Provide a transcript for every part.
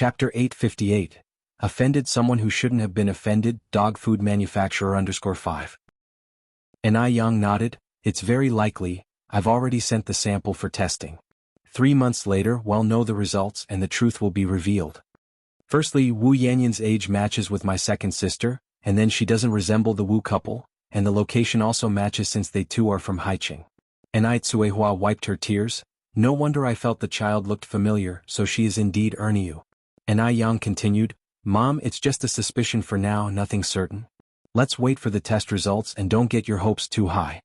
Chapter 858. Offended someone who shouldn't have been offended, dog food manufacturer _5. And Yang nodded, it's very likely, I've already sent the sample for testing. 3 months later we'll know the results and the truth will be revealed. Firstly, Wu Yanyan's age matches with my second sister, and then she doesn't resemble the Wu couple, and the location also matches since they too are from Haiqing. And Tsuehua wiped her tears, no wonder I felt the child looked familiar, so she is indeed Erniu. And Yang continued, Mom, it's just a suspicion for now, nothing certain. Let's wait for the test results and don't get your hopes too high.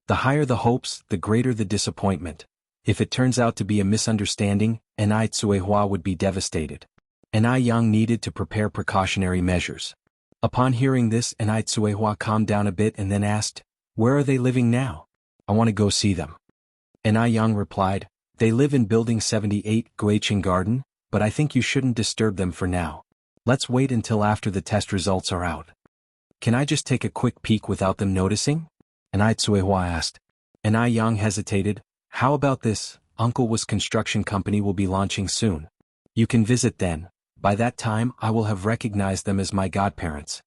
The higher the hopes, the greater the disappointment. If it turns out to be a misunderstanding, Tsuehua would be devastated. And Yang needed to prepare precautionary measures. Upon hearing this, Tsuehua calmed down a bit and then asked, where are they living now? I want to go see them. And Yang replied, they live in Building 78, Guiqing Garden, but I think you shouldn't disturb them for now. Let's wait until after the test results are out. Can I just take a quick peek without them noticing? And Tsuehua asked. And Yang hesitated, how about this, Uncle Wu's construction company will be launching soon. You can visit then, by that time I will have recognized them as my godparents.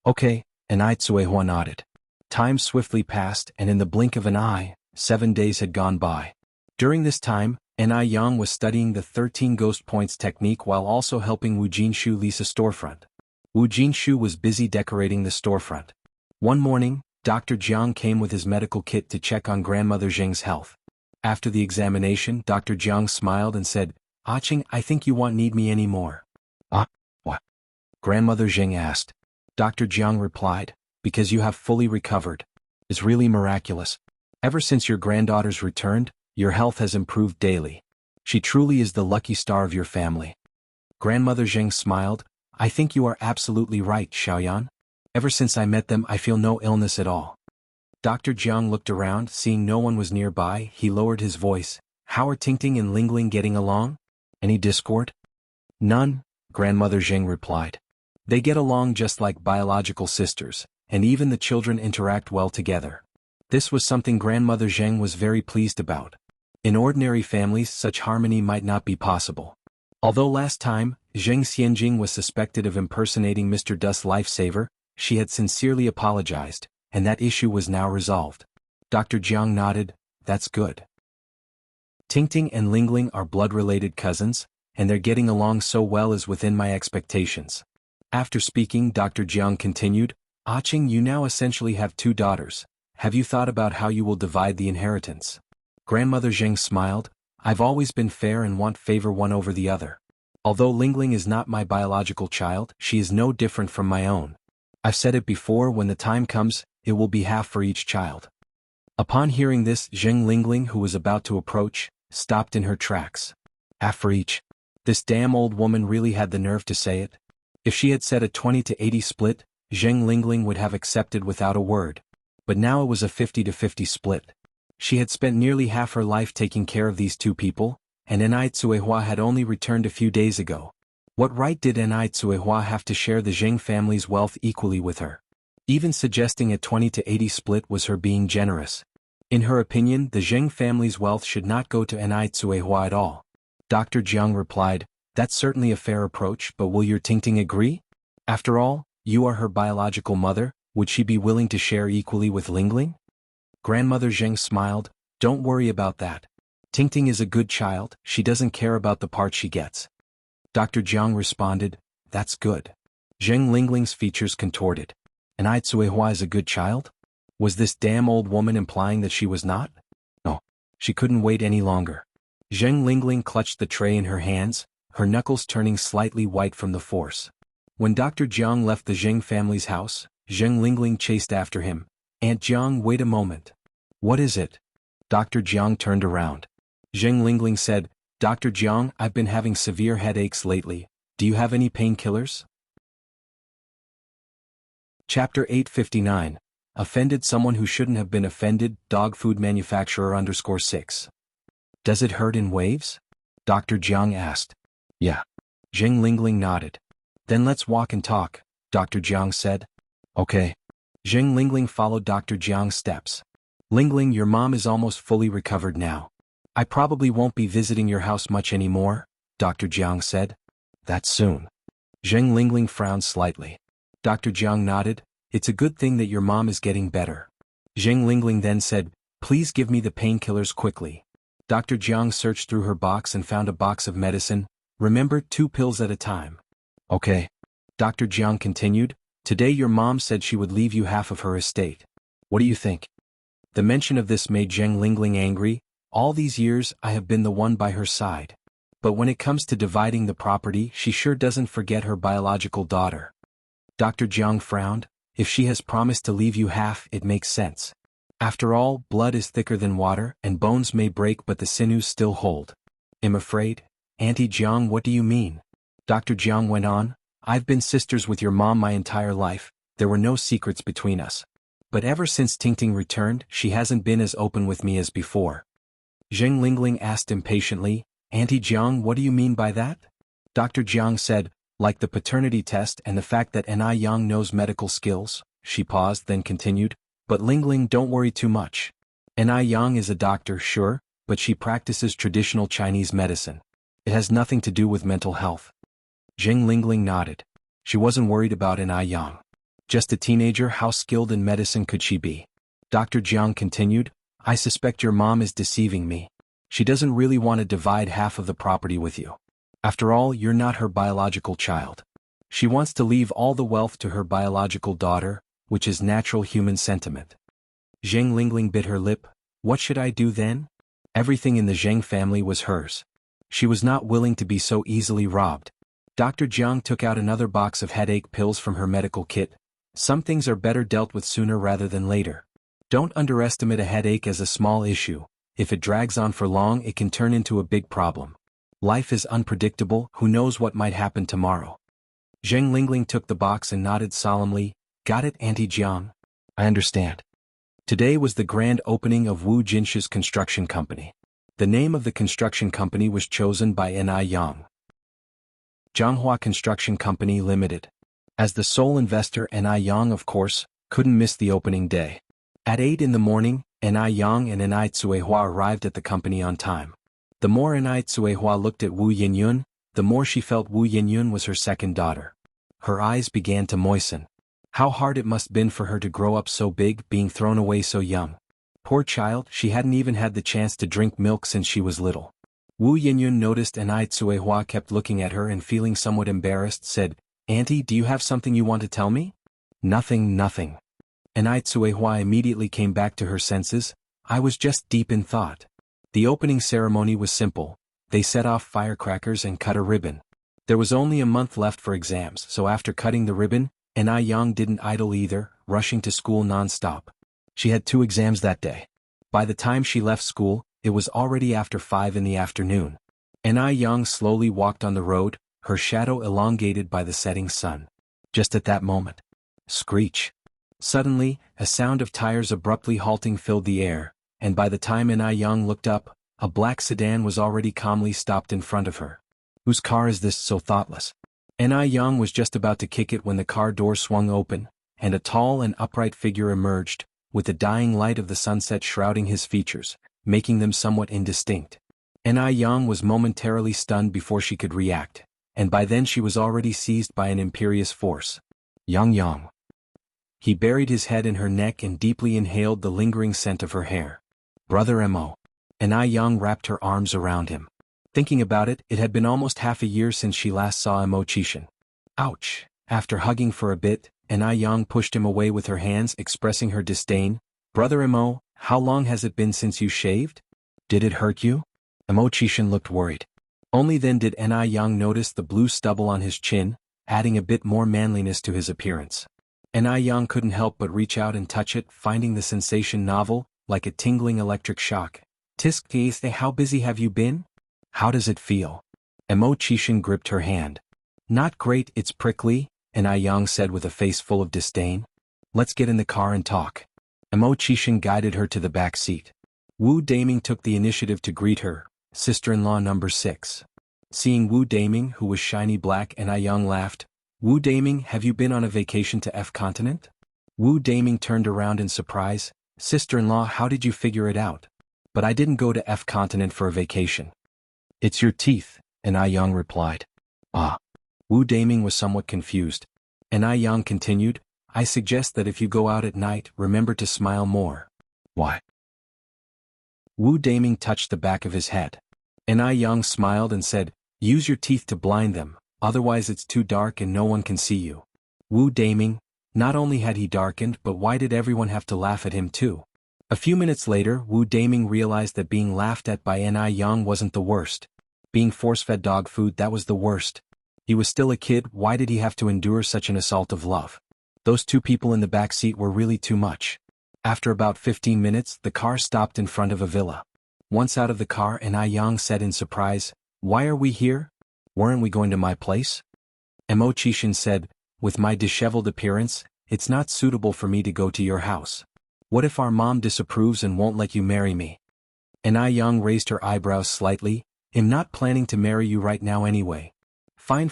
Okay, and Tsuehua nodded. Time swiftly passed and in the blink of an eye, 7 days had gone by. During this time, Yang was studying the 13 ghost points technique while also helping Wu Jinshu lease a storefront. Wu Jinshu was busy decorating the storefront. One morning, Dr. Jiang came with his medical kit to check on grandmother Zheng's health. After the examination, Dr. Jiang smiled and said, Ching, I think you won't need me anymore. What? Grandmother Zheng asked. Dr. Jiang replied, because you have fully recovered. It's really miraculous. Ever since your granddaughter's returned, your health has improved daily. She truly is the lucky star of your family. Grandmother Zheng smiled, I think you are absolutely right, Xiaoyan. Ever since I met them I feel no illness at all. Dr. Jiang looked around, seeing no one was nearby, he lowered his voice. How are Tingting and Lingling getting along? Any discord? None, Grandmother Zheng replied. They get along just like biological sisters, and even the children interact well together. This was something Grandmother Zheng was very pleased about. In ordinary families such harmony might not be possible. Although last time, Zheng Xianjing was suspected of impersonating Mr. Dust's lifesaver, she had sincerely apologized, and that issue was now resolved. Dr. Jiang nodded, that's good. Tingting and Lingling are blood-related cousins, and they're getting along so well as within my expectations. After speaking, Dr. Jiang continued, Ching, you now essentially have 2 daughters. Have you thought about how you will divide the inheritance? Grandmother Zheng smiled, I've always been fair and won't favor one over the other. Although Lingling is not my biological child, she is no different from my own. I've said it before, when the time comes, it will be half for each child. Upon hearing this, Zheng Lingling, who was about to approach, stopped in her tracks. Half for each. This damn old woman really had the nerve to say it. If she had said a 20-80 split, Zheng Lingling would have accepted without a word. But now it was a 50-50 split. She had spent nearly half her life taking care of these 2 people, and Tsuehua had only returned a few days ago. What right did Tsuehua have to share the Zheng family's wealth equally with her? Even suggesting a 20-80 split was her being generous. In her opinion, the Zheng family's wealth should not go to Tsuehua at all. Dr. Jiang replied, that's certainly a fair approach, but will your Tingting agree? After all, you are her biological mother, would she be willing to share equally with Lingling? Grandmother Zheng smiled, don't worry about that. Tingting is a good child, she doesn't care about the part she gets. Dr. Jiang responded, that's good. Zheng Lingling's features contorted. And Tsuehua is a good child? Was this damn old woman implying that she was not? No. She couldn't wait any longer. Zheng Lingling clutched the tray in her hands, her knuckles turning slightly white from the force. When Dr. Jiang left the Zheng family's house, Zheng Lingling chased after him. Aunt Jiang, wait a moment. What is it? Dr. Jiang turned around. Zheng Lingling said, Dr. Jiang, I've been having severe headaches lately. Do you have any painkillers? Chapter 859. Offended someone who shouldn't have been offended, dog food manufacturer _6. Does it hurt in waves? Dr. Jiang asked. Yeah. Zheng Lingling nodded. Then let's walk and talk, Dr. Jiang said. Okay. Zheng Lingling followed Dr. Jiang's steps. Lingling, your mom is almost fully recovered now. I probably won't be visiting your house much anymore, Dr. Jiang said. That soon? Zheng Lingling frowned slightly. Dr. Jiang nodded. It's a good thing that your mom is getting better. Zheng Lingling then said, please give me the painkillers quickly. Dr. Jiang searched through her box and found a box of medicine. Remember, 2 pills at a time. Okay. Dr. Jiang continued, today your mom said she would leave you half of her estate. What do you think? The mention of this made Zheng Lingling angry. All these years I have been the one by her side. But when it comes to dividing the property, she sure doesn't forget her biological daughter. Dr. Jiang frowned. If she has promised to leave you half, it makes sense. After all, blood is thicker than water, and bones may break but the sinews still hold. I'm afraid. Auntie Jiang, what do you mean? Dr. Jiang went on, I've been sisters with your mom my entire life, there were no secrets between us. But ever since Tingting returned, she hasn't been as open with me as before. Zheng Lingling asked impatiently, Auntie Jiang, what do you mean by that? Dr. Jiang said, like the paternity test and the fact that Ni Yang knows medical skills. She paused, then continued, but Lingling, don't worry too much. Ni Yang is a doctor, sure, but she practices traditional Chinese medicine. It has nothing to do with mental health. Zheng Lingling nodded. She wasn't worried about Ni Yang. Just a teenager, how skilled in medicine could she be? Dr. Jiang continued, I suspect your mom is deceiving me. She doesn't really want to divide half of the property with you. After all, you're not her biological child. She wants to leave all the wealth to her biological daughter, which is natural human sentiment. Zheng Lingling bit her lip. What should I do then? Everything in the Zheng family was hers. She was not willing to be so easily robbed. Dr. Jiang took out another box of headache pills from her medical kit. Some things are better dealt with sooner rather than later. Don't underestimate a headache as a small issue. If it drags on for long, it can turn into a big problem. Life is unpredictable, who knows what might happen tomorrow. Zheng Lingling took the box and nodded solemnly. Got it, Auntie Jiang? I understand. Today was the grand opening of Wu Jinxia's construction company. The name of the construction company was chosen by Ni Yang. Jianghua Construction Company Limited. As the sole investor, Ni Yang, of course, couldn't miss the opening day. At 8 in the morning, Ni Yang and Ni Tsuehua arrived at the company on time. The more Ni Tsuehua looked at Wu Yinyun, the more she felt Wu Yinyun was her second daughter. Her eyes began to moisten. How hard it must have been for her to grow up so big, being thrown away so young. Poor child, she hadn't even had the chance to drink milk since she was little. Wu Yinyun noticed Ni Tsuehua kept looking at her and feeling somewhat embarrassed, said, Auntie, do you have something you want to tell me? Nothing. Ni Tsuehua immediately came back to her senses. I was just deep in thought. The opening ceremony was simple. They set off firecrackers and cut a ribbon. There was only a month left for exams, so after cutting the ribbon, Ni Yang didn't idle either, rushing to school non-stop. She had 2 exams that day. By the time she left school, it was already after 5 in the afternoon. Ni Yang slowly walked on the road, her shadow elongated by the setting sun. Just at that moment. Screech. Suddenly, a sound of tires abruptly halting filled the air, and by the time Ni Yang looked up, a black sedan was already calmly stopped in front of her. Whose car is this, so thoughtless? Ni Yang was just about to kick it when the car door swung open, and a tall and upright figure emerged, with the dying light of the sunset shrouding his features, making them somewhat indistinct. Ni Yang was momentarily stunned before she could react, and by then she was already seized by an imperious force. Yang. He buried his head in her neck and deeply inhaled the lingering scent of her hair. Brother Mo. Ni Yang wrapped her arms around him. Thinking about it, it had been almost half a year since she last saw Mo Chishan. Ouch! After hugging for a bit, Ni Yang pushed him away with her hands, expressing her disdain. Brother Mo, how long has it been since you shaved? Did it hurt you? Mo Chishan looked worried. Only then did Ni Yang notice the blue stubble on his chin, adding a bit more manliness to his appearance. Ni Yang couldn't help but reach out and touch it, finding the sensation novel, like a tingling electric shock. Tisk, how busy have you been? How does it feel? Mo Chishan gripped her hand. Not great, it's prickly, Ni Yang said with a face full of disdain. Let's get in the car and talk. Mo Chishan guided her to the back seat. Wu Daming took the initiative to greet her, sister-in-law number 6. Seeing Wu Daming, who was shiny black, Ni Yang laughed. Wu Daming, have you been on a vacation to F continent? Wu Daming turned around in surprise. Sister-in-law, how did you figure it out? But I didn't go to F continent for a vacation. It's your teeth, Ni Yang replied. Ah. Wu Daming was somewhat confused. And Yang continued, I suggest that if you go out at night, remember to smile more. Why? Wu Daming touched the back of his head. And Yang smiled and said, use your teeth to blind them, otherwise it's too dark and no one can see you. Wu Daming, not only had he darkened, but why did everyone have to laugh at him too? A few minutes later, Wu Daming realized that being laughed at by Yang wasn't the worst. Being force-fed dog food, that was the worst. He was still a kid, why did he have to endure such an assault of love? Those two people in the back seat were really too much. After about 15 minutes, the car stopped in front of a villa. Once out of the car, Yang said in surprise, why are we here? Weren't we going to my place? Imo-chishin said, with my disheveled appearance, it's not suitable for me to go to your house. What if our mom disapproves and won't let you marry me? Yang raised her eyebrows slightly, I'm not planning to marry you right now anyway. Fine,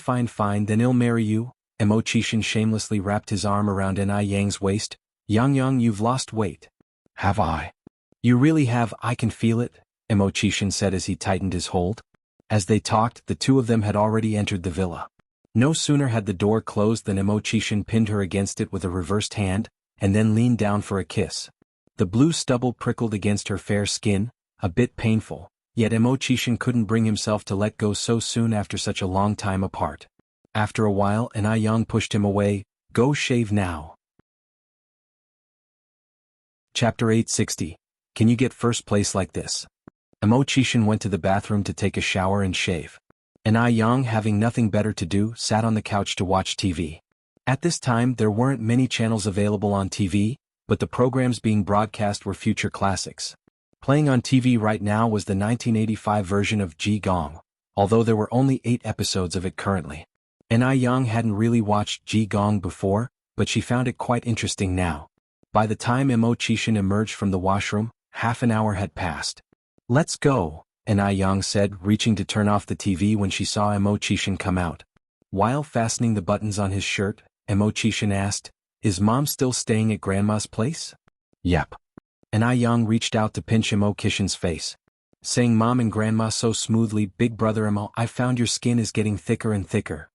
then I'll marry you. Imo-chishin shamelessly wrapped his arm around Yang's waist. Yang, you've lost weight. Have I? You really have, I can feel it, Imo-chishin said as he tightened his hold. As they talked, the two of them had already entered the villa. No sooner had the door closed than Imo-chishin pinned her against it with a reversed hand, and then leaned down for a kiss. The blue stubble prickled against her fair skin, a bit painful, yet Imo-chishin couldn't bring himself to let go so soon after such a long time apart. After a while, Yang pushed him away, go shave now. Chapter 860. Can you get first place like this? Imo-chishin went to the bathroom to take a shower and shave. Yang, having nothing better to do, sat on the couch to watch TV. At this time there weren't many channels available on TV, but the programs being broadcast were future classics. Playing on TV right now was the 1985 version of Jianghu, although there were only 8 episodes of it currently. Yang hadn't really watched Jianghu before, but she found it quite interesting now. By the time Imo-chishin emerged from the washroom, half an hour had passed. Let's go, Yang said, reaching to turn off the TV when she saw Imo-chishin come out. While fastening the buttons on his shirt, Imo-chishin asked, is Mom still staying at Grandma's place? Yep. Yang reached out to pinch Imo-chishin's face. Saying Mom and Grandma so smoothly, Big Brother Imo, I found your skin is getting thicker and thicker.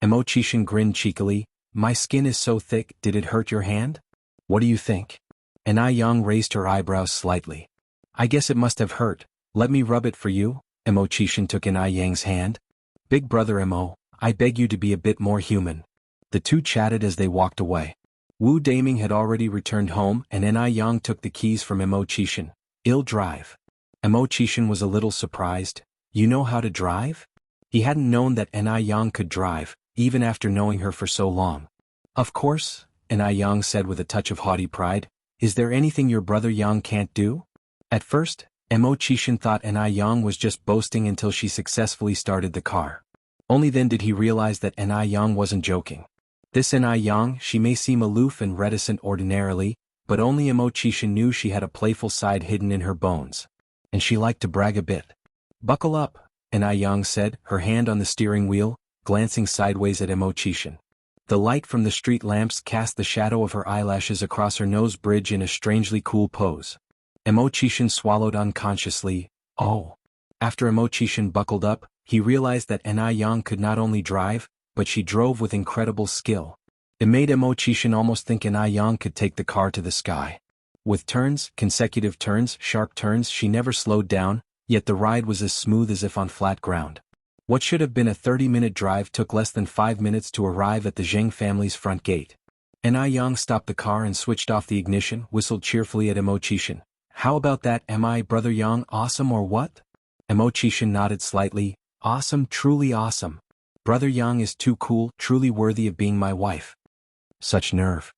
Imo-chishin grinned cheekily, my skin is so thick, did it hurt your hand? What do you think? Yang raised her eyebrows slightly. I guess it must have hurt, let me rub it for you. Imo-chishin took Yang's hand. Big Brother Imo, I beg you to be a bit more human. The two chatted as they walked away. Wu Daming had already returned home and Yang took the keys from Imo-chishin. I'll drive. Imo-chishin was a little surprised. You know how to drive? He hadn't known that Yang could drive, even after knowing her for so long. Of course, Yang said with a touch of haughty pride. Is there anything your brother Yang can't do? At first, Imo-chishin thought Yang was just boasting until she successfully started the car. Only then did he realize that Yang wasn't joking. This Yang, she may seem aloof and reticent ordinarily, but only Imo-chishin knew she had a playful side hidden in her bones. And she liked to brag a bit. Buckle up, Yang said, her hand on the steering wheel, glancing sideways at Imo-chishin. The light from the street lamps cast the shadow of her eyelashes across her nose bridge in a strangely cool pose. Imo-chishin swallowed unconsciously. Oh. After Imo-chishin buckled up, he realized that Yang could not only drive, but she drove with incredible skill. It made Imo-chishin almost think Yang could take the car to the sky. With turns, consecutive turns, sharp turns, she never slowed down, yet the ride was as smooth as if on flat ground. What should have been a 30-minute drive took less than 5 minutes to arrive at the Zheng family's front gate. Yang stopped the car and switched off the ignition, whistled cheerfully at Imo-chishin. How about that, am I, Brother Yang, awesome or what? Imo-chishin nodded slightly. Awesome, truly awesome. Brother Yang is too cool, truly worthy of being my wife. Such nerve.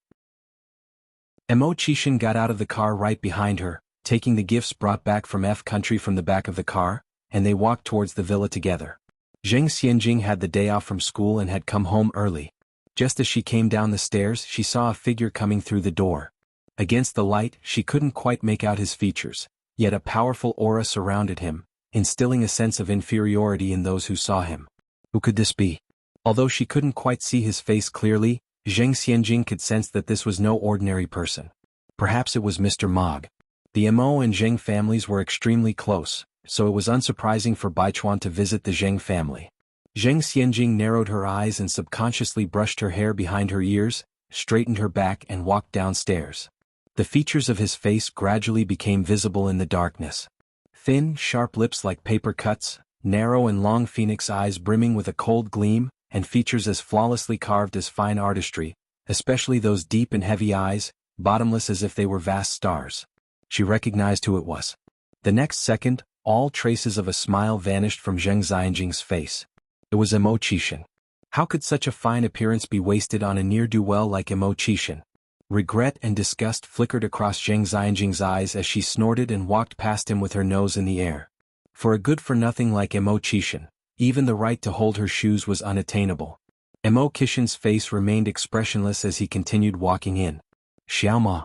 Imo-chishin got out of the car right behind her, taking the gifts brought back from F country from the back of the car, and they walked towards the villa together. Xianxia had the day off from school and had come home early. Just as she came down the stairs, she saw a figure coming through the door. Against the light, she couldn't quite make out his features, yet a powerful aura surrounded him, instilling a sense of inferiority in those who saw him. Who could this be? Although she couldn't quite see his face clearly, Xianxia could sense that this was no ordinary person. Perhaps it was Mr. Mog. The Imo and Zheng families were extremely close, so it was unsurprising for Baichuan to visit the Zheng family. Zheng Xianjing narrowed her eyes and subconsciously brushed her hair behind her ears, straightened her back and walked downstairs. The features of his face gradually became visible in the darkness. Thin, sharp lips like paper cuts, narrow and long phoenix eyes brimming with a cold gleam, and features as flawlessly carved as fine artistry, especially those deep and heavy eyes, bottomless as if they were vast stars. She recognized who it was. The next second, all traces of a smile vanished from Zheng Xianjing's face. It was Imo Qixin. How could such a fine appearance be wasted on a ne'er-do-well like Imo Qixin? Regret and disgust flickered across Zheng Xianjing's eyes as she snorted and walked past him with her nose in the air. For a good-for-nothing like Imo Qixin, even the right to hold her shoes was unattainable. Imo Qixin's face remained expressionless as he continued walking in. Xiaoma.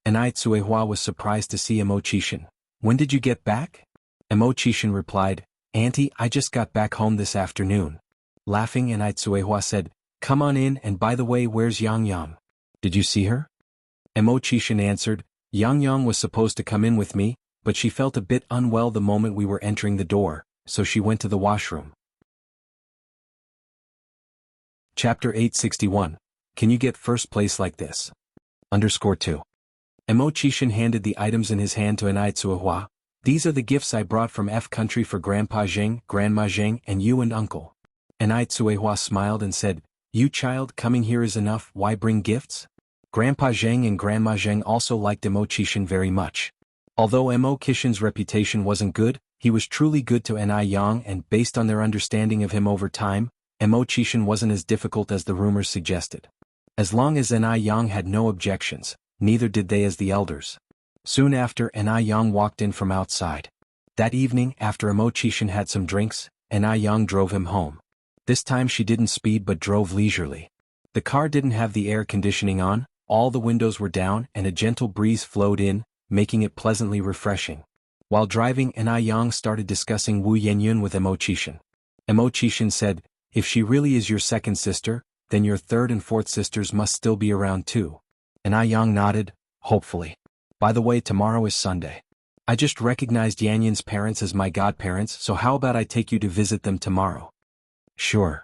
Anai Tsuehua was surprised to see Imo Qixin. When did you get back? Imo Qixin replied, Auntie, I just got back home this afternoon. Laughing, Anai Tsuehua said, Come on in, and by the way, where's Yang? Did you see her? Imo Qixin answered, Yang was supposed to come in with me, but she felt a bit unwell the moment we were entering the door, so she went to the washroom. Chapter 861. Can you get first place like this? _2. Imo Qixin handed the items in his hand to Anai Tsuehua. These are the gifts I brought from F country for Grandpa Zheng, Grandma Zheng, and you and Uncle. Anai Tsuehua smiled and said, You child, coming here is enough, why bring gifts? Grandpa Zheng and Grandma Zheng also liked Imo Qixin very much. Although Imo Qixin's reputation wasn't good, he was truly good to Anai Yang, and based on their understanding of him over time, Imo Qixin wasn't as difficult as the rumors suggested. As long as Anai Yang had no objections, neither did they as the elders. Soon after, Anai Yang walked in from outside. That evening, after Imo Qixin had some drinks, Anai Yang drove him home. This time she didn't speed but drove leisurely. The car didn't have the air conditioning on, all the windows were down and a gentle breeze flowed in, making it pleasantly refreshing. While driving, Anai Yang started discussing Wu Yenyun with Imo Qixin. Imo Qixin said, If she really is your second sister, then your third and fourth sisters must still be around too. Anai Yang nodded, hopefully. By the way, tomorrow is Sunday. I just recognized Yanyun's parents as my godparents, so how about I take you to visit them tomorrow? Sure.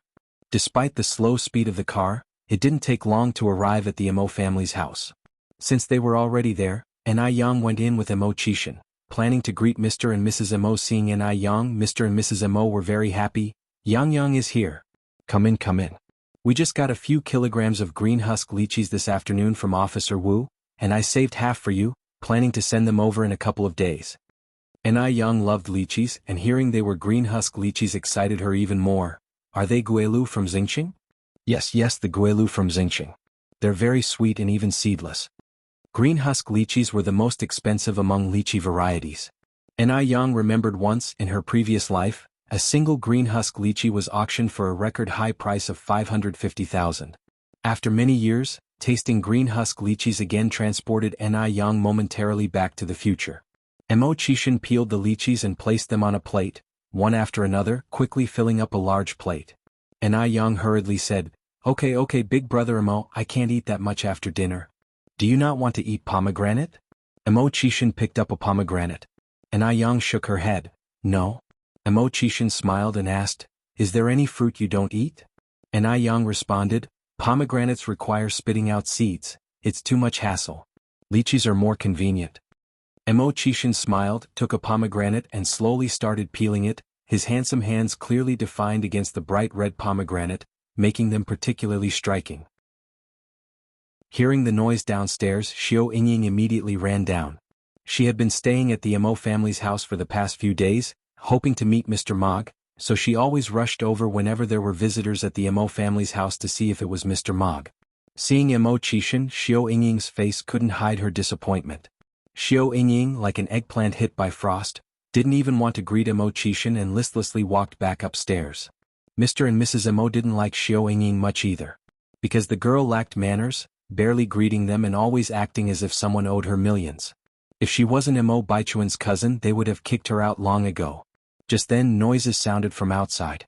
Despite the slow speed of the car, it didn't take long to arrive at the Imo family's house. Since they were already there, Anai Yang went in with Imo Qixin, planning to greet Mr. and Mrs. Imo. Seeing Anai Yang, Mr. and Mrs. Imo were very happy. Yang is here. Come in, come in. We just got a few kilograms of green husk lychees this afternoon from Officer Wu, and I saved half for you, planning to send them over in a couple of days. Anai Yang loved lychees, and hearing they were green husk lychees excited her even more. Are they guelu from Xingqing? Yes, the guelu from Xingqing. They're very sweet and even seedless. Green husk lychees were the most expensive among lychee varieties. Anai Yang remembered once, in her previous life, a single green husk lychee was auctioned for a record high price of 550,000. After many years, tasting green husk lychees again transported Anai Yang momentarily back to the future. Imo Qixin peeled the lychees and placed them on a plate, one after another, quickly filling up a large plate. Anai Yang hurriedly said, Okay, big brother Imo, I can't eat that much after dinner. Do you not want to eat pomegranate? Imo Qixin picked up a pomegranate. Anai Yang shook her head. No. Imo Qixin smiled and asked, Is there any fruit you don't eat? Anai Yang responded, Pomegranates require spitting out seeds, it's too much hassle. Lychees are more convenient. Imo Qixin smiled, took a pomegranate and slowly started peeling it, his handsome hands clearly defined against the bright red pomegranate, making them particularly striking. Hearing the noise downstairs, Xiao Yingying immediately ran down. She had been staying at the Imo family's house for the past few days, hoping to meet Mr. Mog, so she always rushed over whenever there were visitors at the Imo family's house to see if it was Mr. Mog. Seeing Imo Qixin, Xiao Yingying's face couldn't hide her disappointment. Xiao Yingying, like an eggplant hit by frost, didn't even want to greet Imo Qixin and listlessly walked back upstairs. Mr. and Mrs. Imo didn't like Xiao Yingying much either. Because the girl lacked manners, barely greeting them and always acting as if someone owed her millions. If she wasn't Imo Baichuan's cousin, they would have kicked her out long ago. Just then noises sounded from outside.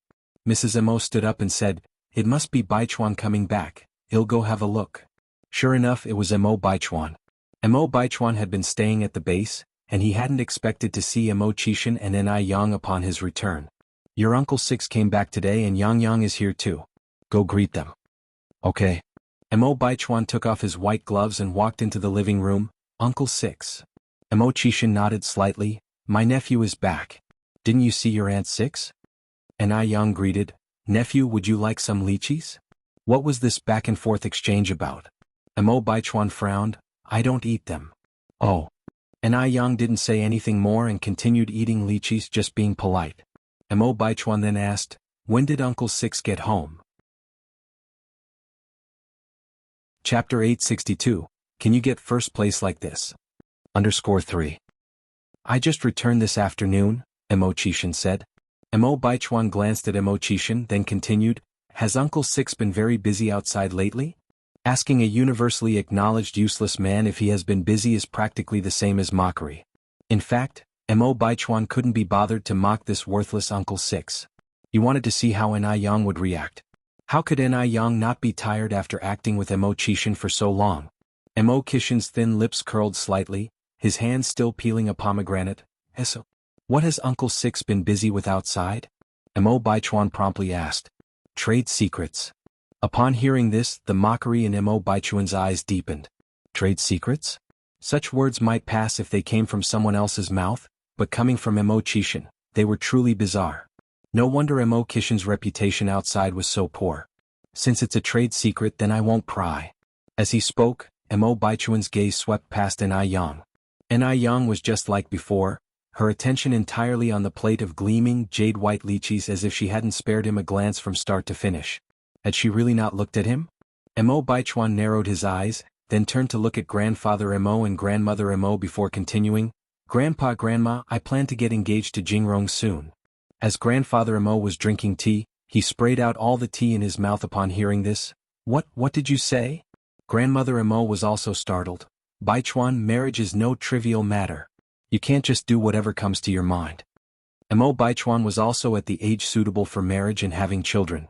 Mrs. Imo stood up and said, It must be Baichuan coming back, I'll go have a look. Sure enough, it was Imo Baichuan. Imo Baichuan had been staying at the base, and he hadn't expected to see Imo Qixin and Anai Yang upon his return. Your Uncle Six came back today and Yang is here too. Go greet them. Okay. Mo Baichuan took off his white gloves and walked into the living room. Uncle Six. Mo Qishan nodded slightly. My nephew is back. Didn't you see your Aunt Six? And Yang greeted, Nephew, would you like some lychees? What was this back and forth exchange about? Mo Baichuan frowned. I don't eat them. Oh. And Yang didn't say anything more and continued eating lychees, just being polite. Mo Baichuan then asked, when did Uncle Six get home? Chapter 862, Can you get first place like this? _3. I just returned this afternoon, Mo Qishan said. Mo Baichuan glanced at Mo Qishan, then continued, Has Uncle Six been very busy outside lately? Asking a universally acknowledged useless man if he has been busy is practically the same as mockery. In fact, Mo Baichuan couldn't be bothered to mock this worthless Uncle Six. He wanted to see how Yang would react. How could Yang not be tired after acting with Mo Qishan for so long? Mo Qishan's thin lips curled slightly, his hands still peeling a pomegranate. So, what has Uncle Six been busy with outside? Mo Baichuan promptly asked. Trade secrets. Upon hearing this, the mockery in Mo Baichuan's eyes deepened. Trade secrets? Such words might pass if they came from someone else's mouth, but coming from Mo Qishan, they were truly bizarre. No wonder Mo Qishan's reputation outside was so poor. Since it's a trade secret, then I won't pry. As he spoke, Mo Baichuan's gaze swept past Yang. Yang was just like before, her attention entirely on the plate of gleaming, jade-white lychees, as if she hadn't spared him a glance from start to finish. Had she really not looked at him? Mo Baichuan narrowed his eyes, then turned to look at Grandfather Mo and Grandmother Mo before continuing, Grandpa, Grandma, I plan to get engaged to Jingrong soon. As Grandfather Mo was drinking tea, he sprayed out all the tea in his mouth upon hearing this. What did you say? Grandmother Mo was also startled. Baichuan, marriage is no trivial matter. You can't just do whatever comes to your mind. Mo Baichuan was also at the age suitable for marriage and having children.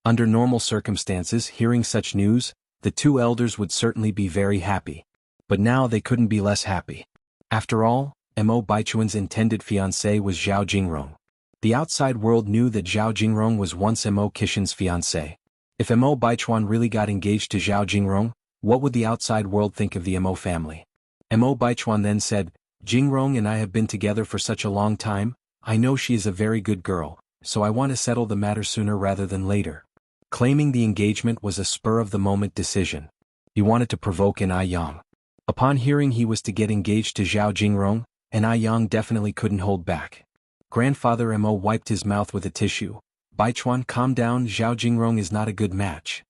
Under normal circumstances, hearing such news, the two elders would certainly be very happy. But now they couldn't be less happy. After all, Mo Baichuan's intended fiancé was Zhao Jingrong. The outside world knew that Zhao Jingrong was once Mo Qishan's fiancé. If Mo Baichuan really got engaged to Zhao Jingrong, what would the outside world think of the Mo family? Mo Baichuan then said, Jingrong and I have been together for such a long time, I know she is a very good girl, so I want to settle the matter sooner rather than later. Claiming the engagement was a spur-of-the-moment decision. He wanted to provoke Yang. Upon hearing he was to get engaged to Zhao Jingrong, Yang definitely couldn't hold back. Grandfather Mo wiped his mouth with a tissue. Baichuan, calm down, Zhao Jingrong is not a good match.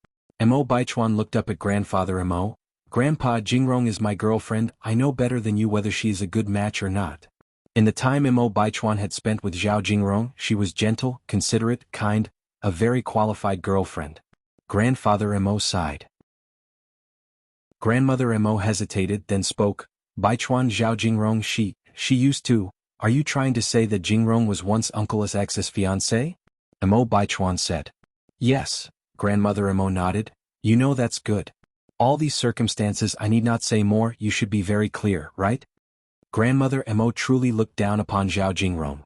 Mo Baichuan looked up at Grandfather Mo. Grandpa, Jingrong is my girlfriend, I know better than you whether she is a good match or not. In the time Mo Baichuan had spent with Zhao Jingrong, she was gentle, considerate, kind, a very qualified girlfriend. Grandfather Mo sighed. Grandmother Mo hesitated, then spoke. Baichuan, Zhao Jingrong, she used to. Are you trying to say that Jingrong was once Uncle X's fiancé? Mo Baichuan said. Yes, Grandmother Mo nodded. You know that's good. All these circumstances, I need not say more, you should be very clear, right? Grandmother Mo truly looked down upon Zhao Jingrong.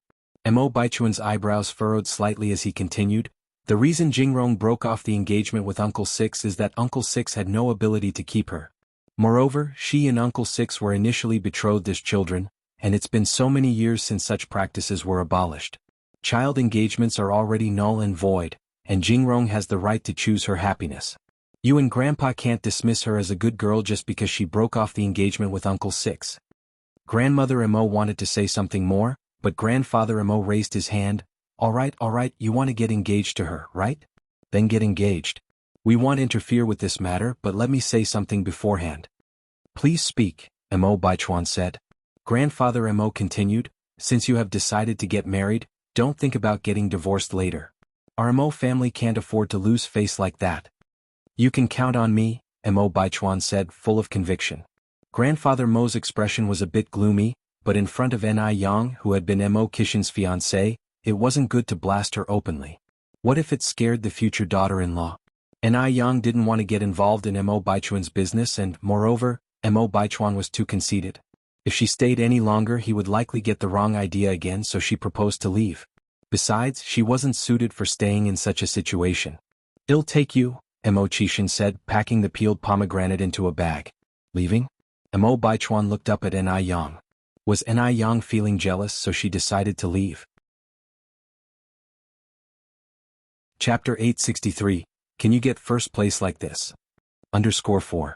Mo Baichuan's eyebrows furrowed slightly as he continued. The reason Jingrong broke off the engagement with Uncle Six is that Uncle Six had no ability to keep her. Moreover, she and Uncle Six were initially betrothed as children, and it's been so many years since such practices were abolished. Child engagements are already null and void, and Jingrong has the right to choose her happiness. You and Grandpa can't dismiss her as a good girl just because she broke off the engagement with Uncle Six. Grandmother Mo wanted to say something more, but Grandfather Mo raised his hand. All right, you want to get engaged to her, right? Then get engaged. We won't interfere with this matter, but let me say something beforehand. Please speak, Mo Baichuan said. Grandfather Mo continued, since you have decided to get married, don't think about getting divorced later. Our Mo family can't afford to lose face like that. You can count on me, Mo Baichuan said, full of conviction. Grandfather Mo's expression was a bit gloomy, but in front of Yang, who had been Mo Qishan's fiancé, it wasn't good to blast her openly. What if it scared the future daughter-in-law? Yang didn't want to get involved in Mo Baichuan's business and, moreover, Mo Baichuan was too conceited. If she stayed any longer he would likely get the wrong idea again, so she proposed to leave. Besides, she wasn't suited for staying in such a situation. "I'll take you," Imo-chishin said, packing the peeled pomegranate into a bag. "Leaving?" Imo Baichuan looked up at Enai Yang. Was Enai Yang feeling jealous, so she decided to leave? Chapter 863, Can You Get First Place Like This? _4.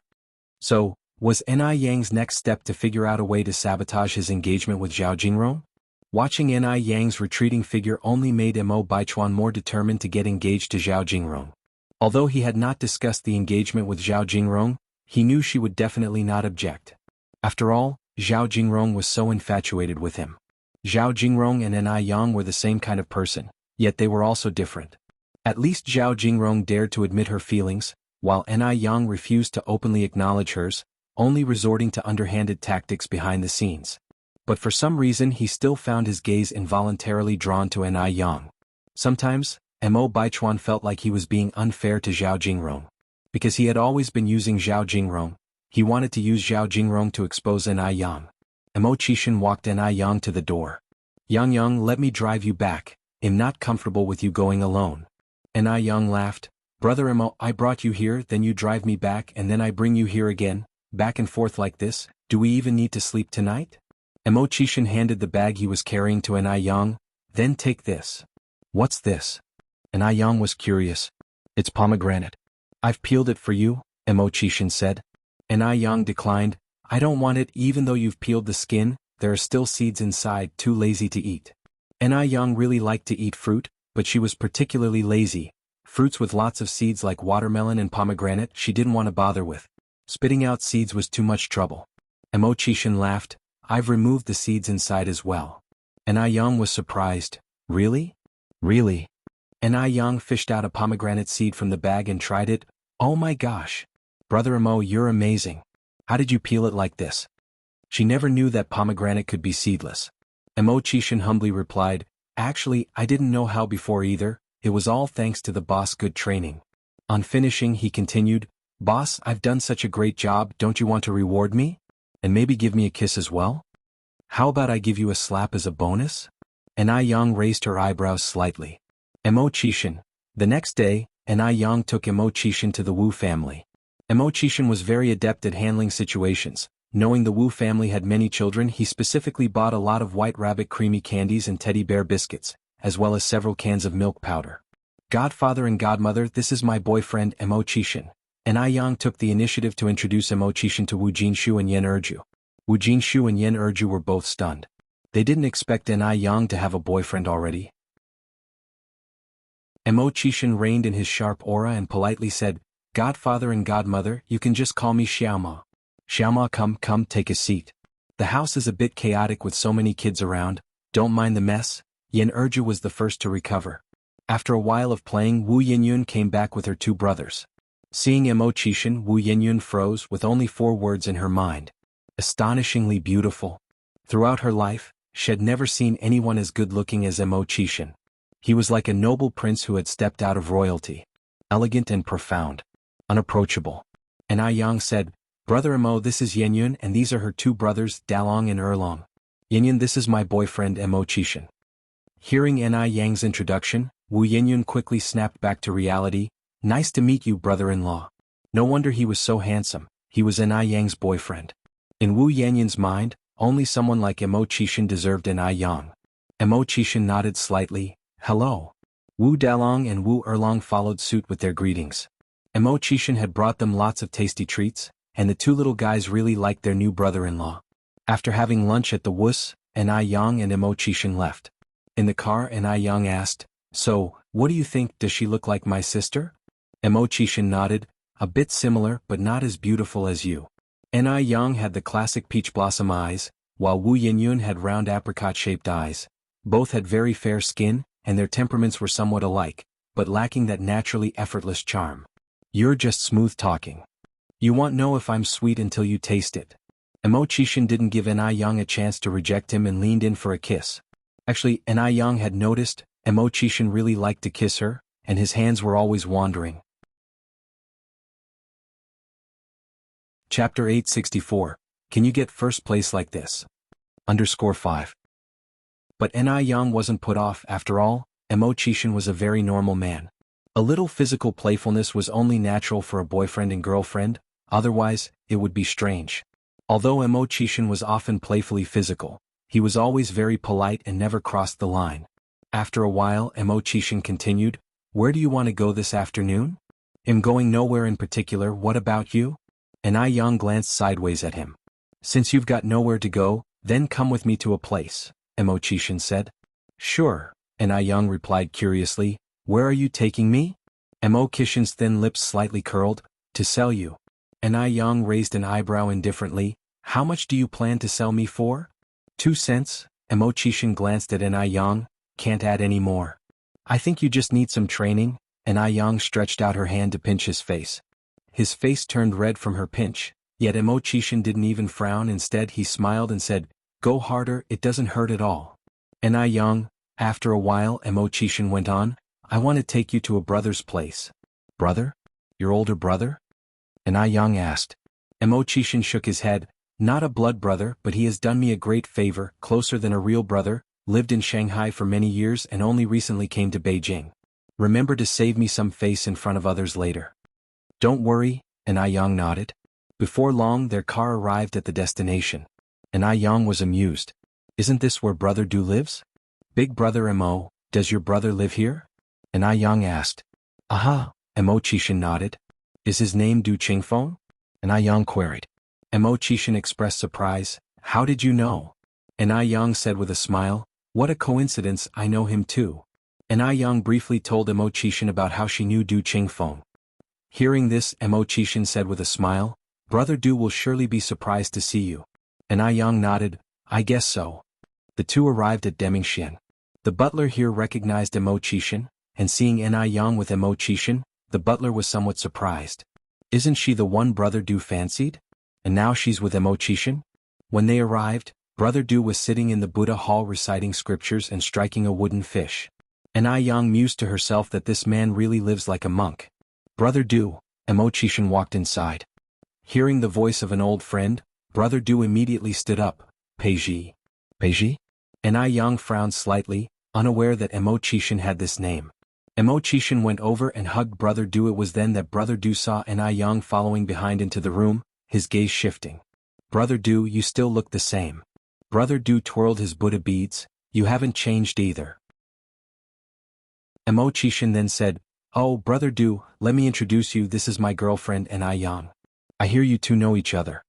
So, was Enai Yang's next step to figure out a way to sabotage his engagement with Zhao Jingrong? Watching Enai Yang's retreating figure only made Imo Baichuan more determined to get engaged to Zhao Jingrong. Although he had not discussed the engagement with Zhao Jingrong, he knew she would definitely not object. After all, Zhao Jingrong was so infatuated with him. Zhao Jingrong and Enai Yang were the same kind of person, yet they were also different. At least Zhao Jingrong dared to admit her feelings, while Enai Yang refused to openly acknowledge hers, only resorting to underhanded tactics behind the scenes. But for some reason he still found his gaze involuntarily drawn to Enai Yang. Sometimes, Imo Baichuan felt like he was being unfair to Zhao Jingrong. Because he had always been using Zhao Jingrong, he wanted to use Zhao Jingrong to expose Enai Yang. Imo-chishin walked Enai Yang to the door. Yang, let me drive you back. I'm not comfortable with you going alone." Enai Yang laughed. "Brother Imo, I brought you here, then you drive me back, and then I bring you here again, back and forth like this. Do we even need to sleep tonight?" Imo-chishin handed the bag he was carrying to Enai Yang. "Then take this." "What's this?" Enai Yang was curious. "It's pomegranate. I've peeled it for you," Imo-chishin said. Enai Yang declined. "I don't want it even though you've peeled the skin, there are still seeds inside, too lazy to eat." Enai Yang really liked to eat fruit, but she was particularly lazy. Fruits with lots of seeds like watermelon and pomegranate she didn't want to bother with. Spitting out seeds was too much trouble. Imo-chishin laughed. "I've removed the seeds inside as well." Enai Yang was surprised. "Really? Really?" Enai Yang fished out a pomegranate seed from the bag and tried it. "Oh my gosh! Brother Imo, you're amazing. How did you peel it like this?" She never knew that pomegranate could be seedless. Imo-chishin humbly replied, "Actually, I didn't know how before either, it was all thanks to the boss' good training." On finishing he continued, "Boss, I've done such a great job, don't you want to reward me? And maybe give me a kiss as well? How about I give you a slap as a bonus?" Enai Yang raised her eyebrows slightly. Imo-chishin. The next day, Enai Yang took Imo-chishin to the Wu family. Imo-chishin was very adept at handling situations. Knowing the Wu family had many children, he specifically bought a lot of White Rabbit creamy candies and teddy bear biscuits, as well as several cans of milk powder. "Godfather and godmother, this is my boyfriend Imo-chishin." Enai Yang took the initiative to introduce Imo-chishin to Wu Jinshu and Yen Erju. Wu Jinshu and Yen Erju were both stunned. They didn't expect Enai Yang to have a boyfriend already. Imo-chishin reined in his sharp aura and politely said, "Godfather and godmother, you can just call me Xiaoma." "Xiaoma, come, take a seat. The house is a bit chaotic with so many kids around, don't mind the mess." Yen Erju was the first to recover. After a while of playing, Wu Yinyun came back with her two brothers. Seeing Imo-chishin, Wu Yinyun froze with only 4 words in her mind. Astonishingly beautiful. Throughout her life, she had never seen anyone as good-looking as Imo-chishin. He was like a noble prince who had stepped out of royalty. Elegant and profound. Unapproachable. Enai Yang said, "Brother Imo, this is Yenyun and these are her 2 brothers, Dalong and Erlong. Yenyun, this is my boyfriend Imo-chishin." Hearing Enai Yang's introduction, Wu Yenyun quickly snapped back to reality. "Nice to meet you, brother-in-law." No wonder he was so handsome, he was Enai Yang's boyfriend. In Wu Yenyun's mind, only someone like Imo-chishin deserved Enai Yang. Imo-chishin nodded slightly. "Hello." Wu Dalong and Wu Erlong followed suit with their greetings. Imo-chishin had brought them lots of tasty treats, and the 2 little guys really liked their new brother-in-law. After having lunch at the Wus, Enai Yang and Imo-chishin left. In the car, Enai Yang asked, "So, what do you think, does she look like my sister?" Imo-chishin nodded, "A bit similar but not as beautiful as you." Enai Yang had the classic peach blossom eyes, while Wu Yinyun had round apricot-shaped eyes. Both had very fair skin, and their temperaments were somewhat alike, but lacking that naturally effortless charm. "You're just smooth talking. You won't know if I'm sweet until you taste it." Imo-chishin didn't give Enai Yang a chance to reject him and leaned in for a kiss. Actually, Enai Yang had noticed, Imo-chishin really liked to kiss her, and his hands were always wandering. Chapter 864, Can You Get First Place Like This? _5. But Ni Yang wasn't put off. After all, Mo Qixin was a very normal man. A little physical playfulness was only natural for a boyfriend and girlfriend, otherwise, it would be strange. Although Mo Qixin was often playfully physical, he was always very polite and never crossed the line. After a while, Mo Qixin continued, "Where do you want to go this afternoon?" "I'm going nowhere in particular. What about you?" Ni Yang glanced sideways at him. "Since you've got nowhere to go, then come with me to a place," Mo Qixin said. "Sure," Ni Yang replied curiously. "Where are you taking me?" Mo Qixin's thin lips slightly curled. "To sell you." Ni Yang raised an eyebrow indifferently. "How much do you plan to sell me for?" 2 cents, Mo Qixin glanced at Ni Yang. "Can't add any more." "I think you just need some training." Ni Yang stretched out her hand to pinch his face. His face turned red from her pinch, yet Mo Qixin didn't even frown. Instead he smiled and said, "Go harder, it doesn't hurt at all." Ni Yang, after a while Mo Qixin went on, "I want to take you to a brother's place." "Brother? Your older brother?" Ni Yang asked. Mo Qixin shook his head. "Not a blood brother, but he has done me a great favor, closer than a real brother, lived in Shanghai for many years and only recently came to Beijing. Remember to save me some face in front of others later." "Don't worry," Ni Yang nodded. Before long their car arrived at the destination. Ni Yang was amused. "Isn't this where Brother Du lives?" "Big brother Mo, does your brother live here?" Ni Yang asked. "Aha," Mo Qixin nodded. "Is his name Du Qingfeng?" Ni Yang queried. Mo Qixin expressed surprise. "How did you know?" Ni Yang said with a smile, "What a coincidence, I know him too." Ni Yang briefly told Mo Qixin about how she knew Du Qingfeng. Hearing this, Mo Qixin said with a smile, "Brother Du will surely be surprised to see you." Ni Yang nodded, "I guess so." The two arrived at Demingxian. The butler here recognized Mo Qixin, and seeing Ni Yang with Mo Qixin, the butler was somewhat surprised. "Isn't she the one Brother Du fancied? And now she's with Mo Qixin?" When they arrived, Brother Du was sitting in the Buddha hall reciting scriptures and striking a wooden fish. Ni Yang mused to herself that this man really lives like a monk. "Brother Du," Mo Qixin walked inside. Hearing the voice of an old friend, Brother Du immediately stood up. "Peiji." "Peiji?" Ni Yang frowned slightly, unaware that Mo Qixin had this name. Mo Qixin went over and hugged Brother Du. It was then that Brother Du saw Ni Yang following behind into the room, his gaze shifting. "Brother Du, you still look the same." Brother Du twirled his Buddha beads. "You haven't changed either." Mo Qixin then said, "Oh, Brother Du, let me introduce you. This is my girlfriend Ni Yang. I hear you two know each other."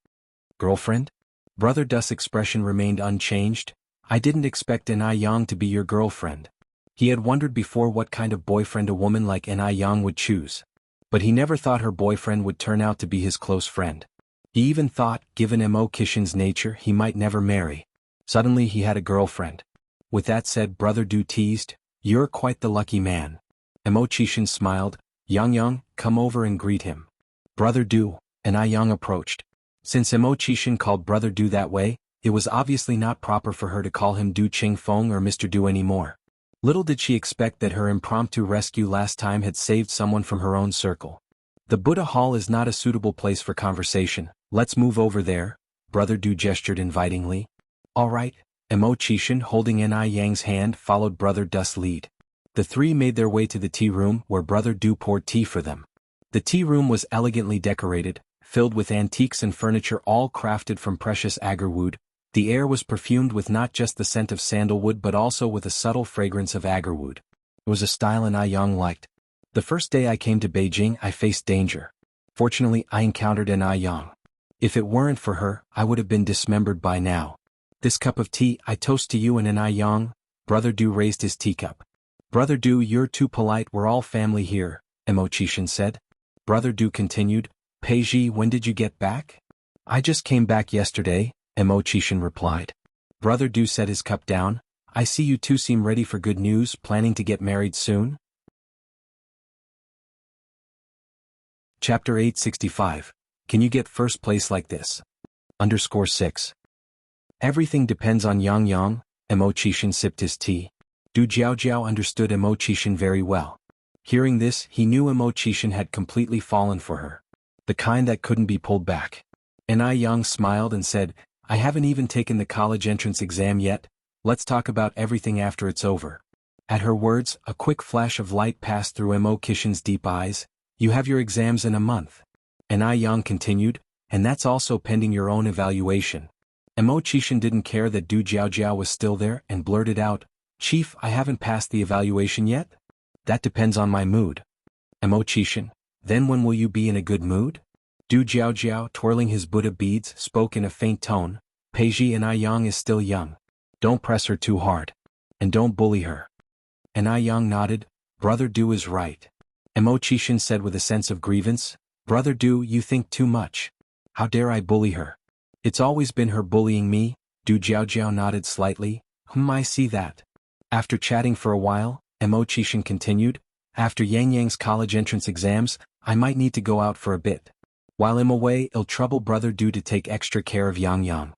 "Girlfriend?" Brother Du's expression remained unchanged. "I didn't expect Ni Yang to be your girlfriend." He had wondered before what kind of boyfriend a woman like Ni Yang would choose. But he never thought her boyfriend would turn out to be his close friend. He even thought, given Mo Qixin's nature, he might never marry. Suddenly he had a girlfriend. With that said, Brother Du teased, "You're quite the lucky man." Mo Qixin smiled. "Yang, come over and greet him." "Brother Du," Ni Yang approached. Since Mo Qixin called Brother Du that way, it was obviously not proper for her to call him Du Qingfeng or Mr. Du anymore. Little did she expect that her impromptu rescue last time had saved someone from her own circle. "The Buddha Hall is not a suitable place for conversation. Let's move over there," Brother Du gestured invitingly. "All right." Mo Qixin, holding Ni Yang's hand, followed Brother Du's lead. The three made their way to the tea room, where Brother Du poured tea for them. The tea room was elegantly decorated, filled with antiques and furniture all crafted from precious agarwood. The air was perfumed with not just the scent of sandalwood but also with a subtle fragrance of agarwood. It was a style Ni Yang liked. "The first day I came to Beijing I faced danger. Fortunately I encountered Ni Yang. If it weren't for her, I would have been dismembered by now. This cup of tea I toast to you and Ni Yang." Brother Du raised his teacup. "Brother Du, you're too polite. We're all family here," Mo Qixin said. Brother Du continued, "Peiji, when did you get back?" "I just came back yesterday," Mo Qixin replied. Brother Du set his cup down. "I see you two seem ready for good news. Planning to get married soon?" Chapter 865. Can you get first place like this? _6. Everything depends on Yang. Mo Qixin sipped his tea. Du Jiaojiao understood Mo Qixin very well. Hearing this, he knew Mo Qixin had completely fallen for her. The kind that couldn't be pulled back. Ni Yang smiled and said, "I haven't even taken the college entrance exam yet. Let's talk about everything after it's over. At her words, a quick flash of light passed through Mo Kishin's deep eyes. You have your exams in a month. And Yang continued, and that's also pending your own evaluation. Mo Kishin didn't care that Du Jiaojiao was still there and blurted out, Chief, I haven't passed the evaluation yet? That depends on my mood. Mo Kishin, then when will you be in a good mood? Du Jiaojiao, twirling his Buddha beads, spoke in a faint tone, Peiji and Yang is still young. Don't press her too hard. And don't bully her. And Yang nodded, Brother Du is right. Mo Kishin said with a sense of grievance, Brother Du, you think too much. How dare I bully her? It's always been her bullying me. Du Jiaojiao nodded slightly, I see that. After chatting for a while, Mo Kishin continued, after Yang Yang's college entrance exams, I might need to go out for a bit. While I'm away, it'll trouble Brother Du to take extra care of Yang Yang.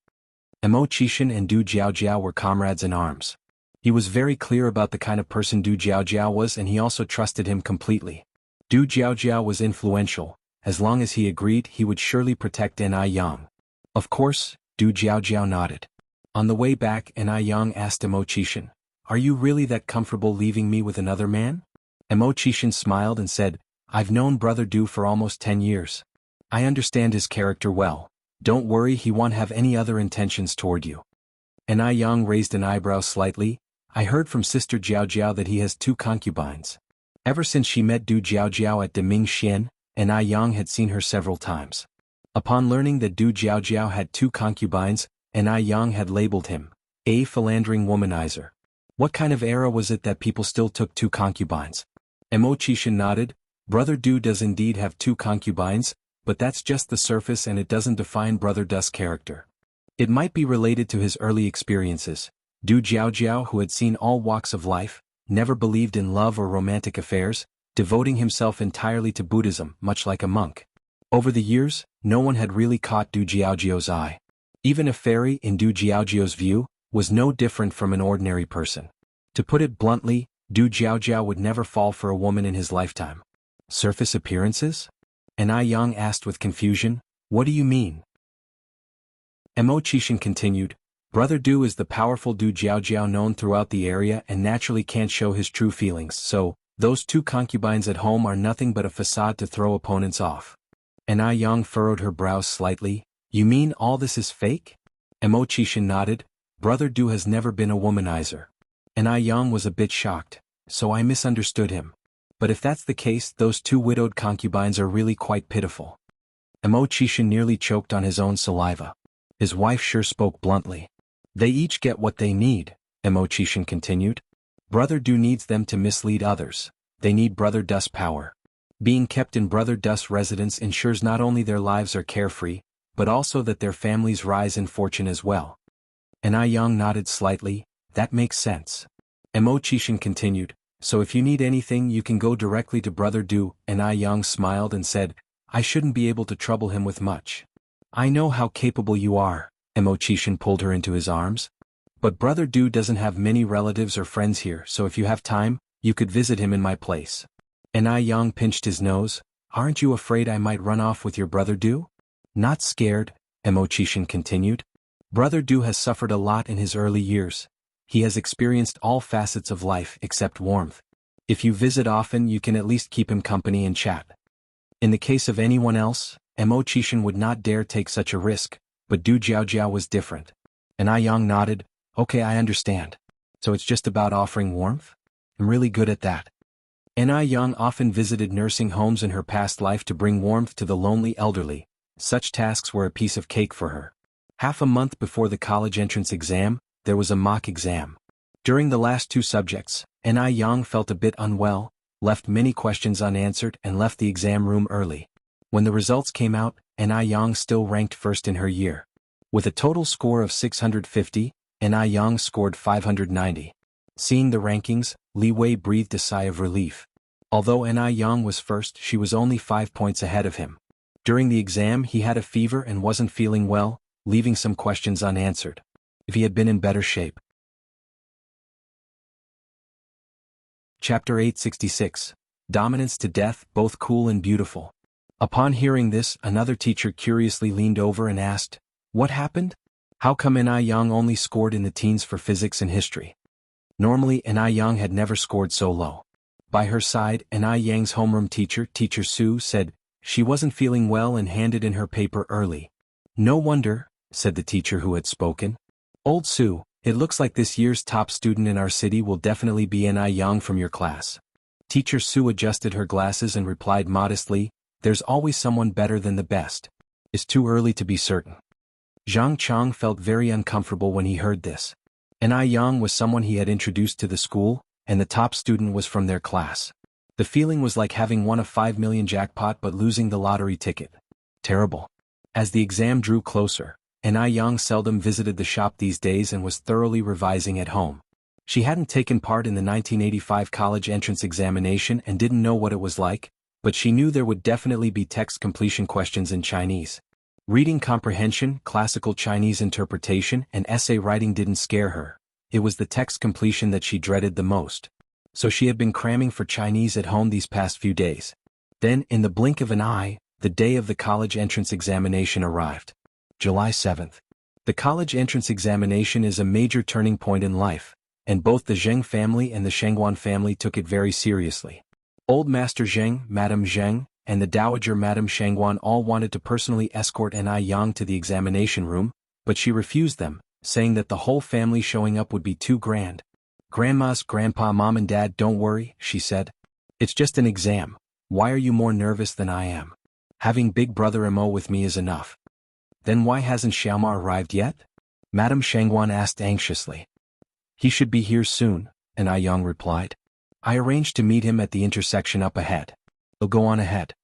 Mo Kishin and Du Jiaojiao were comrades in arms. He was very clear about the kind of person Du Jiaojiao was, and he also trusted him completely. Du Jiaojiao was influential. As long as he agreed, he would surely protect Yang. Of course, Du Jiaojiao nodded. On the way back, Yang asked Mo Kishin, Are you really that comfortable leaving me with another man? Mo Kishin smiled and said, I've known Brother Du for almost 10 years. I understand his character well. Don't worry, he won't have any other intentions toward you. Yang raised an eyebrow slightly. I heard from Sister Jiaojiao that he has 2 concubines. Ever since she met Du Jiaojiao at Demingxian, Yang had seen her several times. Upon learning that Du Jiaojiao had 2 concubines, Yang had labeled him a philandering womanizer. What kind of era was it that people still took 2 concubines? Mo Kishin nodded. Brother Du does indeed have 2 concubines, but that's just the surface and it doesn't define Brother Du's character. It might be related to his early experiences. Du Jiaojiao, who had seen all walks of life, never believed in love or romantic affairs, devoting himself entirely to Buddhism, much like a monk. Over the years, no one had really caught Du Jiaojiao's eye. Even a fairy, in Du Jiaojiao's view, was no different from an ordinary person. To put it bluntly, Du Jiaojiao would never fall for a woman in his lifetime. Surface appearances? Yang asked with confusion, What do you mean? Mo Kishin continued, Brother Du is the powerful Du Jiaojiao known throughout the area and naturally can't show his true feelings, so, those 2 concubines at home are nothing but a facade to throw opponents off. Yang furrowed her brows slightly, You mean all this is fake? Mo Kishin nodded, Brother Du has never been a womanizer. Yang was a bit shocked, so I misunderstood him. But if that's the case, those 2 widowed concubines are really quite pitiful. Mo Kishin nearly choked on his own saliva. His wife sure spoke bluntly. They each get what they need, Mo Kishin continued. Brother Du needs them to mislead others. They need Brother Du's power. Being kept in Brother Du's residence ensures not only their lives are carefree, but also that their families rise in fortune as well. Yang nodded slightly, That makes sense. Mo Kishin continued, So if you need anything you can go directly to Brother Du. Yang smiled and said, I shouldn't be able to trouble him with much. I know how capable you are. Mo Kishin pulled her into his arms. But Brother Du doesn't have many relatives or friends here, so if you have time, you could visit him in my place. Yang pinched his nose, Aren't you afraid I might run off with your Brother Du? Not scared, Mo Kishin continued. Brother Du has suffered a lot in his early years. He has experienced all facets of life except warmth. If you visit often you can at least keep him company and chat. In the case of anyone else, Mo Kishin would not dare take such a risk, but Du Jiaojiao was different. Yang nodded, Okay, I understand. So it's just about offering warmth? I'm really good at that. Yang often visited nursing homes in her past life to bring warmth to the lonely elderly. Such tasks were a piece of cake for her. Half a month before the college entrance exam, there was a mock exam. During the last 2 subjects, Yang felt a bit unwell, left many questions unanswered and left the exam room early. When the results came out, Yang still ranked first in her year. With a total score of 650, Yang scored 590. Seeing the rankings, Li Wei breathed a sigh of relief. Although Yang was first, she was only 5 points ahead of him. During the exam he had a fever and wasn't feeling well, leaving some questions unanswered. If he had been in better shape. Chapter 866. Dominance to Death, Both Cool and Beautiful. Upon hearing this, another teacher curiously leaned over and asked, What happened? How come Ni Yang only scored in the teens for physics and history? Normally Ni Yang had never scored so low. By her side, Ni Yang's homeroom teacher, Teacher Su, said she wasn't feeling well and handed in her paper early. No wonder, said the teacher who had spoken. Old Su, it looks like this year's top student in our city will definitely be Ni Yang from your class. Teacher Su adjusted her glasses and replied modestly, there's always someone better than the best. It's too early to be certain. Zhang Chang felt very uncomfortable when he heard this. Ni Yang was someone he had introduced to the school, and the top student was from their class. The feeling was like having won a 5 million jackpot but losing the lottery ticket. Terrible. As the exam drew closer, Ni Yang seldom visited the shop these days and was thoroughly revising at home. She hadn't taken part in the 1985 college entrance examination and didn't know what it was like, but she knew there would definitely be text completion questions in Chinese. Reading comprehension, classical Chinese interpretation, and essay writing didn't scare her. It was the text completion that she dreaded the most. So she had been cramming for Chinese at home these past few days. Then, in the blink of an eye, the day of the college entrance examination arrived. July 7th. The college entrance examination is a major turning point in life, and both the Zheng family and the Shengguan family took it very seriously. Old Master Zheng, Madame Zheng, and the Dowager Madame Shengguan all wanted to personally escort Ni Yang to the examination room, but she refused them, saying that the whole family showing up would be too grand. Grandma's, Grandpa, Mom and Dad, don't worry, she said. It's just an exam. Why are you more nervous than I am? Having Big Brother Mo with me is enough. Then why hasn't Xiaoma arrived yet? Madame Shengguan asked anxiously. He should be here soon, Ni Yang replied. I arranged to meet him at the intersection up ahead. He'll go on ahead.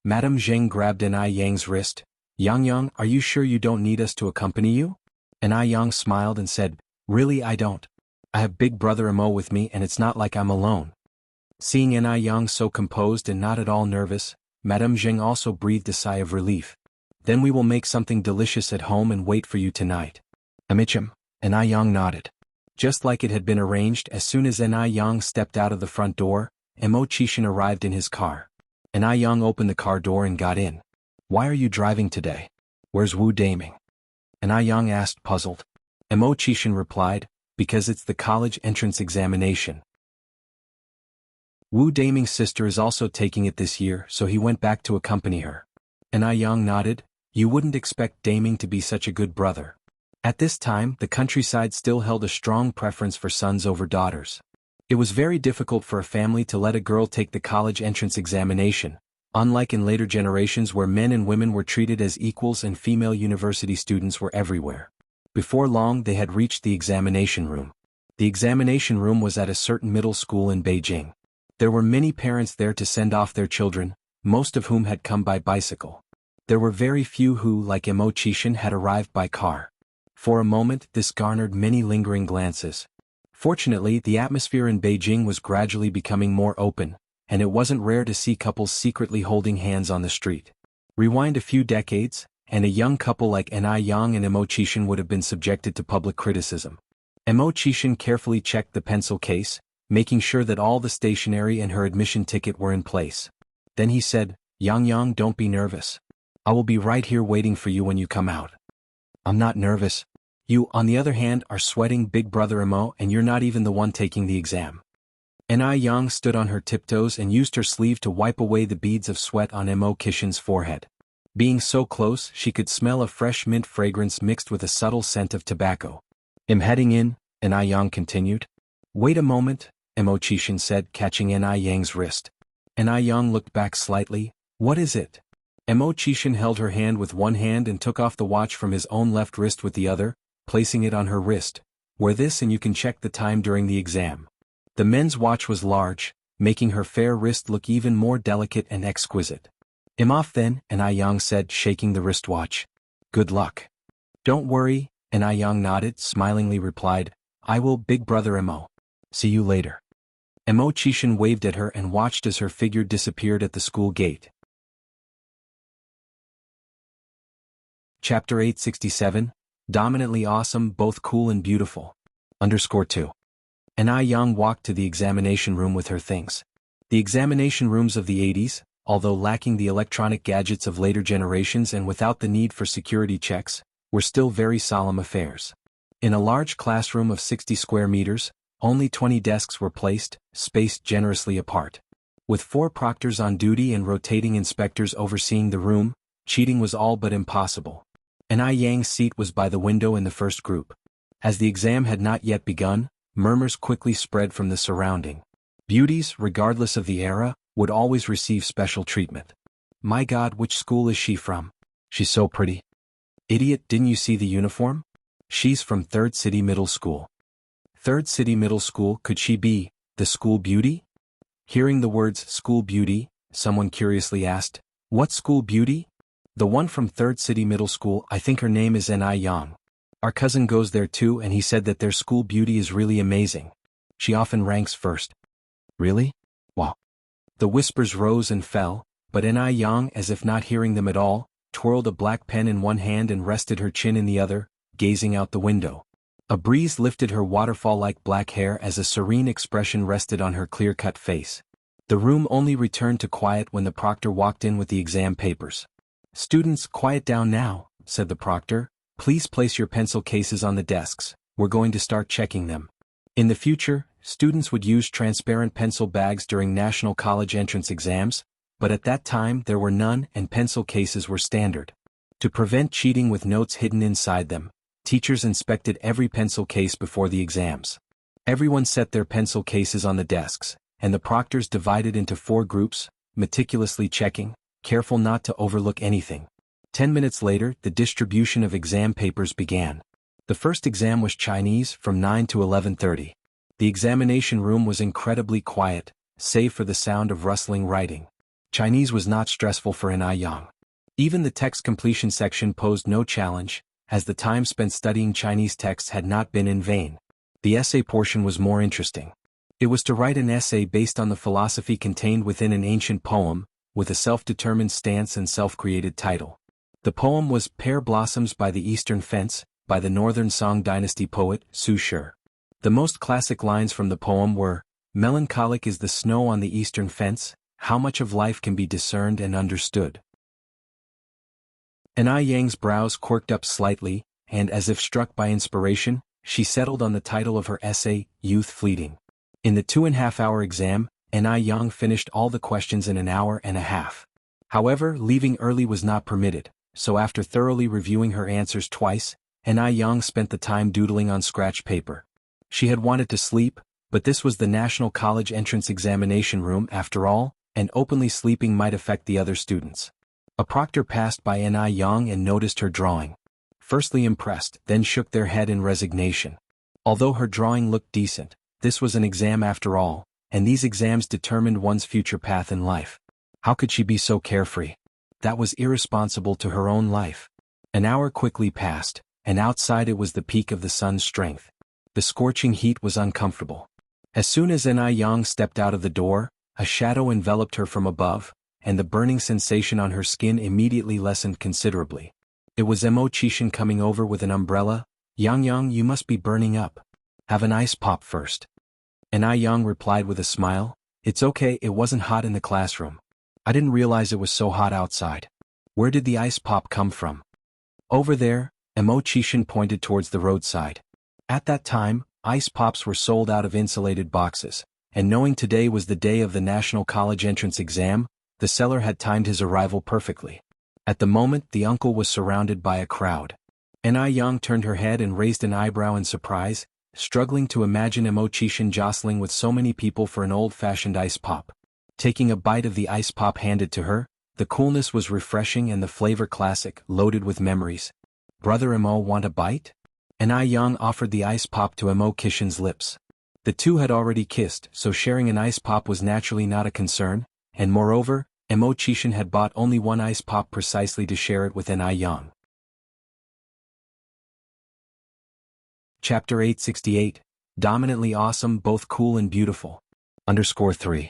Madame Zheng grabbed Ni Yang's wrist. Yang, are you sure you don't need us to accompany you? Ni Yang smiled and said, really I don't. I have Big Brother Mo with me and it's not like I'm alone. Seeing Ni Yang so composed and not at all nervous, Madame Zheng also breathed a sigh of relief. Then we will make something delicious at home and wait for you tonight. Amicham, Ni Yang nodded. Just like it had been arranged, as soon as Ni Yang stepped out of the front door, Mo Qishan arrived in his car. Ni Yang opened the car door and got in. Why are you driving today? Where's Wu Daming? Ni Yang asked, puzzled. Mo Qishan replied, because it's the college entrance examination. Wu Daming's sister is also taking it this year, so he went back to accompany her. Ni Yang nodded. You wouldn't expect Daming to be such a good brother. At this time, the countryside still held a strong preference for sons over daughters. It was very difficult for a family to let a girl take the college entrance examination, unlike in later generations where men and women were treated as equals and female university students were everywhere. Before long they had reached the examination room. The examination room was at a certain middle school in Beijing. There were many parents there to send off their children, most of whom had come by bicycle. There were very few who, like Mo Qishan, had arrived by car. For a moment this garnered many lingering glances. Fortunately, the atmosphere in Beijing was gradually becoming more open, and it wasn't rare to see couples secretly holding hands on the street. Rewind a few decades, and a young couple like Ni Yang and Mo Qishan would have been subjected to public criticism. Mo Qishan carefully checked the pencil case, making sure that all the stationery and her admission ticket were in place. Then he said, Yang, don't be nervous. I will be right here waiting for you when you come out. I'm not nervous. You, on the other hand, are sweating, Big Brother Mo, and you're not even the one taking the exam. Ni Yang stood on her tiptoes and used her sleeve to wipe away the beads of sweat on Mo Qishan's forehead. Being so close, she could smell a fresh mint fragrance mixed with a subtle scent of tobacco. I'm heading in, Ni Yang continued. Wait a moment, Mo Qishan said, catching Ni Yang's wrist. Ni Yang looked back slightly. What is it? Mo Qishan held her hand with one hand and took off the watch from his own left wrist with the other, placing it on her wrist. Wear this and you can check the time during the exam. The men's watch was large, making her fair wrist look even more delicate and exquisite. I'm off then, Ni Yang said, shaking the wristwatch. Good luck. Don't worry, Ni Yang nodded, smilingly replied, I will, Big Brother Mo. See you later. Mo Qishan waved at her and watched as her figure disappeared at the school gate. Chapter 867, Dominantly Awesome, Both Cool and Beautiful. _2. Ni Yang walked to the examination room with her things. The examination rooms of the 80s, although lacking the electronic gadgets of later generations and without the need for security checks, were still very solemn affairs. In a large classroom of 60 square meters, only 20 desks were placed, spaced generously apart. With 4 proctors on duty and rotating inspectors overseeing the room, cheating was all but impossible. Yang's seat was by the window in the first group. As the exam had not yet begun, murmurs quickly spread from the surrounding. Beauties, regardless of the era, would always receive special treatment. My God, which school is she from? She's so pretty. Idiot, didn't you see the uniform? She's from Third City Middle School. Third City Middle School, could she be the school beauty? Hearing the words school beauty, someone curiously asked, what school beauty? The one from Third City Middle School, I think her name is Yang. Our cousin goes there too and he said that their school beauty is really amazing. She often ranks first. Really? Wow. The whispers rose and fell, but Yang, as if not hearing them at all, twirled a black pen in one hand and rested her chin in the other, gazing out the window. A breeze lifted her waterfall-like black hair as a serene expression rested on her clear-cut face. The room only returned to quiet when the proctor walked in with the exam papers. Students, quiet down now, said the proctor. Please place your pencil cases on the desks, we're going to start checking them. In the future, students would use transparent pencil bags during national college entrance exams, but at that time there were none and pencil cases were standard. To prevent cheating with notes hidden inside them, teachers inspected every pencil case before the exams. Everyone set their pencil cases on the desks, and the proctors divided into 4 groups, meticulously checking, careful not to overlook anything. 10 minutes later, the distribution of exam papers began. The first exam was Chinese from 9 to 11:30. The examination room was incredibly quiet, save for the sound of rustling writing. Chinese was not stressful for Yang. Even the text completion section posed no challenge, as the time spent studying Chinese texts had not been in vain. The essay portion was more interesting. It was to write an essay based on the philosophy contained within an ancient poem, with a self-determined stance and self-created title. The poem was Pear Blossoms by the Eastern Fence, by the Northern Song Dynasty poet, Su Shi. The most classic lines from the poem were, melancholic is the snow on the eastern fence, how much of life can be discerned and understood. Yang's brows quirked up slightly, and as if struck by inspiration, she settled on the title of her essay, Youth Fleeting. In the 2.5-hour exam, Yang finished all the questions in an hour and a half. However, leaving early was not permitted, so after thoroughly reviewing her answers twice, Yang spent the time doodling on scratch paper. She had wanted to sleep, but this was the National College Entrance Examination room after all, and openly sleeping might affect the other students. A proctor passed by Yang and noticed her drawing. Firstly impressed, then shook their head in resignation. Although her drawing looked decent, this was an exam after all, and these exams determined one's future path in life. How could she be so carefree? That was irresponsible to her own life. An hour quickly passed, and outside it was the peak of the sun's strength. The scorching heat was uncomfortable. As soon as Yang stepped out of the door, a shadow enveloped her from above, and the burning sensation on her skin immediately lessened considerably. It was Xianxia coming over with an umbrella. Yang, you must be burning up. Have an ice pop first. Yang replied with a smile, it's okay, it wasn't hot in the classroom. I didn't realize it was so hot outside. Where did the ice pop come from? Over there, Xianxia pointed towards the roadside. At that time, ice pops were sold out of insulated boxes, and knowing today was the day of the National College Entrance Exam, the seller had timed his arrival perfectly. At the moment, the uncle was surrounded by a crowd. Yang turned her head and raised an eyebrow in surprise, struggling to imagine Xianxia jostling with so many people for an old-fashioned ice pop. Taking a bite of the ice pop handed to her, the coolness was refreshing and the flavor classic, loaded with memories. Brother Imo, want a bite? Yang offered the ice pop to Xianxia's lips. The two had already kissed, so sharing an ice pop was naturally not a concern, and moreover, Xianxia had bought only one ice pop precisely to share it with Yang. Chapter 868, Dominantly Awesome, Both Cool and Beautiful. _3.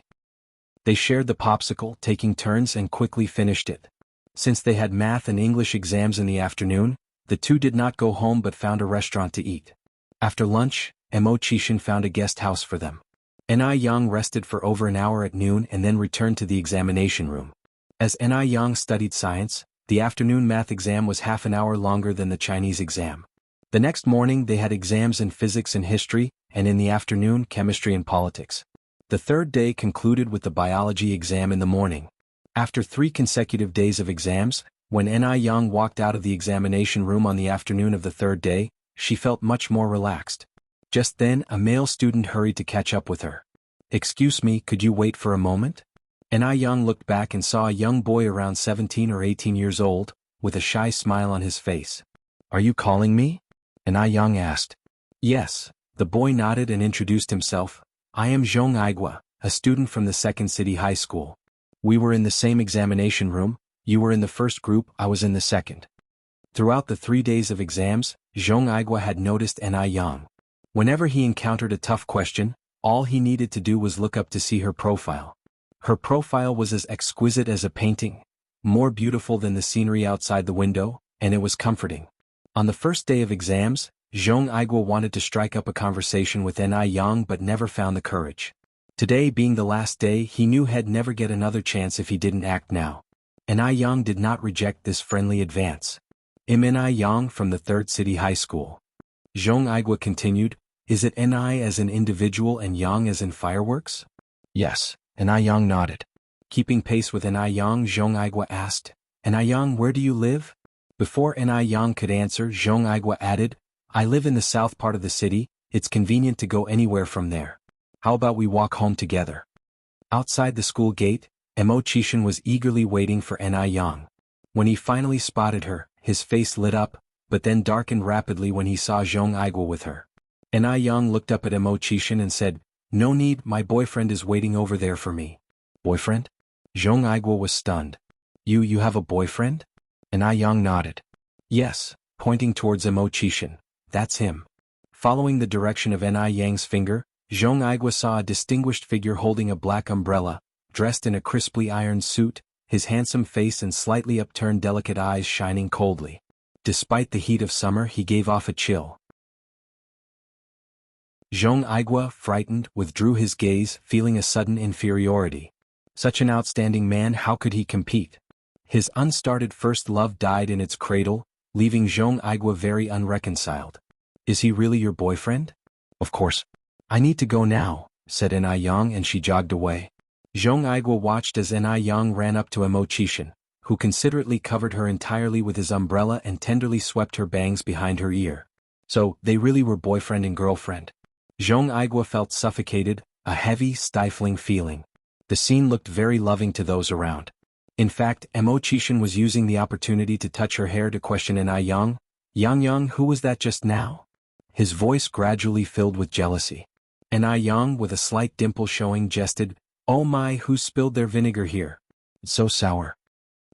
They shared the popsicle, taking turns, and quickly finished it. Since they had math and English exams in the afternoon, the two did not go home but found a restaurant to eat. After lunch, Xianxia found a guest house for them. Yang rested for over an hour at noon and then returned to the examination room. As Yang studied science, The afternoon math exam was half an hour longer than the Chinese exam. The next morning they had exams in physics and history, and in the afternoon chemistry and politics. The third day concluded with the biology exam in the morning. After 3 consecutive days of exams, when Yang walked out of the examination room on the afternoon of the third day, she felt much more relaxed. Just then a male student hurried to catch up with her. "Excuse me, could you wait for a moment?" Yang looked back and saw a young boy around 17 or 18 years old, with a shy smile on his face. "Are you calling me?" Yang asked. "Yes." The boy nodded and introduced himself. "I am Xianxia, a student from the second city high school. We were in the same examination room, you were in the first group, I was in the second." Throughout the 3 days of exams, Xianxia had noticed Yang. Whenever he encountered a tough question, all he needed to do was look up to see her profile. Her profile was as exquisite as a painting, more beautiful than the scenery outside the window, and it was comforting. On the first day of exams, Xianxia wanted to strike up a conversation with Yang but never found the courage. Today being the last day, he knew he'd never get another chance if he didn't act now. Yang did not reject this friendly advance. "I'm Yang from the third city high school." Xianxia continued, "Is it Ni as in individual and Yang as in fireworks?" "Yes," Yang nodded. Keeping pace with Yang, Xianxia asked, "Yang, where do you live?" Before Yang could answer, Xianxia added, "I live in the south part of the city, it's convenient to go anywhere from there. How about we walk home together?" Outside the school gate, Xianxia was eagerly waiting for Yang. When he finally spotted her, his face lit up, but then darkened rapidly when he saw Xianxia with her. Yang looked up at Xianxia and said, "No need, my boyfriend is waiting over there for me." "Boyfriend?" Xianxia was stunned. You have a boyfriend?" Yang nodded. "Yes," pointing towards Xianxia. "That's him." Following the direction of Yang's finger, Xianxia saw a distinguished figure holding a black umbrella, dressed in a crisply ironed suit, his handsome face and slightly upturned delicate eyes shining coldly. Despite the heat of summer, he gave off a chill. Xianxia, frightened, withdrew his gaze, feeling a sudden inferiority. Such an outstanding man, how could he compete? His unstarted first love died in its cradle, leaving Xianxia very unreconciled. "Is he really your boyfriend?" "Of course." "I need to go now," said Yang, and she jogged away. Xianxia watched as Yang ran up to Xianxia, who considerately covered her entirely with his umbrella and tenderly swept her bangs behind her ear. So, they really were boyfriend and girlfriend. Xianxia felt suffocated, a heavy, stifling feeling. The scene looked very loving to those around. In fact, Xianxia was using the opportunity to touch her hair to question Yang. "Yang, who was that just now?" His voice gradually filled with jealousy. Yang, with a slight dimple showing, jested, "Oh my, who spilled their vinegar here? It's so sour."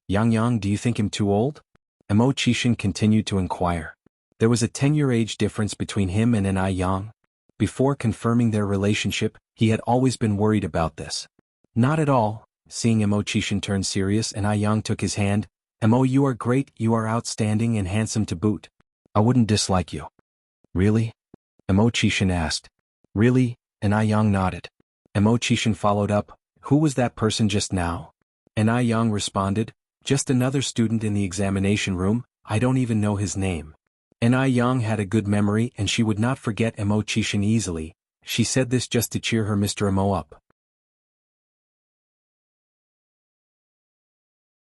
"Yang, do you think him too old?" Xianxia continued to inquire. There was a 10-year age difference between him and Yang. Before confirming their relationship, he had always been worried about this. "Not at all." Seeing Xianxia turn serious, Yang took his hand. "You are great, you are outstanding and handsome to boot. I wouldn't dislike you." "Really?" Xianxia asked. "Really?" Yang nodded. Xianxia followed up, "Who was that person just now?" Yang responded, "Just another student in the examination room, I don't even know his name." Yang had a good memory and she would not forget Xianxia easily. She said this just to cheer her Mr. up.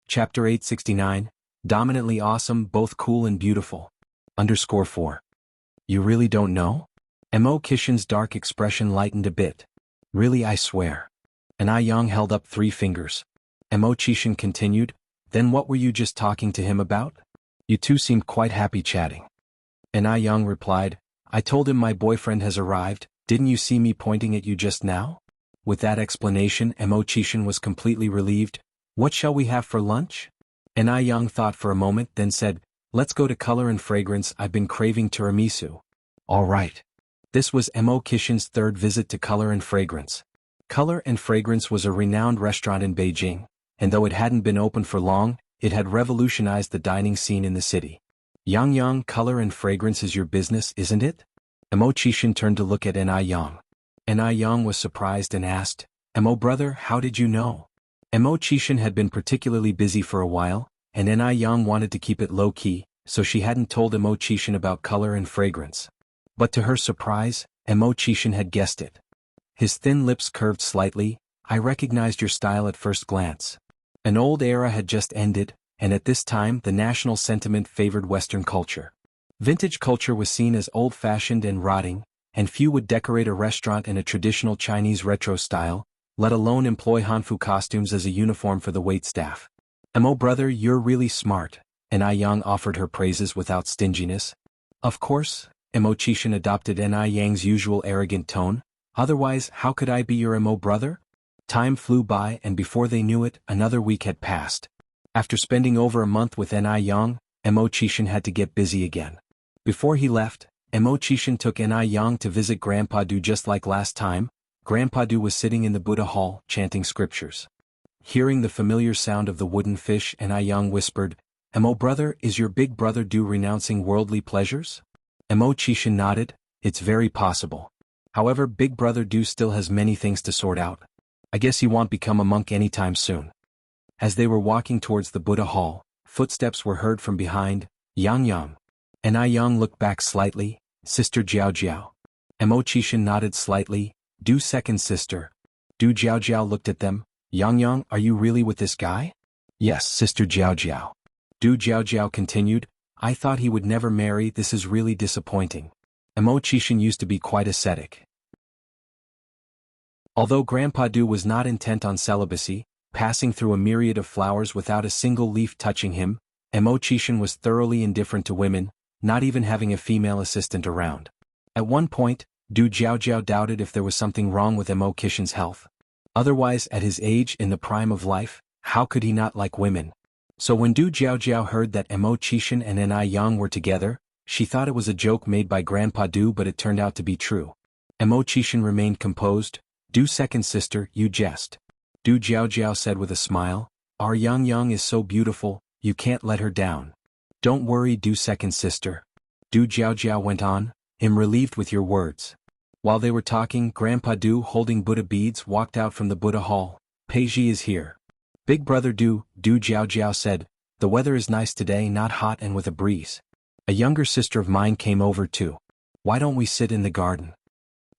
Chapter 869, Dominantly Awesome, Both Cool and Beautiful. _4. "You really don't know?" Xianxia's dark expression lightened a bit. "Really, I swear." Yang held up 3 fingers. Xianxia continued, "Then what were you just talking to him about? You two seemed quite happy chatting." Yang replied, "I told him my boyfriend has arrived, didn't you see me pointing at you just now?" With that explanation, Xianxia was completely relieved. "What shall we have for lunch?" Yang thought for a moment, then said, "Let's go to Color and Fragrance, I've been craving tiramisu." "All right." This was Xianxia's 3rd visit to Color and Fragrance. Color and Fragrance was a renowned restaurant in Beijing, and though it hadn't been open for long, it had revolutionized the dining scene in the city. "Yang, Color and Fragrance is your business, isn't it?" Xianxia turned to look at Yang. Yang was surprised and asked, "Brother, how did you know?" Xianxia had been particularly busy for a while, and Ni Yang wanted to keep it low-key, so she hadn't told Emo Chishan about color and fragrance. But to her surprise, Emo Chishan had guessed it. His thin lips curved slightly. I recognized your style at first glance. An old era had just ended, and at this time the national sentiment favored Western culture. Vintage culture was seen as old-fashioned and rotting, and few would decorate a restaurant in a traditional Chinese retro style, let alone employ Hanfu costumes as a uniform for the waitstaff. Emo brother, you're really smart, and Ni Yang offered her praises without stinginess. Of course, Emo Chishan adopted Ni Yang's usual arrogant tone. Otherwise, how could I be your Emo brother? Time flew by, and before they knew it, another week had passed. After spending over a month with Ni Yang, Emo Chishan had to get busy again. Before he left, Emo Chishan took Ni Yang to visit Grandpa Du just like last time. Grandpa Du was sitting in the Buddha hall, chanting scriptures. Hearing the familiar sound of the wooden fish, Ni Yang whispered, Emo brother, is your big brother Du renouncing worldly pleasures? Emo Chishan nodded, it's very possible. However, big brother Du still has many things to sort out. I guess he won't become a monk anytime soon. As they were walking towards the Buddha hall, footsteps were heard from behind. Yang. Ni Yang looked back slightly. Sister Jiao Jiao. Emo Chishan nodded slightly. Du second sister. Du Jiao Jiao looked at them. Yang, are you really with this guy? Yes, Sister Jiao Jiao. Du Jiao Jiao continued, I thought he would never marry, this is really disappointing. Emo Chishan used to be quite ascetic. Although Grandpa Du was not intent on celibacy, passing through a myriad of flowers without a single leaf touching him, Emo Chishan was thoroughly indifferent to women, not even having a female assistant around. At one point, Du Jiao Jiao doubted if there was something wrong with Emo Chishan's health. Otherwise, at his age, in the prime of life, how could he not like women? So when Du Jiao Jiao heard that Emo Chishan and Ni Yang were together, she thought it was a joke made by Grandpa Du, but it turned out to be true. Emo Chishan remained composed. Du second sister, you jest. Du Jiao Jiao said with a smile, our Yang is so beautiful, you can't let her down. Don't worry, Du second sister. Du Jiao Jiao went on, I'm relieved with your words. While they were talking, Grandpa Du, holding Buddha beads, walked out from the Buddha hall. Peiji is here. Big brother Du Jiao Jiao said, the weather is nice today, not hot and with a breeze. A younger sister of mine came over too. Why don't we sit in the garden?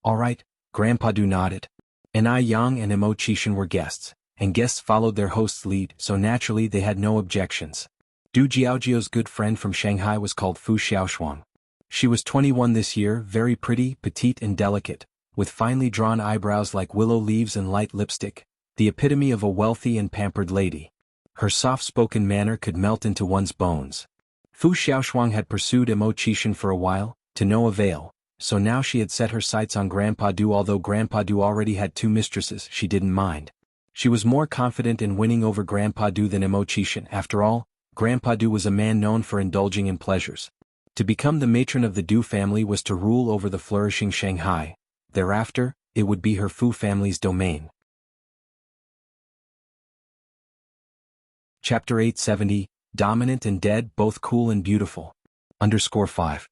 All right, Grandpa Du nodded. Ni Yang and Emo Chishan were guests, and guests followed their host's lead, so naturally they had no objections. Du Jiaojiao's good friend from Shanghai was called Fu Xiaoshuang. She was 21 this year, very pretty, petite and delicate, with finely drawn eyebrows like willow leaves and light lipstick, the epitome of a wealthy and pampered lady. Her soft-spoken manner could melt into one's bones. Fu Xiaoshuang had pursued Emo Chishan for a while, to no avail, so now she had set her sights on Grandpa Du. Although Grandpa Du already had 2 mistresses, she didn't mind. She was more confident in winning over Grandpa Du than Emo Chishan. After all, Grandpa Du was a man known for indulging in pleasures. To become the matron of the Du family was to rule over the flourishing Shanghai. Thereafter, it would be her Fu family's domain. Chapter 870, Dominant and Dead, Both Cool and Beautiful. _5.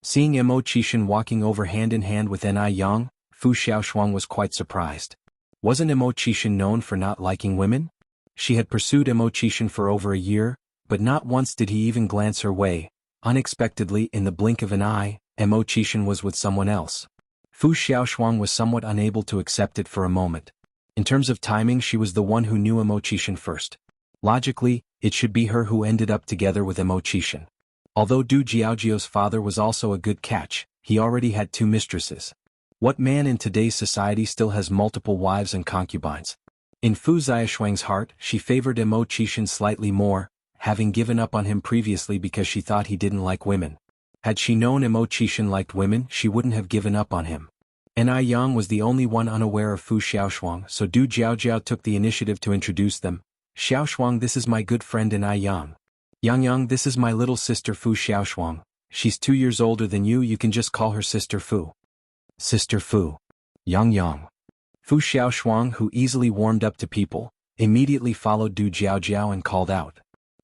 Seeing Emo Chishan walking over hand in hand with Ni Yang, Fu Xiaoshuang was quite surprised. Wasn't Emo Chishan known for not liking women? She had pursued Emo Chishan for over a year, but not once did he even glance her way. Unexpectedly, in the blink of an eye, Emo Chishan was with someone else. Fu Xiaoshuang was somewhat unable to accept it for a moment. In terms of timing, she was the one who knew Emo Chishan first. Logically, it should be her who ended up together with Emo Chishan. Although Du Jiaojiao's father was also a good catch, he already had 2 mistresses. What man in today's society still has multiple wives and concubines? In Fu Xiaoshuang's heart, she favored Emo Chishan slightly more, having given up on him previously because she thought he didn't like women. Had she known Emo Chishan liked women, she wouldn't have given up on him. Ni Yang was the only one unaware of Fu Xiaoshuang, so Du Jiaojiao took the initiative to introduce them. Xiaoshuang, this is my good friend Ni Yang. Yang, this is my little sister Fu Xiaoshuang. She's 2 years older than you can just call her Sister Fu. Sister Fu. Yang. Fu Xiaoshuang, who easily warmed up to people, immediately followed Du Jiaojiao and called out.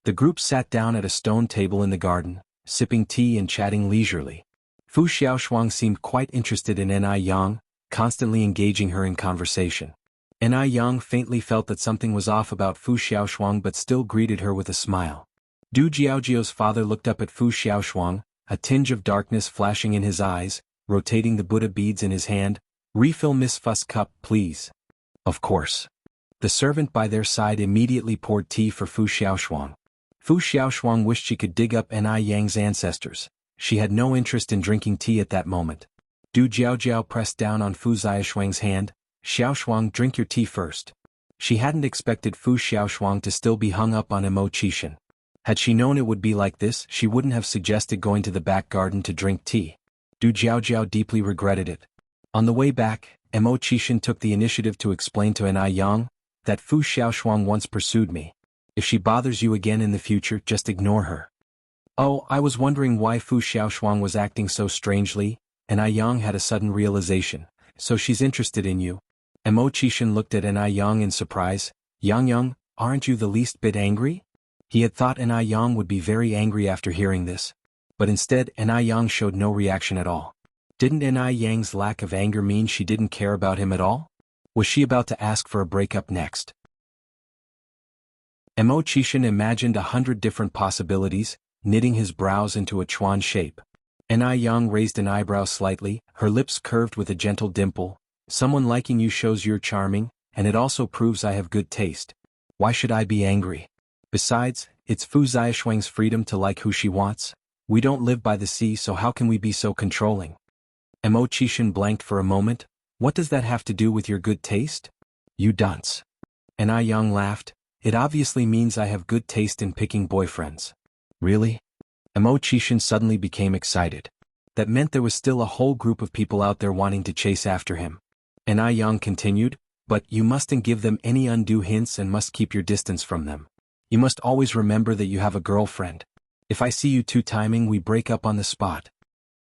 The group sat down at a stone table in the garden, sipping tea and chatting leisurely. Fu Xiaoshuang seemed quite interested in Ni Yang, constantly engaging her in conversation. And Yang faintly felt that something was off about Fu Xiaoshuang but still greeted her with a smile. Du Jiaojiao's father looked up at Fu Xiaoshuang, a tinge of darkness flashing in his eyes, rotating the Buddha beads in his hand. "Refill Miss Fuss cup, please." Of course. The servant by their side immediately poured tea for Fu Xiaoshuang. Fu Xiaoshuang wished she could dig up Yang's ancestors. She had no interest in drinking tea at that moment. Du Jiaojiao pressed down on Fu Xiaoshuang's hand. "Xiaoshuang, drink your tea first." She hadn't expected Fu Xiaoshuang to still be hung up on Emo Qishan. Had she known it would be like this, she wouldn't have suggested going to the back garden to drink tea. Du Jiaojiao deeply regretted it. On the way back, Emo Qishan took the initiative to explain to Yang that Fu Xiaoshuang once pursued me. If she bothers you again in the future, just ignore her. Oh, I was wondering why Fu Xiaoshuang was acting so strangely, and Yang had a sudden realization. So she's interested in you. Emo Qishan looked at Yang in surprise. Yang, aren't you the least bit angry? He had thought Yang would be very angry after hearing this. But instead Yang showed no reaction at all. Didn't Yang's lack of anger mean she didn't care about him at all? Was she about to ask for a breakup next? Emo Qishan imagined 100 different possibilities, knitting his brows into a Chuan shape. Yang raised an eyebrow slightly, her lips curved with a gentle dimple. "Someone liking you shows you're charming, and it also proves I have good taste. Why should I be angry? Besides, it's Fu Xiaoshuang's freedom to like who she wants. We don't live by the sea, so how can we be so controlling?" Emo Qishan blanked for a moment. "What does that have to do with your good taste? You dunce." Yang laughed. "It obviously means I have good taste in picking boyfriends." "Really?" Emo Qishan suddenly became excited. That meant there was still a whole group of people out there wanting to chase after him. Yang continued, "But you mustn't give them any undue hints and must keep your distance from them. You must always remember that you have a girlfriend. If I see you two-timing, we break up on the spot."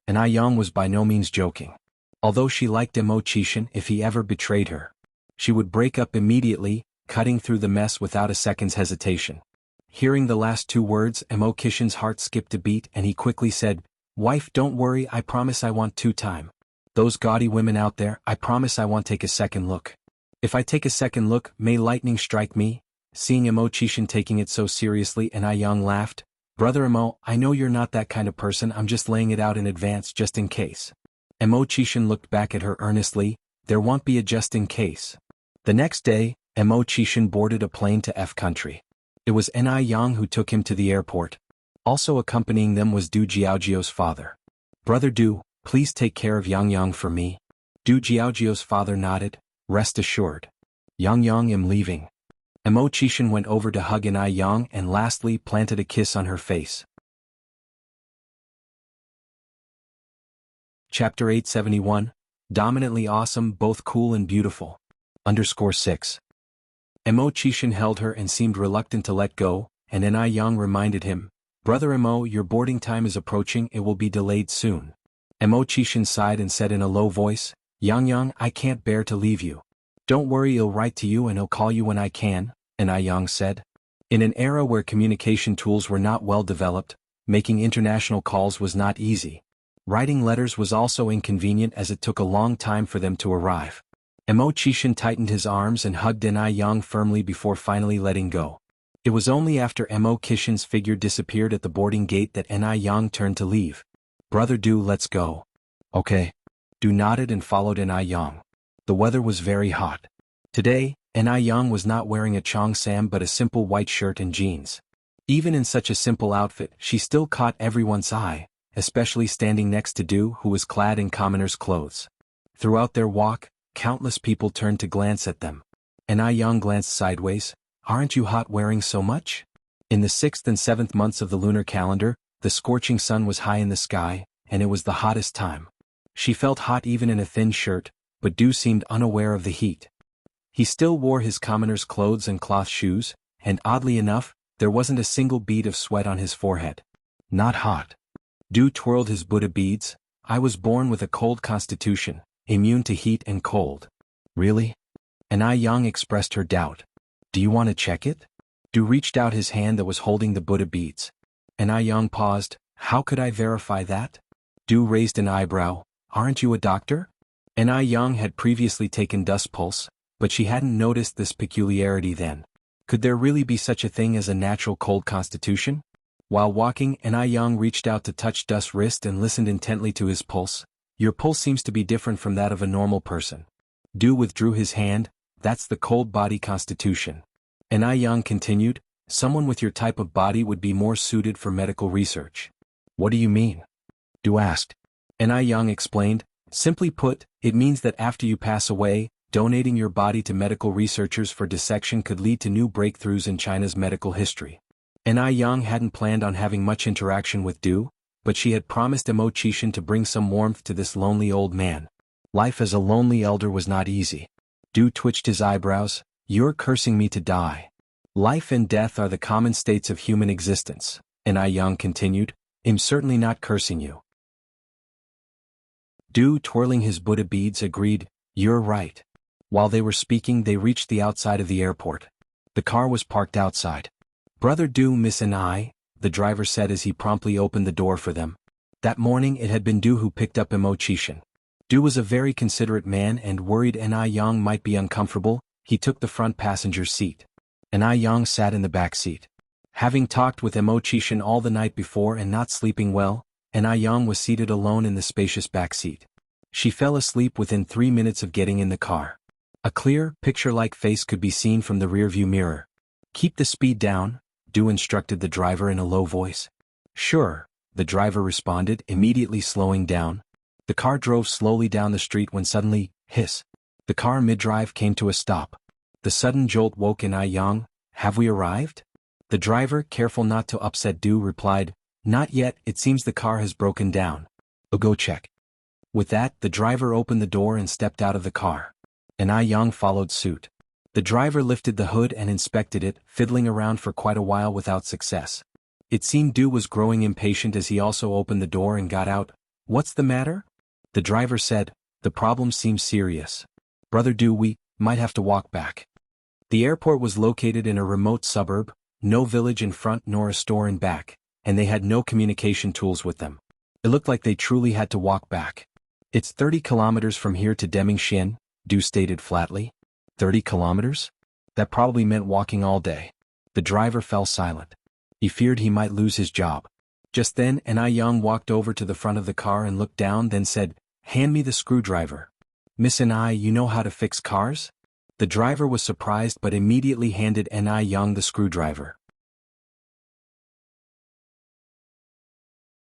Yang was by no means joking. Although she liked Emo Qishan, if he ever betrayed her, she would break up immediately, cutting through the mess without a second's hesitation. Hearing the last two words, Emo Qishan's heart skipped a beat and he quickly said, "Wife, don't worry, I promise I want two-time. Those gaudy women out there, I promise I won't take a second look. If I take a second look, may lightning strike me." Seeing Emo Qishan taking it so seriously, Yang laughed. "Brother Emo, I know you're not that kind of person, I'm just laying it out in advance just in case." Emo Qishan looked back at her earnestly. "There won't be a just in case." The next day, Emo Qishan boarded a plane to F country. It was Yang who took him to the airport. Also accompanying them was Du Jiaojiao's father. "Brother Du, please take care of Yang for me." Du Jiaojiao's father nodded. "Rest assured. Yang am leaving." Emo Qishan went over to hug Yang and lastly planted a kiss on her face. Chapter 871, Dominantly Awesome, Both Cool and Beautiful. _6. Emo Qishan held her and seemed reluctant to let go, and Yang reminded him, "Brother Emo, your boarding time is approaching, it will be delayed soon." Emo Qishan sighed and said in a low voice, Yang, I can't bear to leave you." "Don't worry, he'll write to you and he'll call you when I can," Yang said. In an era where communication tools were not well developed, making international calls was not easy. Writing letters was also inconvenient as it took a long time for them to arrive. Emo Qishan tightened his arms and hugged Yang firmly before finally letting go. It was only after Emo Qishan's figure disappeared at the boarding gate that Yang turned to leave. "Brother Du, let's go." "Okay." Du nodded and followed Yang. The weather was very hot. Today, Yang was not wearing a cheongsam but a simple white shirt and jeans. Even in such a simple outfit, she still caught everyone's eye, especially standing next to Du, who was clad in commoner's clothes. Throughout their walk, countless people turned to glance at them. Yang glanced sideways. "Aren't you hot wearing so much?" In the 6th and 7th months of the lunar calendar, the scorching sun was high in the sky, and it was the hottest time. She felt hot even in a thin shirt, but Du seemed unaware of the heat. He still wore his commoner's clothes and cloth shoes, and oddly enough, there wasn't a single bead of sweat on his forehead. "Not hot." Du twirled his Buddha beads. "I was born with a cold constitution, immune to heat and cold." "Really?" Yang expressed her doubt. "Do you want to check it?" Du reached out his hand that was holding the Buddha beads. Yang paused. "How could I verify that?" Du raised an eyebrow. "Aren't you a doctor?" Yang had previously taken dust pulse, but she hadn't noticed this peculiarity then. Could there really be such a thing as a natural cold constitution? While walking, Yang reached out to touch Du's wrist and listened intently to his pulse. Your pulse seems to be different from that of a normal person. Du withdrew his hand. That's the cold body constitution. Yang continued, someone with your type of body would be more suited for medical research. What do you mean? Du asked. Yang explained, simply put, it means that after you pass away, donating your body to medical researchers for dissection could lead to new breakthroughs in China's medical history. Yang hadn't planned on having much interaction with Du, but she had promised Immortal to bring some warmth to this lonely old man. Life as a lonely elder was not easy. Du twitched his eyebrows. You're cursing me to die. Life and death are the common states of human existence, Yang continued. I'm certainly not cursing you. Du, twirling his Buddha beads, agreed, you're right. While they were speaking, they reached the outside of the airport. The car was parked outside. Brother Du, Miss and I, the driver said as he promptly opened the door for them. That morning it had been Du who picked up Immortal. Du was a very considerate man and worried Yang might be uncomfortable. He took the front passenger seat. Yang sat in the back seat. Having talked with Immortal all the night before and not sleeping well, Yang was seated alone in the spacious back seat. She fell asleep within 3 minutes of getting in the car. A clear, picture-like face could be seen from the rearview mirror. Keep the speed down, Du instructed the driver in a low voice. Sure, the driver responded, immediately slowing down. The car drove slowly down the street when suddenly, hiss. The car mid-drive came to a stop. The sudden jolt woke Yang. Have we arrived? The driver, careful not to upset Du, replied, not yet, it seems the car has broken down. I'll go check. With that, the driver opened the door and stepped out of the car. Yang followed suit. The driver lifted the hood and inspected it, fiddling around for quite a while without success. It seemed Du was growing impatient as he also opened the door and got out. What's the matter? The driver said, the problem seems serious. Brother Du, we might have to walk back. The airport was located in a remote suburb, no village in front nor a store in back, and they had no communication tools with them. It looked like they truly had to walk back. It's 30 kilometers from here to Demingxian, Du stated flatly. 30 kilometers? That probably meant walking all day. The driver fell silent. He feared he might lose his job. Just then, Yang walked over to the front of the car and looked down, then said, hand me the screwdriver. Miss you know how to fix cars? The driver was surprised but immediately handed Yang the screwdriver.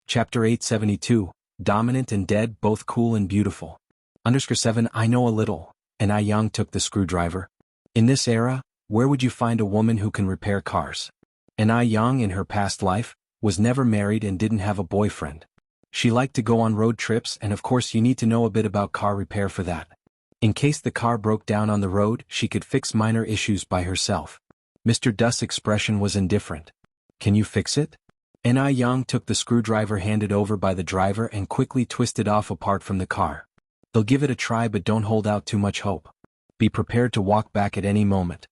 Chapter 872, Dominant and Dead, Both Cool and Beautiful. _7 I know a little. Yang took the screwdriver. In this era, where would you find a woman who can repair cars? Yang, in her past life, was never married and didn't have a boyfriend. She liked to go on road trips, and of course you need to know a bit about car repair for that. In case the car broke down on the road, she could fix minor issues by herself. Mr. Du's expression was indifferent. Can you fix it? Yang took the screwdriver handed over by the driver and quickly twisted off apart from the car. They'll give it a try, but don't hold out too much hope. Be prepared to walk back at any moment.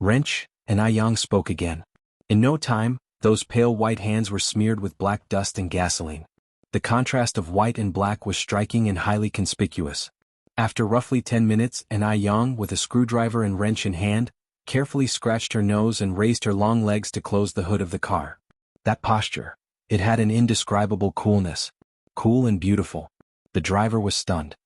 Wrench, Yang spoke again. In no time, those pale white hands were smeared with black dust and gasoline. The contrast of white and black was striking and highly conspicuous. After roughly 10 minutes, Yang, with a screwdriver and wrench in hand, carefully scratched her nose and raised her long legs to close the hood of the car. That posture, it had an indescribable coolness. Cool and beautiful. The driver was stunned.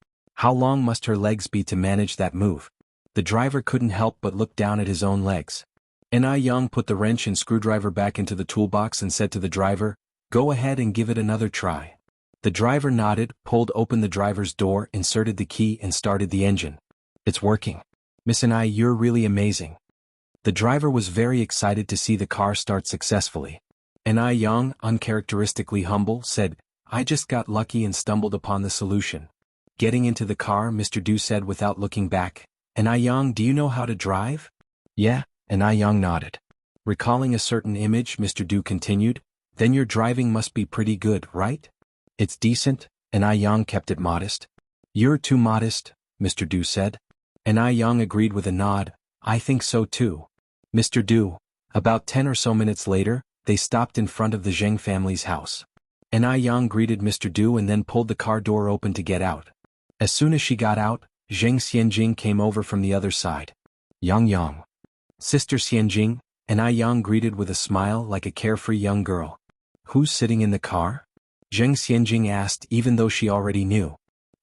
How long must her legs be to manage that move? The driver couldn't help but look down at his own legs. Yang put the wrench and screwdriver back into the toolbox and said to the driver, go ahead and give it another try. The driver nodded, pulled open the driver's door, inserted the key and started the engine. It's working. Miss you're really amazing. The driver was very excited to see the car start successfully. Yang, uncharacteristically humble, said, I just got lucky and stumbled upon the solution. Getting into the car, Mr. Du said without looking back. Yang, do you know how to drive? Yeah, Yang nodded. Recalling a certain image, Mr. Du continued, then your driving must be pretty good, right? It's decent, Yang kept it modest. You're too modest, Mr. Du said. Yang agreed with a nod, I think so too. Mr. Du. About 10 or so minutes later, they stopped in front of the Zheng family's house. Yang greeted Mr. Du and then pulled the car door open to get out. As soon as she got out, Zheng Xianjing came over from the other side. Yang. Sister Xianjing, and Yang greeted with a smile like a carefree young girl. Who's sitting in the car? Zheng Xianjing asked even though she already knew.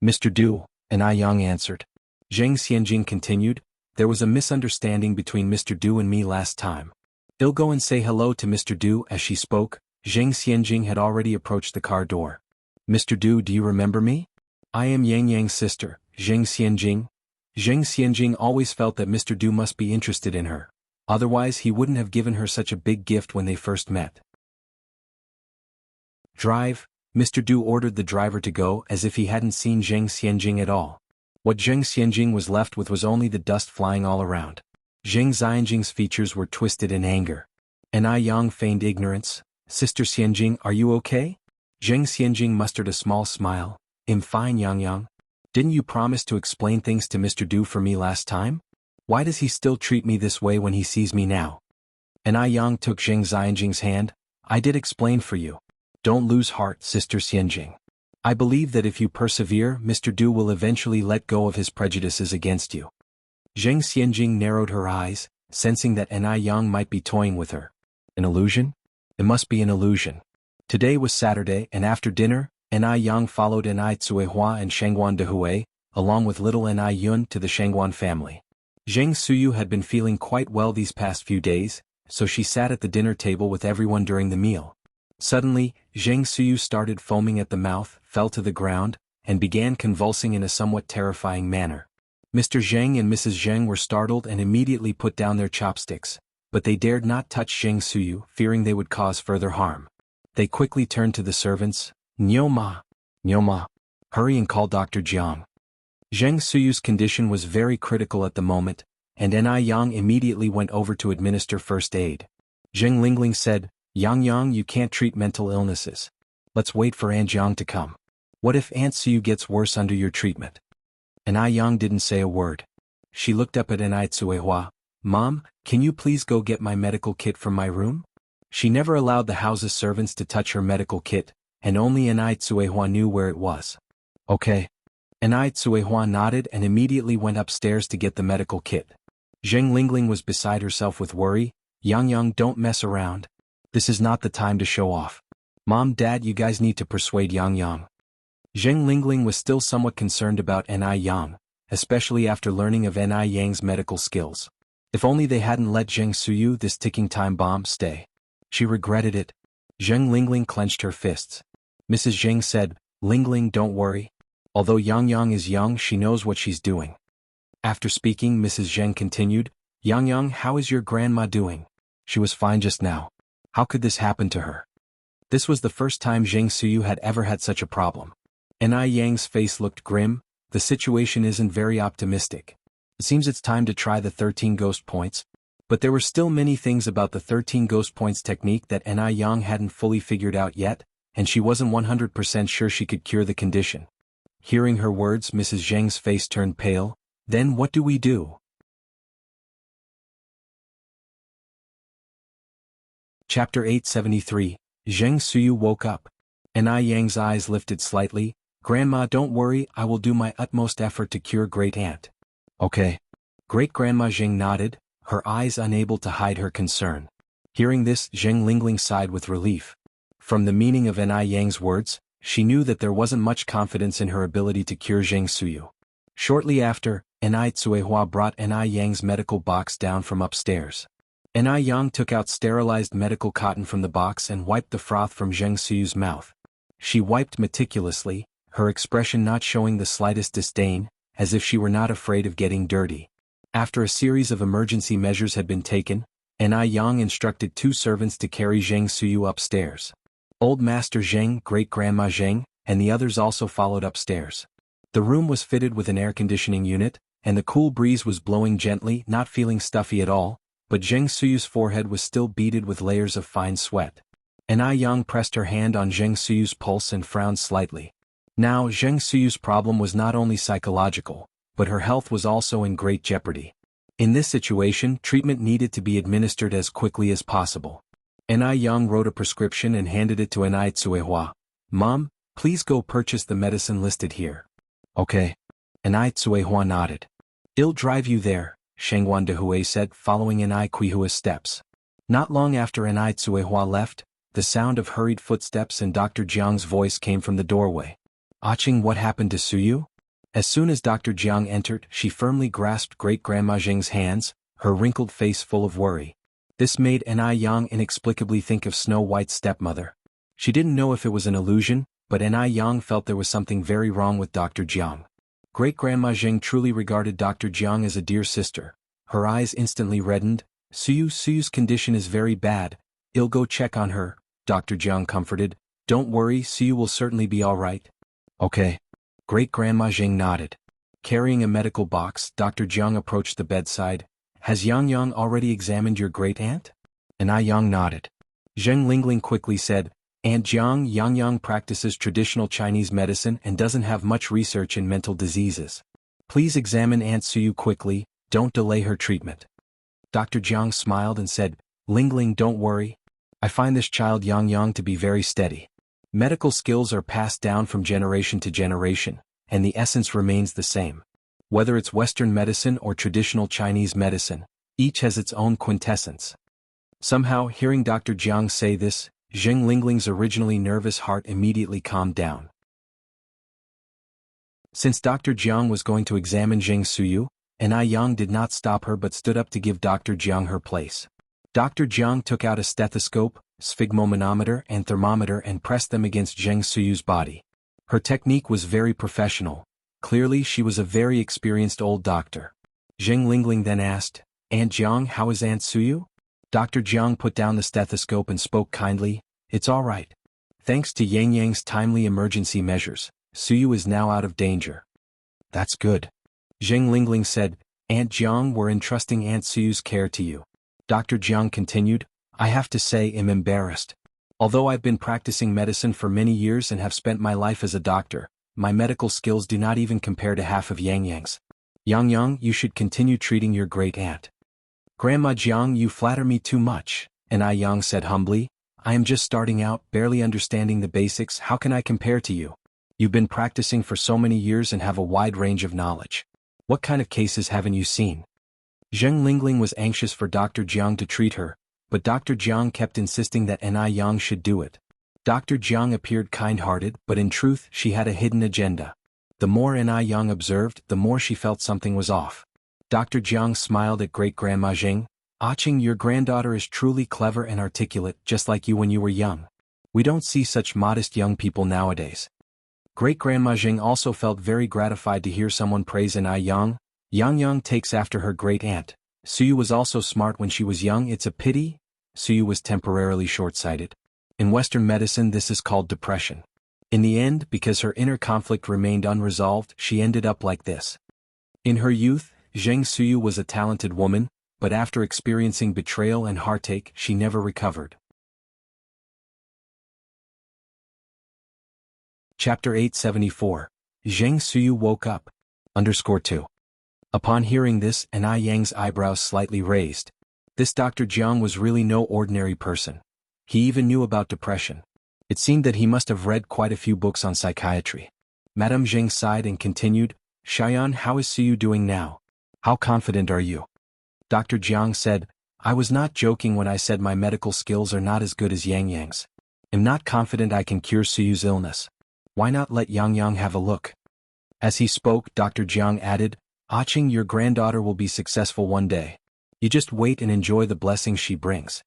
Mr. Du, and Yang answered. Zheng Xianjing continued, there was a misunderstanding between Mr. Du and me last time. I'll go and say hello to Mr. Du. As she spoke, Zheng Xianjing had already approached the car door. Mr. Du, do you remember me? I am Yang's sister, Zheng Xianjing. Zheng Xianjing always felt that Mr. Du must be interested in her. Otherwise he wouldn't have given her such a big gift when they first met. Drive, Mr. Du ordered the driver to go as if he hadn't seen Zheng Xianjing at all. What Zheng Xianjing was left with was only the dust flying all around. Zheng Xianjing's features were twisted in anger. And Yang feigned ignorance. Sister Xianjing, are you okay? Zheng Xianjing mustered a small smile. I'm fine, Yang. Didn't you promise to explain things to Mr. Du for me last time? Why does he still treat me this way when he sees me now? And Yang took Zheng Xianjing's hand. I did explain for you. Don't lose heart, Sister Xianjing. I believe that if you persevere, Mr. Du will eventually let go of his prejudices against you. Zheng Xianjing narrowed her eyes, sensing that Yang might be toying with her. An illusion? It must be an illusion. Today was Saturday, and after dinner, Yang followed Cuihua and Shangguan Dehui, along with little Yun to the Shangguan family. Zheng Suyu had been feeling quite well these past few days, so she sat at the dinner table with everyone during the meal. Suddenly, Zheng Suyu started foaming at the mouth, fell to the ground, and began convulsing in a somewhat terrifying manner. Mr. Zheng and Mrs. Zheng were startled and immediately put down their chopsticks, but they dared not touch Zheng Suyu, fearing they would cause further harm. They quickly turned to the servants. Nyoma, hurry and call Dr. Jiang. Zheng Suyu's condition was very critical at the moment, and Yang immediately went over to administer first aid. Zheng Lingling said, Yang, you can't treat mental illnesses. Let's wait for Aunt Yang to come. What if Aunt Suyu gets worse under your treatment? And Yang didn't say a word. She looked up at Cuihua. Mom, can you please go get my medical kit from my room? She never allowed the house's servants to touch her medical kit, and only Cuihua knew where it was. Okay. Cuihua nodded and immediately went upstairs to get the medical kit. Zheng Lingling was beside herself with worry. Yang, don't mess around. This is not the time to show off. Mom, Dad, you guys need to persuade Yang. Zheng Lingling was still somewhat concerned about Yang, especially after learning of Yang's medical skills. If only they hadn't let Zheng Suyu, this ticking time bomb, stay. She regretted it. Zheng Lingling clenched her fists. Mrs. Zheng said, Lingling, don't worry. Although Yang is young, she knows what she's doing. After speaking, Mrs. Zheng continued, Yang, how is your grandma doing? She was fine just now. How could this happen to her? This was the first time Zheng Suyu had ever had such a problem. Yang's face looked grim. The situation isn't very optimistic. It seems it's time to try the 13 ghost points. But there were still many things about the 13 ghost points technique that Yang hadn't fully figured out yet, and she wasn't 100% sure she could cure the condition. Hearing her words, Mrs. Zheng's face turned pale. Then what do we do? Chapter 873. Zheng Suyu woke up. Yang's eyes lifted slightly. Grandma, don't worry, I will do my utmost effort to cure Great Aunt. Okay. Great-Grandma Zheng nodded, her eyes unable to hide her concern. Hearing this, Zheng Lingling sighed with relief. From the meaning of Yang's words, she knew that there wasn't much confidence in her ability to cure Zheng Suyu. Shortly after, Cuihua brought Yang's medical box down from upstairs. Yang took out sterilized medical cotton from the box and wiped the froth from Zheng Suyu's mouth. She wiped meticulously, her expression not showing the slightest disdain, as if she were not afraid of getting dirty. After a series of emergency measures had been taken, Yang instructed 2 servants to carry Zheng Suyu upstairs. Old Master Zheng, Great-Grandma Zheng, and the others also followed upstairs. The room was fitted with an air conditioning unit, and the cool breeze was blowing gently, not feeling stuffy at all, but Zheng Suyu's forehead was still beaded with layers of fine sweat. Yang pressed her hand on Zheng Suyu's pulse and frowned slightly. Now, Zheng Suyu's problem was not only psychological, but her health was also in great jeopardy. In this situation, treatment needed to be administered as quickly as possible. Yang wrote a prescription and handed it to Cuihua. Mom, please go purchase the medicine listed here. Okay. Anai Tsuehua nodded. "I'll drive you there," Shengwan Dehui said, following Anai Kuihua's steps. Not long after Anai Tsuehua left, the sound of hurried footsteps and Dr. Jiang's voice came from the doorway. "Aching, what happened to Suyu?" As soon as Dr. Jiang entered, she firmly grasped Great-Grandma Jing's hands, her wrinkled face full of worry. This made Anai Yang inexplicably think of Snow White's stepmother. She didn't know if it was an illusion, but Anai Yang felt there was something very wrong with Dr. Jiang. Great-Grandma Jing truly regarded Dr. Jiang as a dear sister. Her eyes instantly reddened. Suyu's condition is very bad. I'll go check on her," Dr. Jiang comforted. "Don't worry, Suyu will certainly be all right." "Okay." Great-Grandma Jing nodded. Carrying a medical box, Dr. Jiang approached the bedside. "Has Yang Yang already examined your great-aunt?" Anai Yang nodded. Zheng Lingling quickly said, "Aunt Jiang, Yang Yang practices traditional Chinese medicine and doesn't have much research in mental diseases. Please examine Aunt Suyu quickly, don't delay her treatment." Dr. Jiang smiled and said, "Lingling, don't worry. I find this child Yang Yang to be very steady. Medical skills are passed down from generation to generation, and the essence remains the same. Whether it's Western medicine or traditional Chinese medicine, each has its own quintessence." Somehow, hearing Dr. Jiang say this, Zheng Lingling's originally nervous heart immediately calmed down. Since Dr. Jiang was going to examine Zheng Suyu, Anai Yang did not stop her but stood up to give Dr. Jiang her place. Dr. Jiang took out a stethoscope, sphygmomanometer and thermometer and pressed them against Zheng Suyu's body. Her technique was very professional. Clearly she was a very experienced old doctor. Zheng Lingling then asked, "Aunt Jiang, how is Aunt Suyu?" Dr. Jiang put down the stethoscope and spoke kindly, "It's all right. Thanks to Yang Yang's timely emergency measures, Suyu is now out of danger." "That's good." Zheng Lingling said, "Aunt Jiang, we're entrusting Aunt Suyu's care to you." Dr. Jiang continued, "I have to say I'm embarrassed. Although I've been practicing medicine for many years and have spent my life as a doctor, my medical skills do not even compare to half of Yang Yang's. Yang Yang, you should continue treating your great-aunt." "Grandma Jiang, you flatter me too much," Anai Yang said humbly. "I am just starting out, barely understanding the basics. How can I compare to you? You've been practicing for so many years and have a wide range of knowledge. What kind of cases haven't you seen?" Zheng Lingling was anxious for Dr. Jiang to treat her, but Dr. Jiang kept insisting that Anai Yang should do it. Dr. Jiang appeared kind-hearted, but in truth she had a hidden agenda. The more Anai Yang observed, the more she felt something was off. Dr. Jiang smiled at Great-Grandma Jing. "Aching, your granddaughter is truly clever and articulate, just like you when you were young. We don't see such modest young people nowadays." Great-Grandma Jing also felt very gratified to hear someone praise Anai Yang. Yang Yang takes after her great-aunt. Suyu was also smart when she was young. It's a pity Suyu was temporarily short-sighted. In Western medicine this is called depression. In the end, because her inner conflict remained unresolved, she ended up like this. In her youth, Zheng Suyu was a talented woman, but after experiencing betrayal and heartache, she never recovered. Chapter 874. Zheng Suyu woke up. _2. Upon hearing this, Anai Yang's eyebrows slightly raised. This Dr. Jiang was really no ordinary person. He even knew about depression. It seemed that he must have read quite a few books on psychiatry. Madame Zheng sighed and continued, "Xian, how is Suyu doing now? How confident are you?" Dr. Jiang said, "I was not joking when I said my medical skills are not as good as Yang Yang's. I'm not confident I can cure Suyu's illness. Why not let Yang Yang have a look?" As he spoke, Dr. Jiang added, "Aching, your granddaughter will be successful one day. You just wait and enjoy the blessings she brings.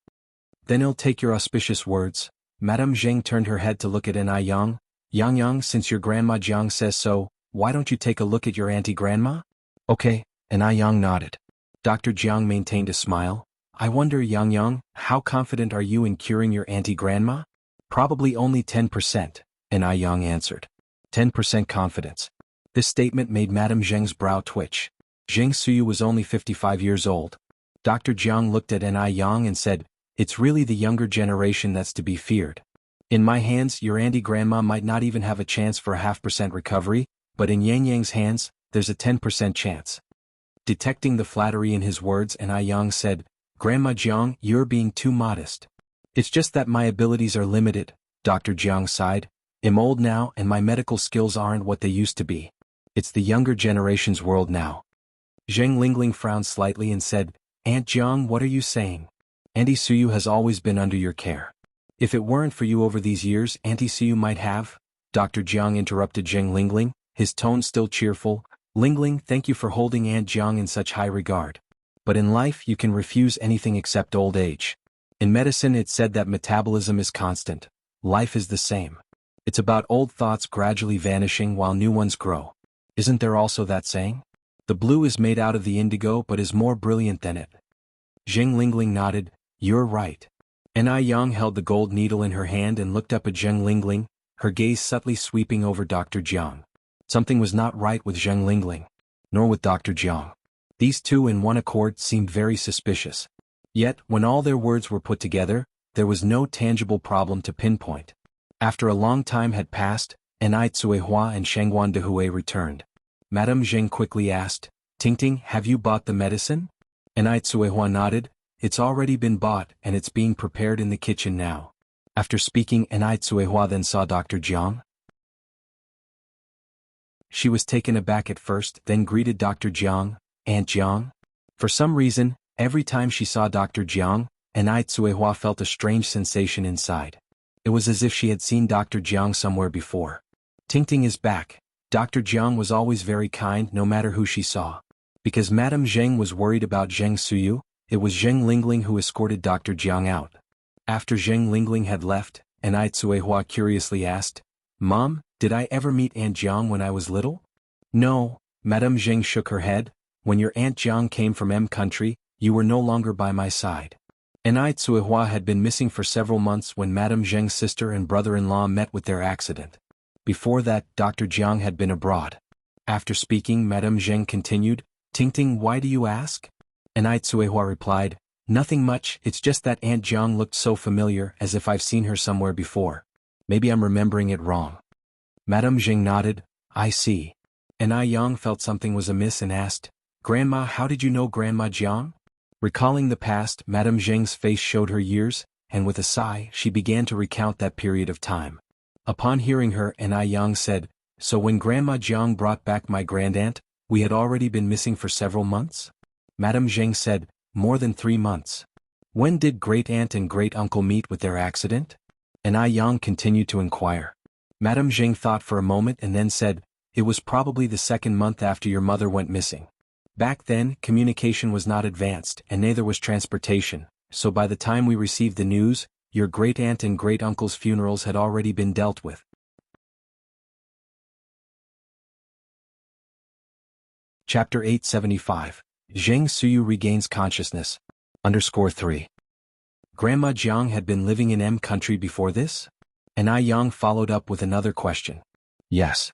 Then I'll take your auspicious words." Madame Zheng turned her head to look at Anai Yang. "Yang Yang, since your grandma Jiang says so, why don't you take a look at your auntie grandma?" "Okay," Anai Yang nodded. Dr. Jiang maintained a smile. "I wonder, Yang Yang, how confident are you in curing your auntie grandma?" "Probably only 10%, Anai Yang answered. 10% confidence. This statement made Madame Zheng's brow twitch. Zheng Suyu was only 55 years old. Dr. Jiang looked at Anai Yang and said, "It's really the younger generation that's to be feared. In my hands, your auntie grandma might not even have a chance for a 0.5% recovery, but in Yang Yang's hands, there's a 10% chance." Detecting the flattery in his words, Anai Yang said, "Grandma Jiang, you're being too modest." "It's just that my abilities are limited," Dr. Jiang sighed. "I'm old now and my medical skills aren't what they used to be. It's the younger generation's world now. Zheng Lingling frowned slightly and said, Aunt Jiang, what are you saying? Auntie Suyu has always been under your care. If it weren't for you over these years, Auntie Suyu might have. Dr. Jiang interrupted Zheng Lingling, his tone still cheerful. Lingling, thank you for holding Aunt Jiang in such high regard. But in life you can refuse anything except old age. In medicine it's said that metabolism is constant. Life is the same. It's about old thoughts gradually vanishing while new ones grow. Isn't there also that saying? The blue is made out of the indigo but is more brilliant than it. Zheng Lingling nodded, you're right. Ai Yang held the gold needle in her hand and looked up at Zheng Lingling, her gaze subtly sweeping over Dr. Jiang. Something was not right with Zheng Lingling, nor with Dr. Jiang. These two in one accord seemed very suspicious. Yet, when all their words were put together, there was no tangible problem to pinpoint. After a long time had passed, Ai Tsuehua and Shangguan Dehui returned. Madame Zheng quickly asked, Tingting, have you bought the medicine? Ai Tsuehua nodded, it's already been bought and it's being prepared in the kitchen now. After speaking, Ai Tsuehua then saw Dr. Jiang. She was taken aback at first, then greeted Dr. Jiang, Aunt Jiang. For some reason, every time she saw Dr. Jiang, Ai Tsuehua felt a strange sensation inside. It was as if she had seen Dr. Jiang somewhere before. Tingting is back. Dr. Jiang was always very kind no matter who she saw. Because Madame Zheng was worried about Zheng Suyu, it was Zheng Lingling who escorted Dr. Jiang out. After Zheng Lingling had left, Ai Tsuehua curiously asked, Mom, did I ever meet Aunt Jiang when I was little? No, Madame Zheng shook her head. When your Aunt Jiang came from M country, you were no longer by my side. Ai Tsuehua had been missing for several months when Madame Zheng's sister and brother-in-law met with their accident. Before that, Dr. Jiang had been abroad. After speaking, Madame Zheng continued, Tingting, why do you ask? Ai Tsuehua replied, nothing much, it's just that Aunt Jiang looked so familiar as if I've seen her somewhere before. Maybe I'm remembering it wrong. Madame Zheng nodded, I see. Ai Yang felt something was amiss and asked, Grandma, how did you know Grandma Jiang? Recalling the past, Madame Zheng's face showed her years, and with a sigh, she began to recount that period of time. Upon hearing her, Ai Yang said, so when Grandma Jiang brought back my grandaunt, we had already been missing for several months? Madame Zheng said, more than 3 months. When did great-aunt and great-uncle meet with their accident? Ai Yang continued to inquire. Madame Zheng thought for a moment and then said, it was probably the 2nd month after your mother went missing. Back then, communication was not advanced and neither was transportation, so by the time we received the news, your great-aunt and great-uncle's funerals had already been dealt with. Chapter 875. Zheng Suyu regains consciousness. _3. Grandma Jiang had been living in M country before this? Ai Yang followed up with another question. Yes.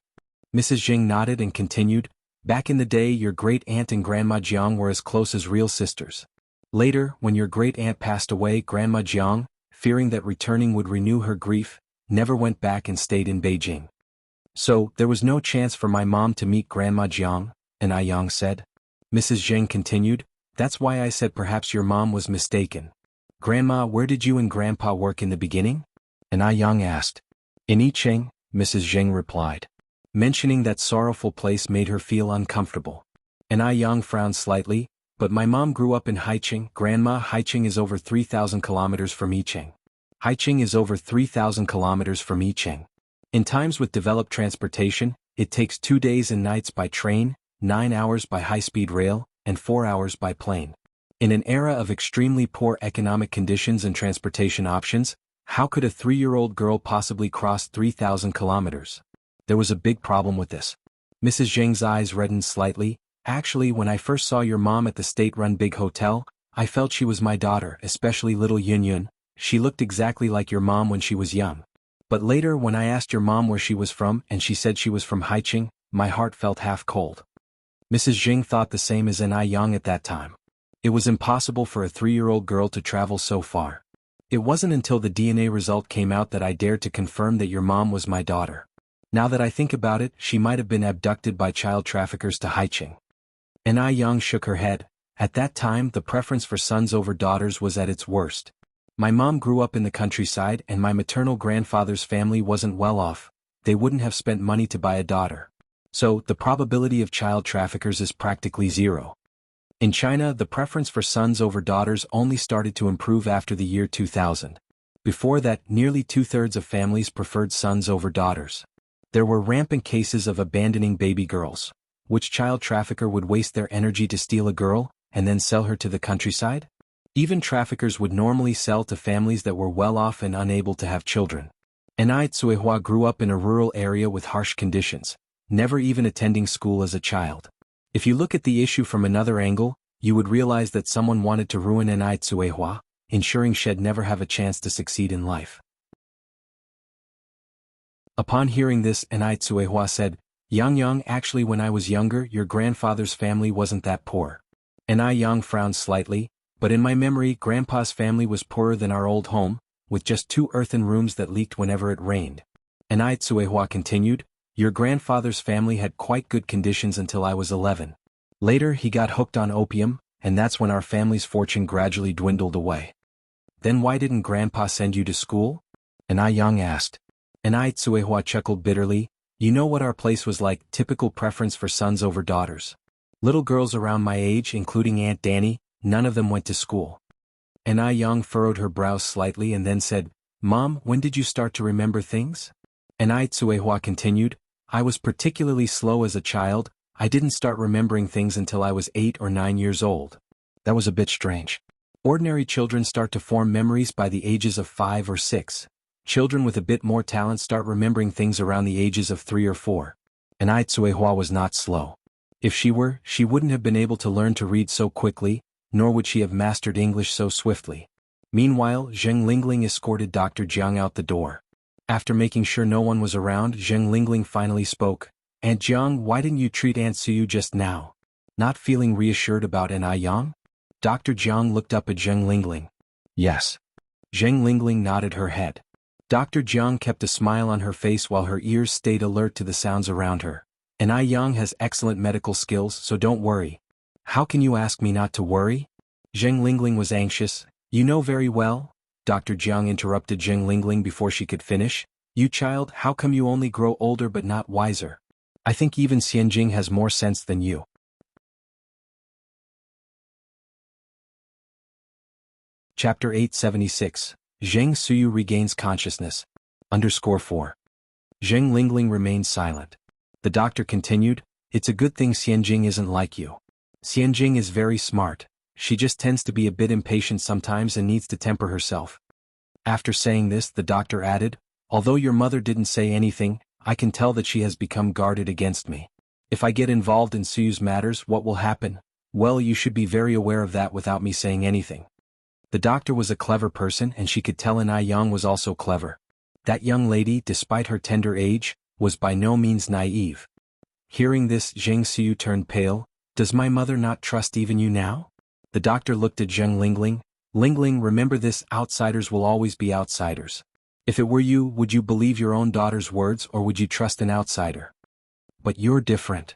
Mrs. Zheng nodded and continued, back in the day your great-aunt and Grandma Jiang were as close as real sisters. Later, when your great-aunt passed away, Grandma Jiang, fearing that returning would renew her grief, never went back and stayed in Beijing. So, there was no chance for my mom to meet Grandma Jiang, Ai Yang said. Mrs. Zheng continued, that's why I said perhaps your mom was mistaken. Grandma, where did you and Grandpa work in the beginning? Ai Yang asked. In Yicheng, Mrs. Zheng replied. Mentioning that sorrowful place made her feel uncomfortable. Ai Yang frowned slightly, but my mom grew up in Haicheng. Grandma, Haicheng is over 3,000 kilometers from Yicheng. Haicheng is over 3,000 kilometers from Yicheng. In times with developed transportation, it takes 2 days and nights by train, 9 hours by high-speed rail, and 4 hours by plane. In an era of extremely poor economic conditions and transportation options, how could a 3-year-old girl possibly cross 3,000 kilometers? There was a big problem with this. Mrs. Zheng's eyes reddened slightly. Actually, when I first saw your mom at the state-run big hotel, I felt she was my daughter, especially little Yunyun. She looked exactly like your mom when she was young. But later when I asked your mom where she was from and she said she was from Haicheng, my heart felt half cold. Mrs. Zheng thought the same as Ai Yang at that time. It was impossible for a 3-year-old girl to travel so far. It wasn't until the DNA result came out that I dared to confirm that your mom was my daughter. Now that I think about it, she might have been abducted by child traffickers to Haicheng. Ai Yang shook her head. At that time, the preference for sons over daughters was at its worst. My mom grew up in the countryside and my maternal grandfather's family wasn't well off. They wouldn't have spent money to buy a daughter. So, the probability of child traffickers is practically zero. In China, the preference for sons over daughters only started to improve after the year 2000. Before that, nearly two-thirds of families preferred sons over daughters. There were rampant cases of abandoning baby girls. Which child trafficker would waste their energy to steal a girl, and then sell her to the countryside? Even traffickers would normally sell to families that were well off and unable to have children. Anai Tsuehua grew up in a rural area with harsh conditions, never even attending school as a child. If you look at the issue from another angle, you would realize that someone wanted to ruin Anai Tsuehua, ensuring she'd never have a chance to succeed in life. Upon hearing this, Anai Tsuehua said, Yang, actually when I was younger your grandfather's family wasn't that poor. Anai Yang frowned slightly, but in my memory Grandpa's family was poorer than our old home, with just 2 earthen rooms that leaked whenever it rained. Anai Tsuehua continued, your grandfather's family had quite good conditions until I was 11. Later he got hooked on opium, and that's when our family's fortune gradually dwindled away. Then why didn't Grandpa send you to school? Anai Yang asked. Anai Tsuehua chuckled bitterly, you know what our place was like, typical preference for sons over daughters. Little girls around my age, including Aunt Danny, none of them went to school. Anai Yang furrowed her brows slightly and then said, Mom, when did you start to remember things? Anai Tsuehua continued, I was particularly slow as a child, I didn't start remembering things until I was 8 or 9 years old. That was a bit strange. Ordinary children start to form memories by the ages of 5 or 6. Children with a bit more talent start remembering things around the ages of 3 or 4. Anai Tsuehua was not slow. If she were, she wouldn't have been able to learn to read so quickly, nor would she have mastered English so swiftly. Meanwhile, Zheng Lingling escorted Dr. Jiang out the door. After making sure no one was around, Zheng Lingling finally spoke, Aunt Jiang, why didn't you treat Aunt Suyu just now? Not feeling reassured about Anai Yang? Dr. Jiang looked up at Zheng Lingling. Yes. Zheng Lingling nodded her head. Dr. Jiang kept a smile on her face while her ears stayed alert to the sounds around her. Anai Yang has excellent medical skills, so don't worry. How can you ask me not to worry? Zheng Lingling was anxious. You know very well. Dr. Jiang interrupted Zheng Lingling before she could finish. You child, how come you only grow older but not wiser? I think even Xianxia has more sense than you. Chapter 876. Zheng Suyu regains consciousness. _4. Zheng Lingling remained silent. The doctor continued, it's a good thing Xianxia isn't like you. Xianxia is very smart, she just tends to be a bit impatient sometimes and needs to temper herself. After saying this, the doctor added, although your mother didn't say anything, I can tell that she has become guarded against me. If I get involved in Suyu's matters, what will happen? Well, you should be very aware of that without me saying anything. The doctor was a clever person and she could tell Anai Yang was also clever. That young lady, despite her tender age, was by no means naive. Hearing this, Zheng Suyu turned pale. Does my mother not trust even you now? The doctor looked at Zheng Lingling. Lingling, remember this, outsiders will always be outsiders. If it were you, would you believe your own daughter's words or would you trust an outsider? But you're different.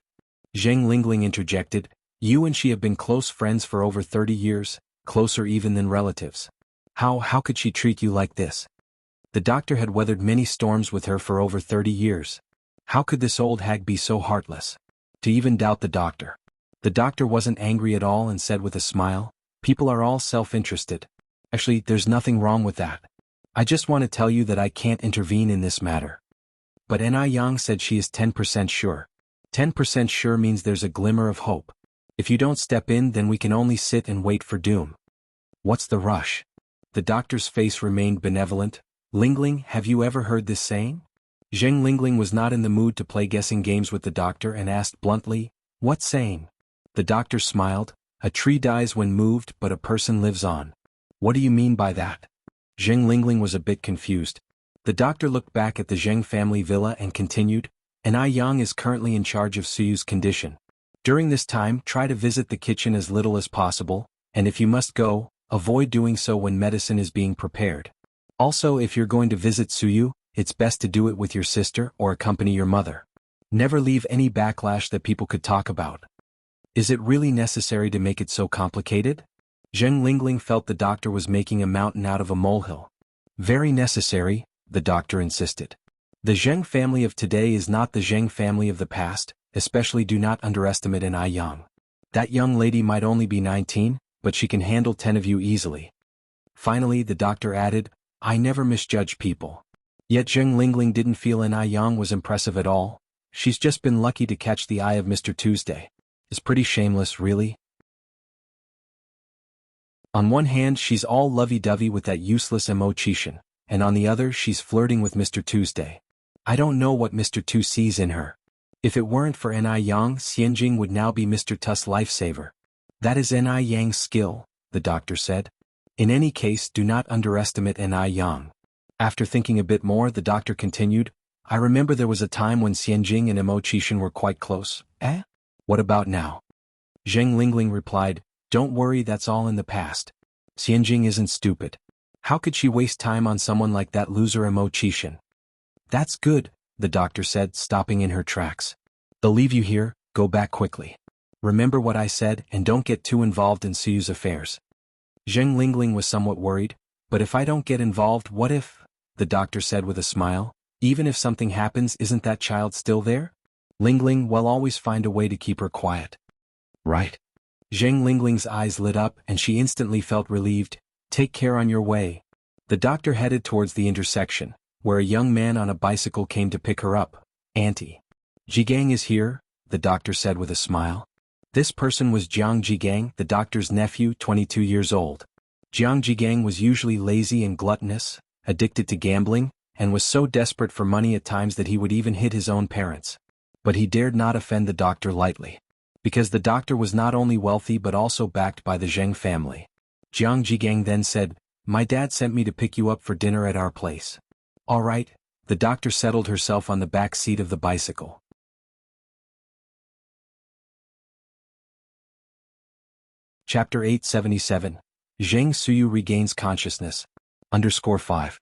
Zheng Lingling interjected. You and she have been close friends for over 30 years. Closer even than relatives. How could she treat you like this? The doctor had weathered many storms with her for over 30 years. How could this old hag be so heartless? To even doubt the doctor. The doctor wasn't angry at all and said with a smile, people are all self-interested. Actually, there's nothing wrong with that. I just want to tell you that I can't intervene in this matter. But Anai Yang said she is 10% sure. 10% sure means there's a glimmer of hope. If you don't step in, then we can only sit and wait for doom. What's the rush? The doctor's face remained benevolent. Lingling, have you ever heard this saying? Zheng Lingling was not in the mood to play guessing games with the doctor and asked bluntly, what saying? The doctor smiled, a tree dies when moved but a person lives on. What do you mean by that? Zheng Lingling was a bit confused. The doctor looked back at the Zheng family villa and continued, Anai Yang is currently in charge of Suyu's condition. During this time, try to visit the kitchen as little as possible, and if you must go, avoid doing so when medicine is being prepared. Also, if you're going to visit Suyu, it's best to do it with your sister or accompany your mother. Never leave any backlash that people could talk about. Is it really necessary to make it so complicated? Zheng Lingling felt the doctor was making a mountain out of a molehill. Very necessary, the doctor insisted. The Zheng family of today is not the Zheng family of the past, especially do not underestimate an I Yang. That young lady might only be 19, but she can handle 10 of you easily. Finally, the doctor added, I never misjudge people. Yet Zheng Lingling didn't feel an I Yang was impressive at all. She's just been lucky to catch the eye of Mr. Tuesday. It's pretty shameless, really. On one hand, she's all lovey-dovey with that useless Imo-chishan, and on the other, she's flirting with Mr. Tuesday. I don't know what Mr. Tu sees in her. If it weren't for Ni Yang, Xianjing would now be Mr. Tu's lifesaver. That is Ni Yang's skill, the doctor said. In any case, do not underestimate Ni Yang. After thinking a bit more, the doctor continued, I remember there was a time when Xianjing and Imo-chishan were quite close. Eh? What about now? Zheng Lingling replied, Don't worry, that's all in the past. Xianjing isn't stupid. How could she waste time on someone like that loser Imo-chishan? That's good, the doctor said, stopping in her tracks. They'll leave you here, go back quickly. Remember what I said and don't get too involved in Suyu's affairs. Zheng Lingling was somewhat worried, but if I don't get involved, what if? The doctor said with a smile. Even if something happens, isn't that child still there? Lingling will always find a way to keep her quiet. Right. Zheng Lingling's eyes lit up and she instantly felt relieved. Take care on your way. The doctor headed towards the intersection, where a young man on a bicycle came to pick her up. Auntie. Jigang is here, the doctor said with a smile. This person was Jiang Jigang, the doctor's nephew, 22 years old. Jiang Jigang was usually lazy and gluttonous, addicted to gambling, and was so desperate for money at times that he would even hit his own parents. But he dared not offend the doctor lightly. Because the doctor was not only wealthy but also backed by the Zheng family. Jiang Jigang then said, My dad sent me to pick you up for dinner at our place. All right, the doctor settled herself on the back seat of the bicycle. Chapter 877. Zheng Suyu regains consciousness. _5.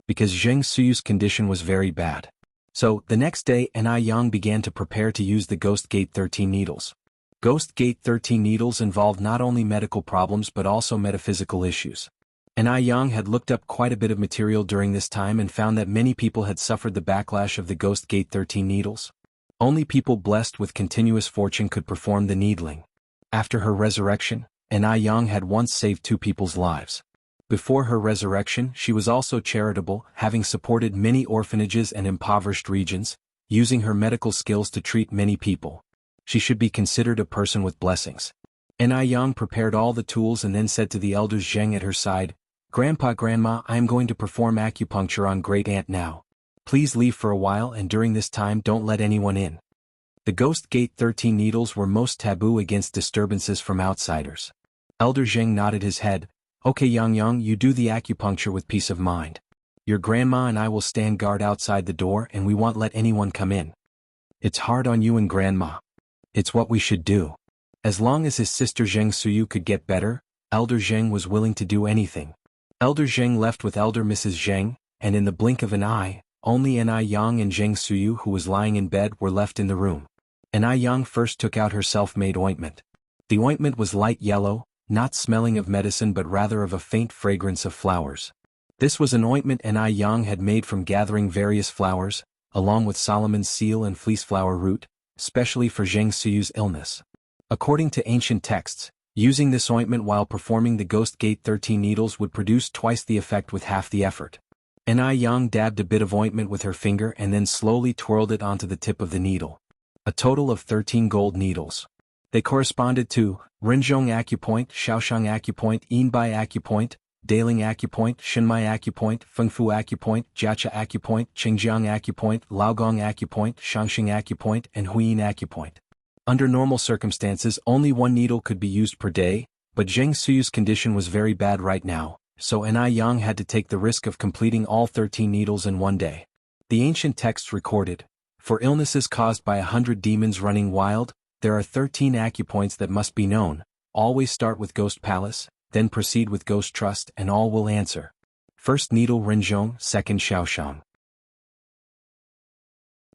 Because Zheng Suyu's condition was very bad. So, the next day Ni Yang began to prepare to use the Ghost Gate 13 needles. Ghost Gate 13 needles involved not only medical problems but also metaphysical issues. Ni Yang had looked up quite a bit of material during this time and found that many people had suffered the backlash of the Ghost Gate 13 needles. Only people blessed with continuous fortune could perform the needling. After her resurrection, Ni Yang had once saved 2 people's lives. Before her resurrection, she was also charitable, having supported many orphanages and impoverished regions, using her medical skills to treat many people. She should be considered a person with blessings. Ni Yang prepared all the tools and then said to the elders Zheng at her side, Grandpa, Grandma, I am going to perform acupuncture on Great Aunt now. Please leave for a while and during this time don't let anyone in. The Ghost Gate 13 needles were most taboo against disturbances from outsiders. Elder Zheng nodded his head. Okay Yang, you do the acupuncture with peace of mind. Your grandma and I will stand guard outside the door and we won't let anyone come in. It's hard on you and grandma. It's what we should do. As long as his sister Zheng Suyu could get better, Elder Zheng was willing to do anything. Elder Zheng left with Elder Mrs. Zheng, and in the blink of an eye, only Ni Yang and Zheng Suyu, who was lying in bed, were left in the room. Ni Yang first took out her self-made ointment. The ointment was light yellow, not smelling of medicine but rather of a faint fragrance of flowers. This was an ointment Ni Yang had made from gathering various flowers, along with Solomon's seal and fleeceflower root, specially for Zheng Suyu's illness. According to ancient texts, using this ointment while performing the Ghost Gate 13 needles would produce twice the effect with half the effort. Ni Yang dabbed a bit of ointment with her finger and then slowly twirled it onto the tip of the needle. A total of 13 gold needles. They corresponded to Renzhong Acupoint, Shaoshang Acupoint, Yinbai Acupoint, Daling Acupoint, Shinmai Acupoint, Fengfu Acupoint, Jiacha Acupoint, Qingjiang Acupoint, Laogong Acupoint, Shangxing Acupoint, and Huyin Acupoint. Under normal circumstances, only 1 needle could be used per day, but Zheng Suyu's condition was very bad right now, so Ni Yang had to take the risk of completing all 13 needles in 1 day. The ancient texts recorded, for illnesses caused by 100 demons running wild, there are 13 acupoints that must be known. Always start with Ghost Palace, then proceed with Ghost Trust and all will answer. First needle Renzhong, second Shaoshang.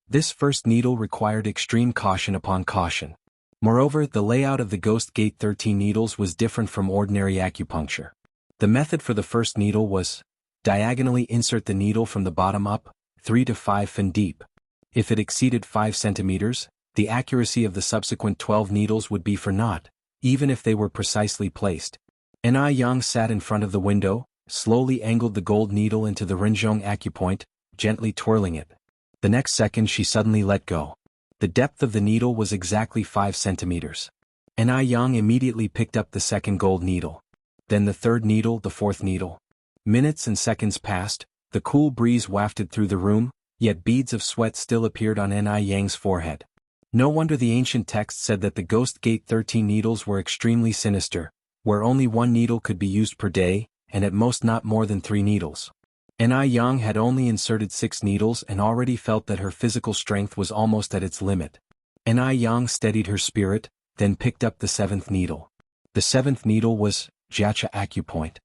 This first needle required extreme caution upon caution. Moreover, the layout of the Ghost Gate 13 needles was different from ordinary acupuncture. The method for the first needle was, diagonally insert the needle from the bottom up, 3 to 5 fen deep. If it exceeded 5 centimeters, the accuracy of the subsequent 12 needles would be for naught, even if they were precisely placed. Yang sat in front of the window, slowly angled the gold needle into the Renzhong acupoint, gently twirling it. The next second she suddenly let go. The depth of the needle was exactly 5 centimeters. Yang immediately picked up the second gold needle. Then the third needle, the fourth needle. Minutes and seconds passed, the cool breeze wafted through the room, yet beads of sweat still appeared on Yang's forehead. No wonder the ancient text said that the Ghost Gate 13 needles were extremely sinister, where only one needle could be used per day, and at most not more than 3 needles. Yang had only inserted 6 needles and already felt that her physical strength was almost at its limit. Yang steadied her spirit, then picked up the 7th needle. The 7th needle was Jianghu acupoint.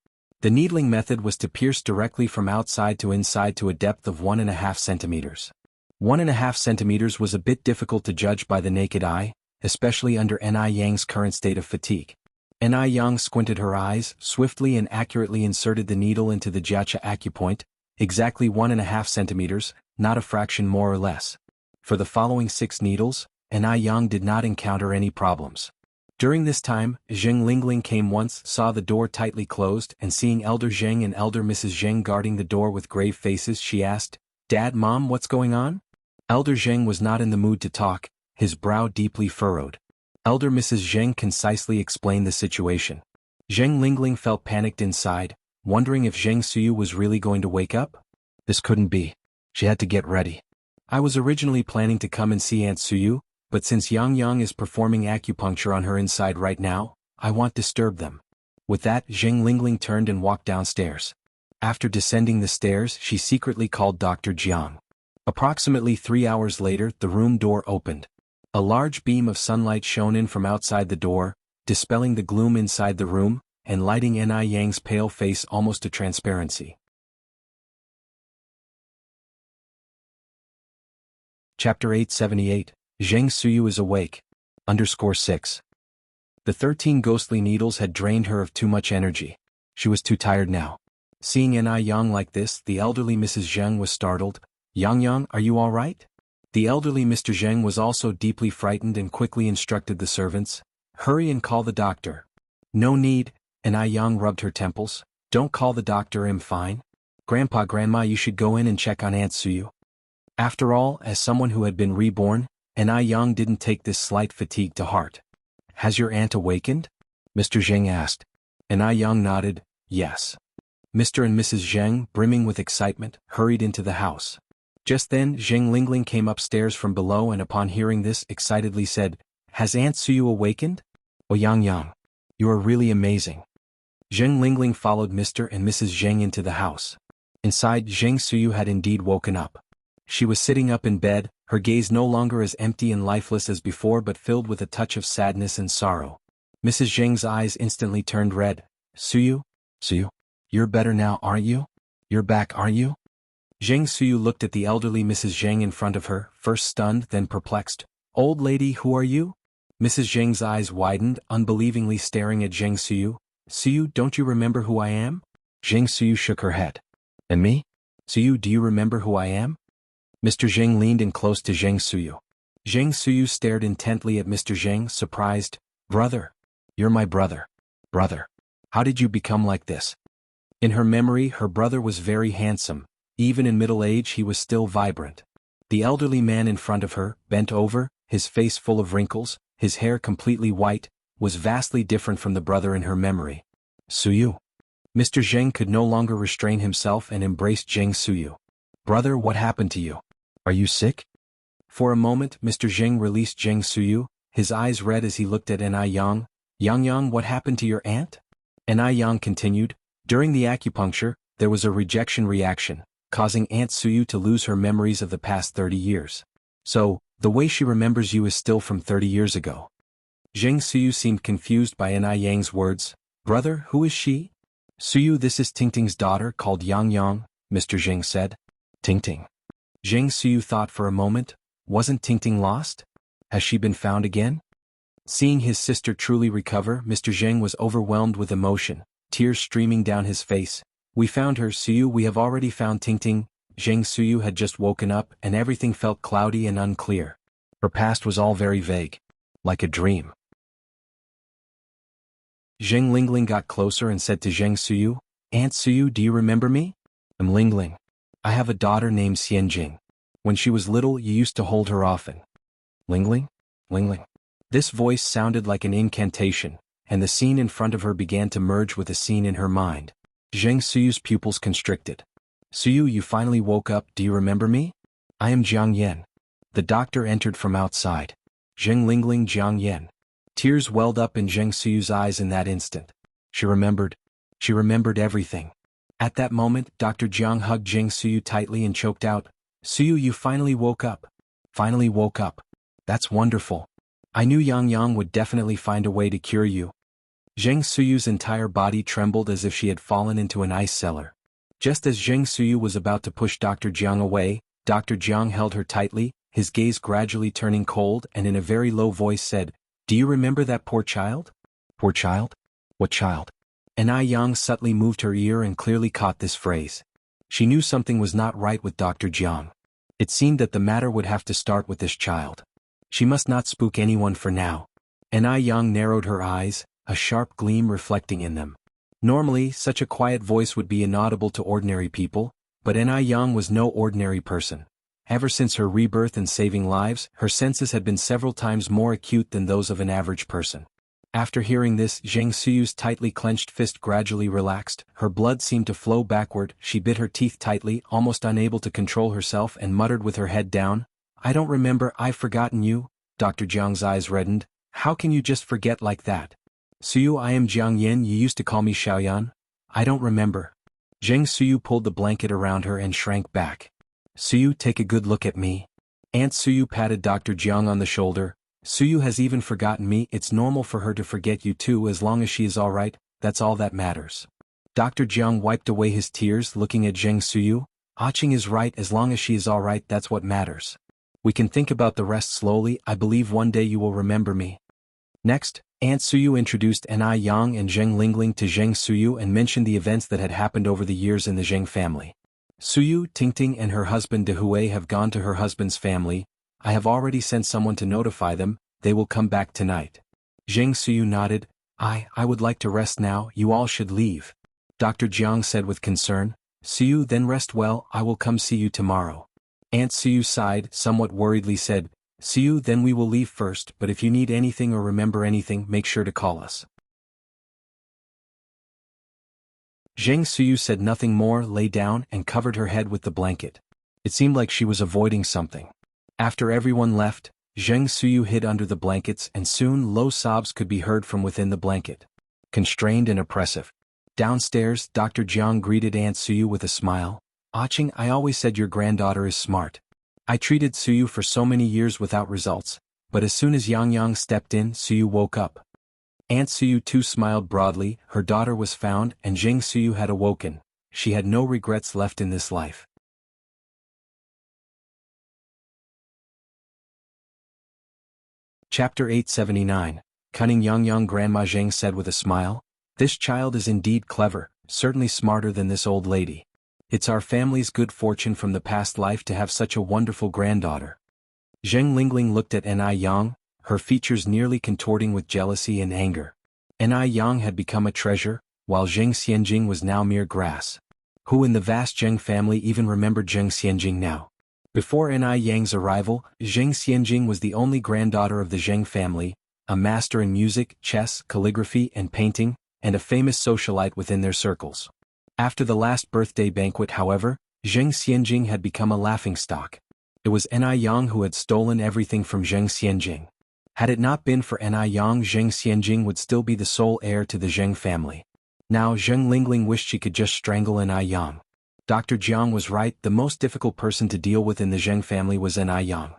The needling method was to pierce directly from outside to inside to a depth of 1.5 centimeters. 1.5 centimeters was a bit difficult to judge by the naked eye, especially under Yang's current state of fatigue. Yang squinted her eyes, swiftly and accurately inserted the needle into the Jianghu acupoint, exactly 1.5 centimeters, not a fraction more or less. For the following 6 needles, Yang did not encounter any problems. During this time, Zheng Lingling came once, saw the door tightly closed, and seeing Elder Zheng and Elder Mrs. Zheng guarding the door with grave faces, she asked, "Dad, Mom, what's going on?" Elder Zheng was not in the mood to talk, his brow deeply furrowed. Elder Mrs. Zheng concisely explained the situation. Zheng Lingling felt panicked inside, wondering if Zheng Suyu was really going to wake up. This couldn't be. She had to get ready. I was originally planning to come and see Aunt Suyu, but since Yang is performing acupuncture on her inside right now, I won't disturb them. With that, Zheng Lingling turned and walked downstairs. After descending the stairs, she secretly called Dr. Jiang. Approximately 3 hours later, the room door opened. A large beam of sunlight shone in from outside the door, dispelling the gloom inside the room, and lighting Yang's pale face almost to transparency. Chapter 878, Zheng Suyu is awake. _6. The 13 ghostly needles had drained her of too much energy. She was too tired now. Seeing Yang like this, the elderly Mrs. Zheng was startled. "Yang, are you all right?" The elderly Mr. Zheng was also deeply frightened and quickly instructed the servants, "Hurry and call the doctor." "No need," Yang rubbed her temples. "Don't call the doctor, I'm fine. Grandpa, Grandma, you should go in and check on Aunt Suyu." After all, as someone who had been reborn, Yang didn't take this slight fatigue to heart. "Has your aunt awakened?" Mr. Zheng asked. Yang nodded, yes. Mr. and Mrs. Zheng, brimming with excitement, hurried into the house. Just then, Zheng Lingling came upstairs from below and upon hearing this, excitedly said, "Has Aunt Suyu awakened? Oh Yang, you are really amazing." Zheng Lingling followed Mr. and Mrs. Zheng into the house. Inside, Zheng Suyu had indeed woken up. She was sitting up in bed, her gaze no longer as empty and lifeless as before but filled with a touch of sadness and sorrow. Mrs. Zheng's eyes instantly turned red. Suyu? You're better now, aren't you? You're back, aren't you?" Zheng Suyu looked at the elderly Mrs. Zheng in front of her, first stunned, then perplexed. "Old lady, who are you?" Mrs. Zheng's eyes widened, unbelievingly staring at Zheng Suyu. "Suyu, don't you remember who I am?" Zheng Suyu shook her head. "And me? Suyu, do you remember who I am?" Mr. Zheng leaned in close to Zheng Suyu. Zheng Suyu stared intently at Mr. Zheng, surprised. "Brother. You're my brother. Brother. How did you become like this?" In her memory, her brother was very handsome. Even in middle age he was still vibrant. The elderly man in front of her, bent over, his face full of wrinkles, his hair completely white, was vastly different from the brother in her memory. "Suyu." Mr. Zheng could no longer restrain himself and embraced Zheng Suyu. "Brother, what happened to you? Are you sick?" For a moment, Mr. Zheng released Zheng Suyu, his eyes red as he looked at Yang. "Yang, what happened to your aunt?" Yang continued, "During the acupuncture, there was a rejection reaction, causing Aunt Suyu to lose her memories of the past 30 years. So, the way she remembers you is still from 30 years ago." Zheng Suyu seemed confused by Yang's words. "Brother, who is she?" "Suyu, this is Tingting's daughter called Yang," Mr. Zheng said. "Tingting." Zheng Suyu thought for a moment. Wasn't Tingting lost? Has she been found again? Seeing his sister truly recover, Mr. Zheng was overwhelmed with emotion, tears streaming down his face. "We found her, Suyu, we have already found Tingting." Zheng Suyu had just woken up and everything felt cloudy and unclear. Her past was all very vague. Like a dream. Zheng Lingling got closer and said to Zheng Suyu, "Aunt Suyu, do you remember me?" "I'm Lingling. I have a daughter named Xianjing. When she was little you used to hold her often." "Lingling? Lingling." This voice sounded like an incantation, and the scene in front of her began to merge with a scene in her mind. Zheng Suyu's pupils constricted. "Suyu, you finally woke up, do you remember me?" "I am Jiang Yan." The doctor entered from outside. "Zheng Lingling, Jiang Yan." Tears welled up in Zheng Suyu's eyes in that instant. She remembered everything. At that moment, Dr. Jiang hugged Zheng Suyu tightly and choked out, "Suyu, you finally woke up. Finally woke up. That's wonderful. I knew Yang Yang would definitely find a way to cure you." Zheng Suyu's entire body trembled as if she had fallen into an ice cellar. Just as Zheng Suyu was about to push Dr. Jiang away, Dr. Jiang held her tightly, his gaze gradually turning cold, and in a very low voice said, "Do you remember that poor child?" "Poor child? What child?" Anai Yang subtly moved her ear and clearly caught this phrase. She knew something was not right with Dr. Jiang. It seemed that the matter would have to start with this child. She must not spook anyone for now. Anai Yang narrowed her eyes, a sharp gleam reflecting in them. Normally, such a quiet voice would be inaudible to ordinary people, but Anai Yang was no ordinary person. Ever since her rebirth and saving lives, her senses had been several times more acute than those of an average person. After hearing this, Zheng Suyu's tightly clenched fist gradually relaxed, her blood seemed to flow backward, she bit her teeth tightly, almost unable to control herself, and muttered with her head down, "I don't remember, I've forgotten you." Dr. Jiang's eyes reddened. "How can you just forget like that?" "Suyu, I am Jiang Yin, you used to call me Xiaoyan." "I don't remember." Zheng Suyu pulled the blanket around her and shrank back. "Suyu, take a good look at me." Aunt Suyu patted Dr. Jiang on the shoulder. "Suyu has even forgotten me, it's normal for her to forget you too as long as she is alright, that's all that matters." Dr. Jiang wiped away his tears looking at Zheng Suyu. "Aching is right, as long as she is alright, that's what matters. We can think about the rest slowly, I believe one day you will remember me." Next, Aunt Suyu introduced Anai Yang and Zheng Lingling to Zheng Suyu and mentioned the events that had happened over the years in the Zheng family. "Suyu, Tingting and her husband De Hui have gone to her husband's family. I have already sent someone to notify them, they will come back tonight." Zheng Suyu nodded. I would like to rest now, you all should leave." Dr. Jiang said with concern. "Suyu, then rest well, I will come see you tomorrow." Aunt Suyu sighed, somewhat worriedly said, "Suyu, then we will leave first, but if you need anything or remember anything, make sure to call us." Zheng Suyu said nothing more, lay down, and covered her head with the blanket. It seemed like she was avoiding something. After everyone left, Zheng Suyu hid under the blankets and soon low sobs could be heard from within the blanket. Constrained and oppressive. Downstairs, Dr. Jiang greeted Aunt Suyu with a smile. "Aching, I always said your granddaughter is smart. I treated Suyu for so many years without results, but as soon as Yang Yang stepped in, Suyu woke up." Aunt Suyu too smiled broadly, her daughter was found and Zheng Suyu had awoken. She had no regrets left in this life. Chapter 879. Cunning Yang Yang. Grandma Zheng said with a smile. "This child is indeed clever, certainly smarter than this old lady. It's our family's good fortune from the past life to have such a wonderful granddaughter." Zheng Lingling looked at Anai Yang, her features nearly contorting with jealousy and anger. Anai Yang had become a treasure, while Zheng Xianjing was now mere grass. Who in the vast Zheng family even remembered Zheng Xianjing now? Before Anai Yang's arrival, Zheng Xianjing was the only granddaughter of the Zheng family, a master in music, chess, calligraphy, and painting, and a famous socialite within their circles. After the last birthday banquet, however, Zheng Xianjing had become a laughingstock. It was Anai Yang who had stolen everything from Zheng Xianjing. Had it not been for Anai Yang, Zheng Xianjing would still be the sole heir to the Zheng family. Now Zheng Lingling wished she could just strangle Anai Yang. Dr. Jiang was right, the most difficult person to deal with in the Zheng family was Anai Yang.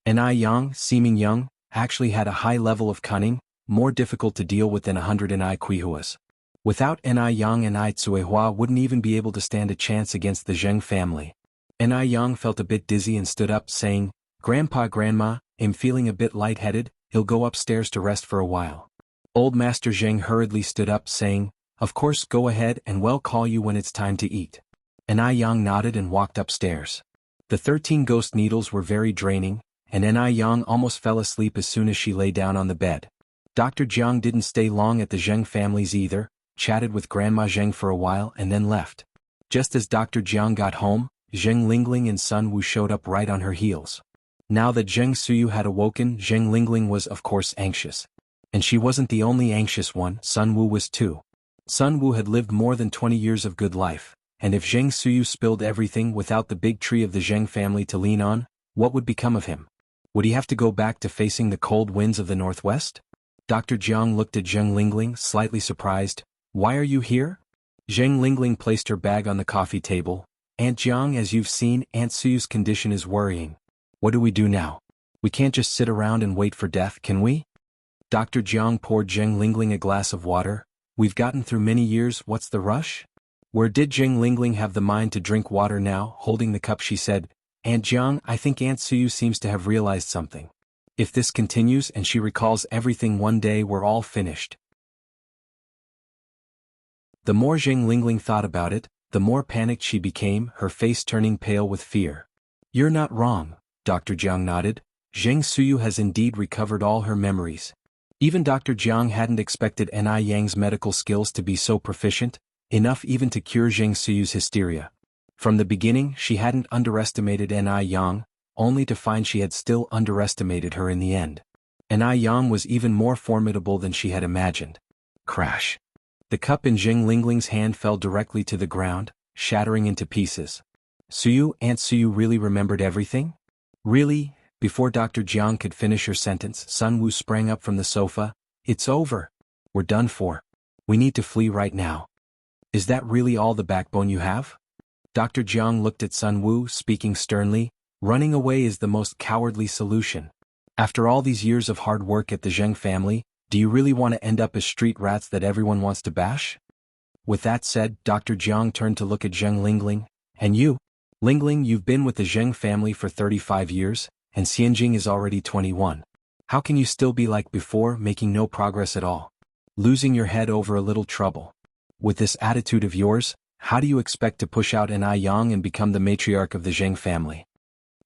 Anai Yang, seeming young, actually had a high level of cunning, more difficult to deal with than 100 Anai Quihuas. Without Anai Yang, Anai Tsuehua wouldn't even be able to stand a chance against the Zheng family. Anai Yang felt a bit dizzy and stood up, saying, "Grandpa, Grandma, I'm feeling a bit lightheaded, he'll go upstairs to rest for a while." Old Master Zheng hurriedly stood up, saying, "Of course, go ahead and we'll call you when it's time to eat." Anai Yang nodded and walked upstairs. The 13 ghost needles were very draining, and Yang almost fell asleep as soon as she lay down on the bed. Dr. Jiang didn't stay long at the Zheng families either, chatted with Grandma Zheng for a while and then left. Just as Dr. Jiang got home, Zheng Lingling and Sun Wu showed up right on her heels. Now that Zheng Suyu had awoken, Zheng Lingling was of course anxious. And she wasn't the only anxious one, Sun Wu was too. Sun Wu had lived more than 20 years of good life, and if Zheng Suyu spilled everything without the big tree of the Zheng family to lean on, what would become of him? Would he have to go back to facing the cold winds of the northwest? Dr. Jiang looked at Zheng Lingling, slightly surprised. Why are you here? Zheng Lingling placed her bag on the coffee table. Aunt Jiang, as you've seen, Aunt Suyu's condition is worrying. What do we do now? We can't just sit around and wait for death, can we? Dr. Jiang poured Zheng Lingling a glass of water. We've gotten through many years, what's the rush? Where did Zheng Lingling have the mind to drink water now? Holding the cup she said, Aunt Jiang, I think Aunt Suyu seems to have realized something. If this continues and she recalls everything one day, we're all finished. The more Zheng Lingling thought about it, the more panicked she became, her face turning pale with fear. You're not wrong, Dr. Jiang nodded. Zheng Suyu has indeed recovered all her memories. Even Dr. Jiang hadn't expected Yang's medical skills to be so proficient, enough even to cure Zheng Suyu's hysteria. From the beginning she hadn't underestimated Yang, only to find she had still underestimated her in the end. Yang was even more formidable than she had imagined. Crash. The cup in Zheng Lingling's hand fell directly to the ground, shattering into pieces. Suyu, Aunt Suyu really remembered everything? Really? Before Dr. Jiang could finish her sentence, Sun Wu sprang up from the sofa. It's over. We're done for. We need to flee right now. Is that really all the backbone you have? Dr. Jiang looked at Sun Wu, speaking sternly. Running away is the most cowardly solution. After all these years of hard work at the Zheng family, do you really want to end up as street rats that everyone wants to bash? With that said, Dr. Jiang turned to look at Zheng Lingling. And you? Lingling, you've been with the Zheng family for 35 years, and Xianxia is already 21. How can you still be like before, making no progress at all? Losing your head over a little trouble. With this attitude of yours, how do you expect to push out Yang and become the matriarch of the Zheng family?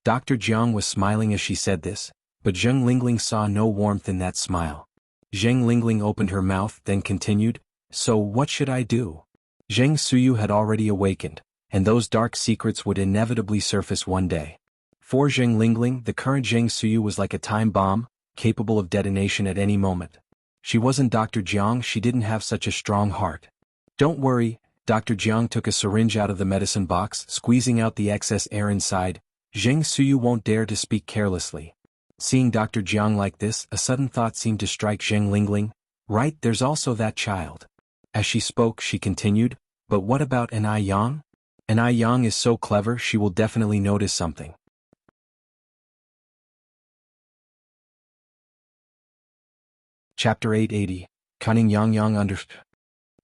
Dr. Jiang was smiling as she said this, but Zheng Lingling saw no warmth in that smile. Zheng Lingling opened her mouth, then continued, So what should I do? Zheng Suyu had already awakened, and those dark secrets would inevitably surface one day. For Zheng Lingling, the current Zheng Suyu was like a time bomb, capable of detonation at any moment. She wasn't Dr. Jiang, she didn't have such a strong heart. Don't worry, Dr. Jiang took a syringe out of the medicine box, squeezing out the excess air inside. Zheng Suyu won't dare to speak carelessly. Seeing Dr. Jiang like this, a sudden thought seemed to strike Zheng Lingling. Right, there's also that child. As she spoke, she continued, But what about Yang? Yang is so clever, she will definitely notice something. Chapter 880. Cunning Yang under...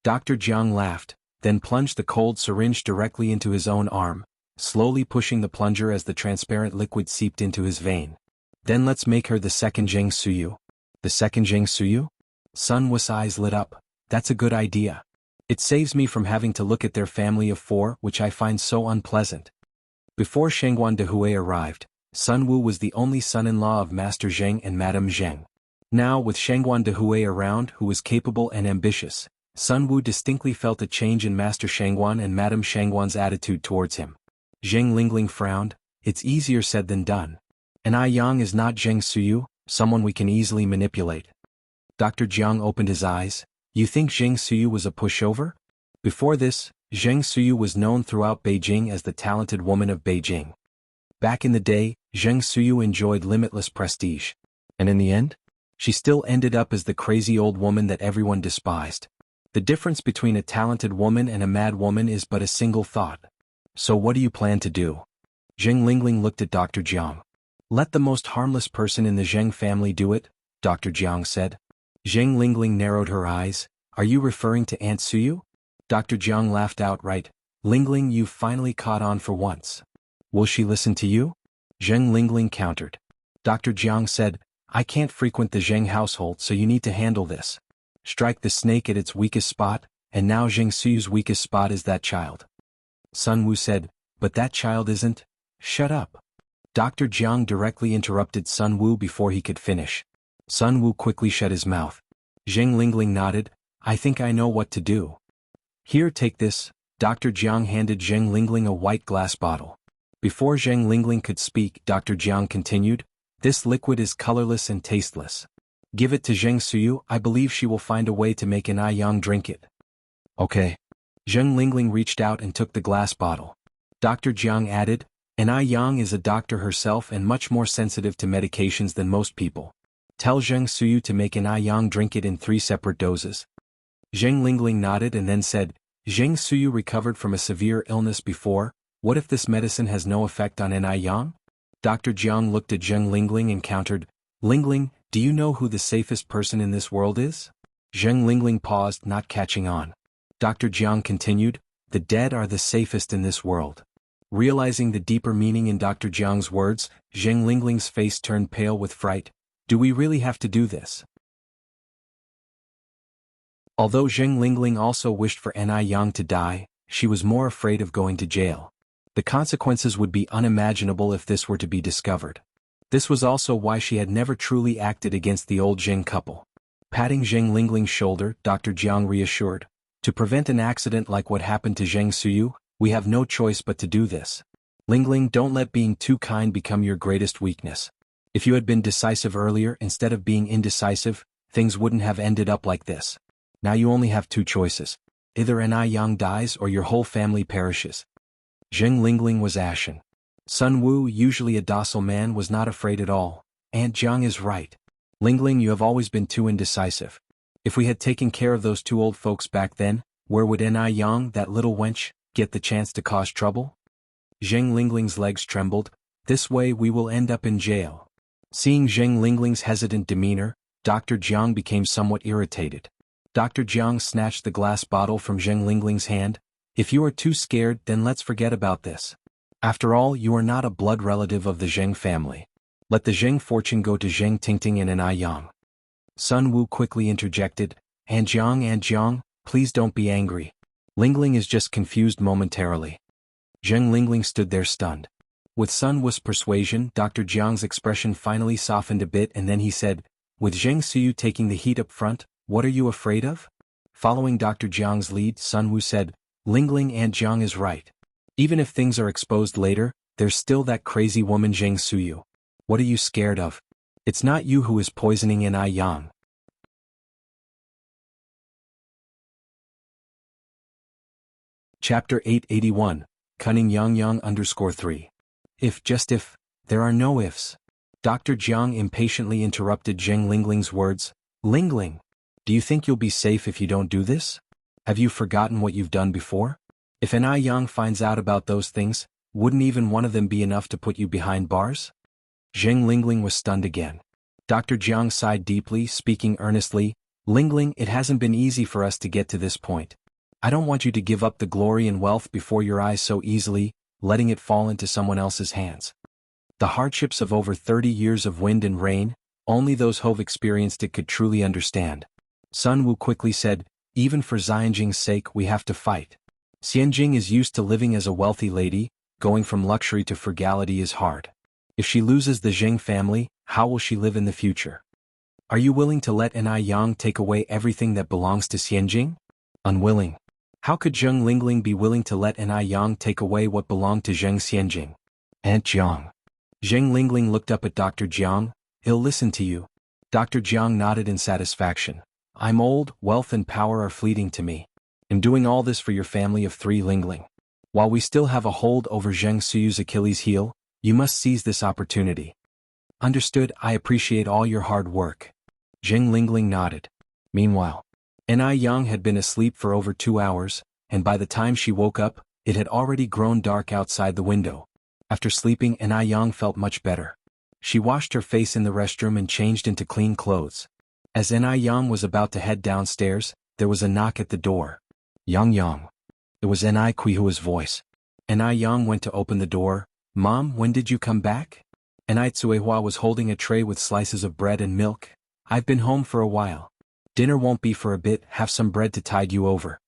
Dr. Jiang laughed, then plunged the cold syringe directly into his own arm, slowly pushing the plunger as the transparent liquid seeped into his vein. Then let's make her the second Zheng Suyu. The second Zheng Suyu? Sun Wu's eyes lit up. That's a good idea. It saves me from having to look at their family of 4, which I find so unpleasant. Before Shangguan de Hui arrived, Sun Wu was the only son-in-law of Master Zheng and Madame Zheng. Now, with Shangguan de Hui around, who was capable and ambitious, Sun Wu distinctly felt a change in Master Shangguan and Madame Shangguan's attitude towards him. Zheng Lingling frowned. It's easier said than done. Yang is not Zheng Suyu, someone we can easily manipulate. Dr. Jiang opened his eyes. You think Zheng Suyu was a pushover? Before this, Zheng Suyu was known throughout Beijing as the talented woman of Beijing. Back in the day, Zheng Suyu enjoyed limitless prestige. And in the end? She still ended up as the crazy old woman that everyone despised. The difference between a talented woman and a mad woman is but a single thought. So what do you plan to do? Zheng Lingling looked at Dr. Jiang. Let the most harmless person in the Zheng family do it, Dr. Jiang said. Zheng Lingling narrowed her eyes. Are you referring to Aunt Suyu? Dr. Jiang laughed outright. Lingling, you've finally caught on for once. Will she listen to you? Zheng Lingling countered. Dr. Jiang said, I can't frequent the Zheng household, so you need to handle this. Strike the snake at its weakest spot, and now Zheng Suyu's weakest spot is that child. Sun Wu said, but that child isn't... Shut up. Dr. Jiang directly interrupted Sun Wu before he could finish. Sun Wu quickly shut his mouth. Zheng Lingling nodded. I think I know what to do. Here, take this. Dr. Jiang handed Zheng Lingling a white glass bottle. Before Zheng Lingling could speak, Dr. Jiang continued, this liquid is colorless and tasteless. Give it to Zheng Suyu, I believe she will find a way to make an Yang drink it. Okay. Zheng Lingling reached out and took the glass bottle. Dr. Jiang added, an Yang is a doctor herself and much more sensitive to medications than most people. Tell Zheng Suyu to make an Yang drink it in 3 separate doses. Zheng Lingling nodded and then said, Zheng Suyu recovered from a severe illness before, what if this medicine has no effect on an Yang? Dr. Jiang looked at Zheng Lingling and countered, Lingling, do you know who the safest person in this world is? Zheng Lingling paused, not catching on. Dr. Jiang continued, the dead are the safest in this world. Realizing the deeper meaning in Dr. Jiang's words, Zheng Lingling's face turned pale with fright. Do we really have to do this? Although Zheng Lingling also wished for Ni Yang to die, she was more afraid of going to jail. The consequences would be unimaginable if this were to be discovered. This was also why she had never truly acted against the old Zheng couple. Patting Zheng Lingling's shoulder, Dr. Jiang reassured, to prevent an accident like what happened to Zheng Suyu, we have no choice but to do this. Lingling, don't let being too kind become your greatest weakness. If you had been decisive earlier instead of being indecisive, things wouldn't have ended up like this. Now you only have 2 choices. Either Ni Yang dies or your whole family perishes. Zheng Lingling was ashen. Sun Wu, usually a docile man, was not afraid at all. Aunt Jiang is right. Lingling, you have always been too indecisive. If we had taken care of those 2 old folks back then, where would Ni Yang, that little wench, get the chance to cause trouble? Zheng Lingling's legs trembled. This way we will end up in jail. Seeing Zheng Lingling's hesitant demeanor, Dr. Jiang became somewhat irritated. Dr. Jiang snatched the glass bottle from Zheng Lingling's hand. If you are too scared, then let's forget about this. After all, you are not a blood relative of the Zheng family. Let the Zheng fortune go to Zheng Tingting and Ni Yang. Sun Wu quickly interjected, Aunt Jiang, please don't be angry. Lingling is just confused momentarily. Zheng Lingling stood there stunned. With Sun Wu's persuasion, Dr. Jiang's expression finally softened a bit and then he said, with Zheng Suyu taking the heat up front, what are you afraid of? Following Dr. Jiang's lead, Sun Wu said, Lingling, Aunt Jiang is right. Even if things are exposed later, there's still that crazy woman Zheng Suyu. What are you scared of? It's not you who is poisoning Ni Yang. Chapter 881, Cunning Yang 3. If, there are no ifs. Dr. Jiang impatiently interrupted Zheng Lingling's words. Lingling, do you think you'll be safe if you don't do this? Have you forgotten what you've done before? If Ni Yang finds out about those things, wouldn't even one of them be enough to put you behind bars? Zheng Lingling was stunned again. Dr. Jiang sighed deeply, speaking earnestly, Lingling, it hasn't been easy for us to get to this point. I don't want you to give up the glory and wealth before your eyes so easily, letting it fall into someone else's hands. The hardships of over 30 years of wind and rain, only those who've experienced it could truly understand. Sun Wu quickly said, even for Xianxia's sake we have to fight. Xianxia is used to living as a wealthy lady, going from luxury to frugality is hard. If she loses the Zheng family, how will she live in the future? Are you willing to let Ni Yang take away everything that belongs to Xianxia? Unwilling. How could Zheng Lingling be willing to let Ni Yang take away what belonged to Zheng Xianxia? Aunt Jiang. Zheng Lingling looked up at Dr. Jiang. He'll listen to you. Dr. Jiang nodded in satisfaction. I'm old, wealth and power are fleeting to me. I'm doing all this for your family of 3 Lingling. While we still have a hold over Zheng Suyu's Achilles heel, you must seize this opportunity. Understood, I appreciate all your hard work. Zheng Lingling nodded. Meanwhile, Ni Yang had been asleep for over 2 hours, and by the time she woke up, it had already grown dark outside the window. After sleeping, Ni Yang felt much better. She washed her face in the restroom and changed into clean clothes. As Ni Yang was about to head downstairs, there was a knock at the door. Yang. It was Ni Kuihua's voice. Ni Yang went to open the door. Mom, when did you come back? Ni Tsuehua was holding a tray with slices of bread and milk. I've been home for a while. Dinner won't be for a bit, have some bread to tide you over.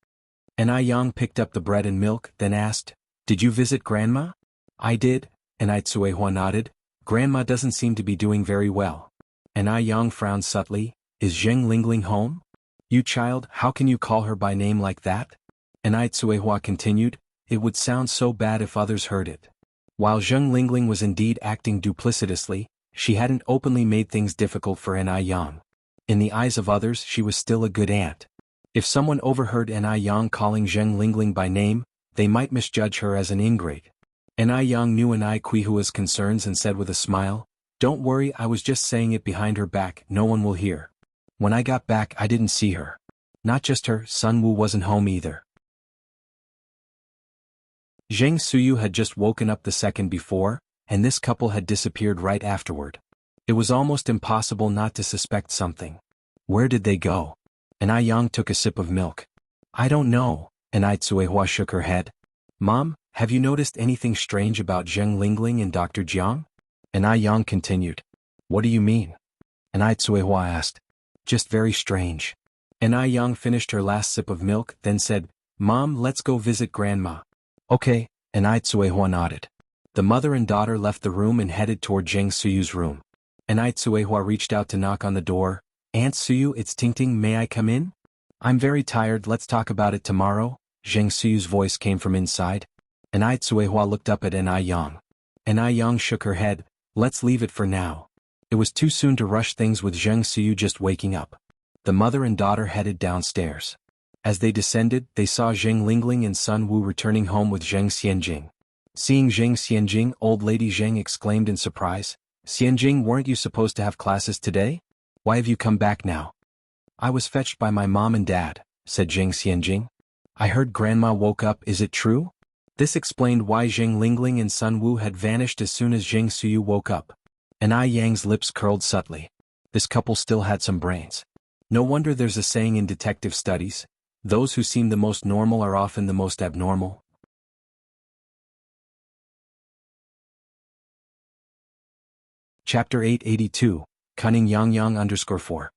Ni Yang picked up the bread and milk, then asked, did you visit Grandma? I did, Ni Tsuehua nodded. Grandma doesn't seem to be doing very well. And Yang frowned subtly. Is Zheng Lingling home? You child, how can you call her by name like that? And Tsuehua continued, it would sound so bad if others heard it. While Zheng Lingling was indeed acting duplicitously, she hadn't openly made things difficult for Yang. In the eyes of others she was still a good aunt. If someone overheard Yang calling Zheng Lingling by name, they might misjudge her as an ingrate. Yang knew Kuihua's concerns and said with a smile, don't worry, I was just saying it behind her back, no one will hear. When I got back I didn't see her. Not just her, Sun Wu wasn't home either. Zheng Suyu had just woken up the second before, and this couple had disappeared right afterward. It was almost impossible not to suspect something. Where did they go? Yang took a sip of milk. I don't know, Tsuehua shook her head. Mom, have you noticed anything strange about Zheng Lingling and Dr. Jiang? Yang continued. What do you mean? Tsuehua asked. Just very strange. Yang finished her last sip of milk, then said, Mom, let's go visit Grandma. Okay, Tsuehua nodded. The mother and daughter left the room and headed toward Zheng Suyu's room. Tsuehua reached out to knock on the door. Aunt Suyu, it's Tingting, may I come in? I'm very tired, let's talk about it tomorrow. Zheng Suyu's voice came from inside. Tsuehua looked up at Yang. Yang shook her head, let's leave it for now. It was too soon to rush things with Zheng Suyu just waking up. The mother and daughter headed downstairs. As they descended, they saw Zheng Lingling and Sun Wu returning home with Zheng Xianjing. Seeing Zheng Xianjing, old lady Zheng exclaimed in surprise, Xianjing, weren't you supposed to have classes today? Why have you come back now? I was fetched by my mom and dad, said Zheng Xianjing. I heard Grandma woke up, is it true? This explained why Zheng Lingling and Sun Wu had vanished as soon as Zheng Suyu woke up. Yang's lips curled subtly. This couple still had some brains. No wonder there's a saying in detective studies, those who seem the most normal are often the most abnormal. Chapter 882, Cunning Yang_4.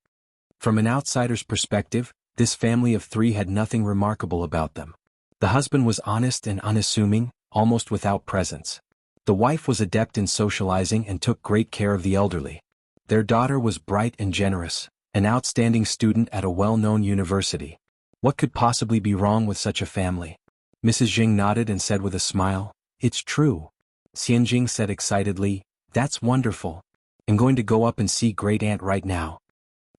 From an outsider's perspective, this family of three had nothing remarkable about them. The husband was honest and unassuming, almost without presence. The wife was adept in socializing and took great care of the elderly. Their daughter was bright and generous, an outstanding student at a well-known university. What could possibly be wrong with such a family? Mrs. Jing nodded and said with a smile, it's true. Xianjing said excitedly, that's wonderful. I'm going to go up and see Great Aunt right now.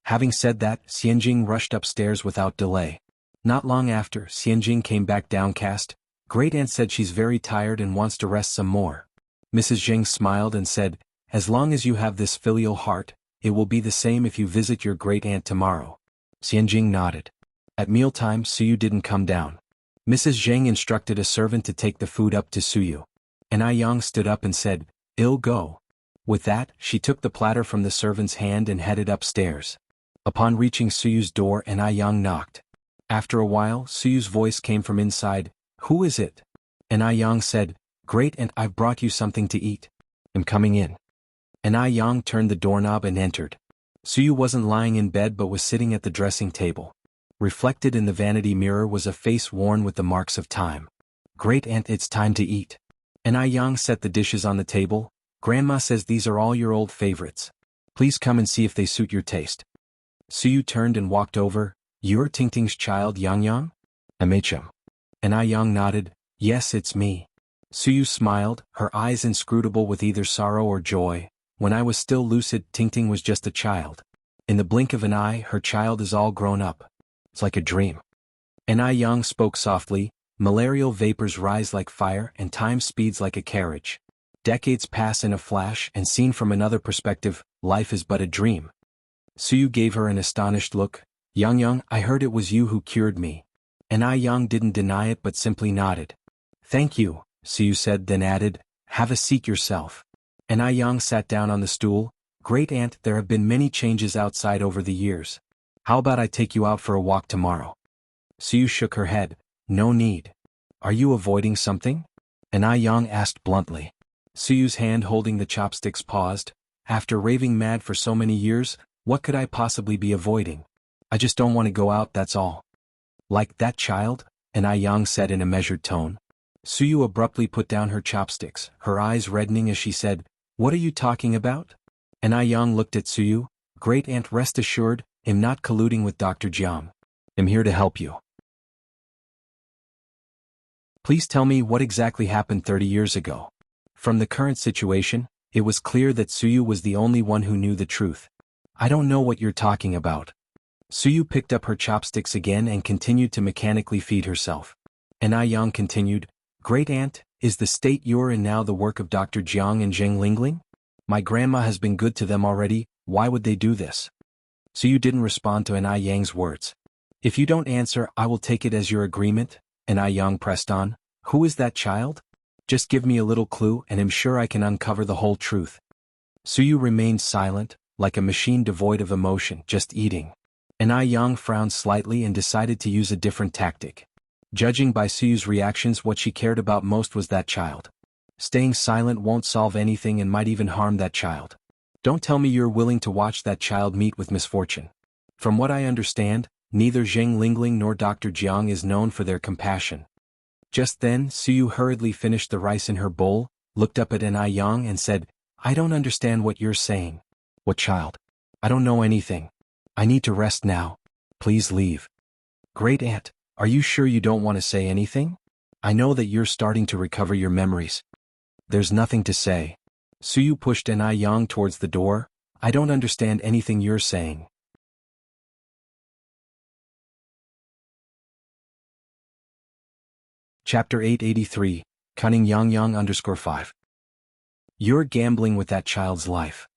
Having said that, Xianjing rushed upstairs without delay. Not long after, Xianjing came back downcast. Great Aunt said she's very tired and wants to rest some more. Mrs. Jing smiled and said, as long as you have this filial heart, it will be the same if you visit your Great Aunt tomorrow. Xianjing nodded. At mealtime, Suyu didn't come down. Mrs. Zheng instructed a servant to take the food up to Suyu. Yang stood up and said, I'll go. With that, she took the platter from the servant's hand and headed upstairs. Upon reaching Suyu's door, Yang knocked. After a while, Suyu's voice came from inside, who is it? Yang said, Great Aunt, I've brought you something to eat. I'm coming in. Yang turned the doorknob and entered. Suyu wasn't lying in bed but was sitting at the dressing table. Reflected in the vanity mirror was a face worn with the marks of time. Great Aunt, it's time to eat. Yang set the dishes on the table. Grandma says these are all your old favorites. Please come and see if they suit your taste. Suyu turned and walked over. You're Tingting's child, Yang? MHM. Yang nodded. Yes, it's me. Suyu smiled, her eyes inscrutable with either sorrow or joy. When I was still lucid, Tingting was just a child. In the blink of an eye, her child is all grown up. It's like a dream. Yang spoke softly. Malarial vapors rise like fire and time speeds like a carriage. Decades pass in a flash and seen from another perspective, life is but a dream. Suyu gave her an astonished look. Yang, I heard it was you who cured me. Yang didn't deny it but simply nodded. Thank you, Suyu said, then added, have a seat yourself. Yang sat down on the stool. Great Aunt, there have been many changes outside over the years. How about I take you out for a walk tomorrow? Suyu shook her head. No need. Are you avoiding something? Yang asked bluntly. Suyu's hand holding the chopsticks paused. After raving mad for so many years, what could I possibly be avoiding? I just don't want to go out, that's all. Like that child? Yang said in a measured tone. Suyu abruptly put down her chopsticks, her eyes reddening as she said, What are you talking about? And Yang looked at Suyu. Great aunt, rest assured, I'm not colluding with Dr. Jiang. I'm here to help you. Please tell me what exactly happened 30 years ago. From the current situation, it was clear that Suyu was the only one who knew the truth. I don't know what you're talking about. Suyu picked up her chopsticks again and continued to mechanically feed herself. And Yang continued, Great aunt, is the state you're in now the work of Dr. Jiang and Zheng Lingling? My grandma has been good to them already, why would they do this? Suyu didn't respond to Yang's words. If you don't answer, I will take it as your agreement, Yang pressed on. Who is that child? Just give me a little clue and I'm sure I can uncover the whole truth. Suyu remained silent, like a machine devoid of emotion, just eating. Yang frowned slightly and decided to use a different tactic. Judging by Suyu's reactions, what she cared about most was that child. Staying silent won't solve anything and might even harm that child. Don't tell me you're willing to watch that child meet with misfortune. From what I understand, neither Zheng Lingling nor Dr. Jiang is known for their compassion. Just then, Suyu hurriedly finished the rice in her bowl, looked up at Yang and said, I don't understand what you're saying. What child? I don't know anything. I need to rest now. Please leave. Great aunt, are you sure you don't want to say anything? I know that you're starting to recover your memories. There's nothing to say. Suyu pushed Yang towards the door. I don't understand anything you're saying. Chapter 883, Cunning Yang_5. You're gambling with that child's life.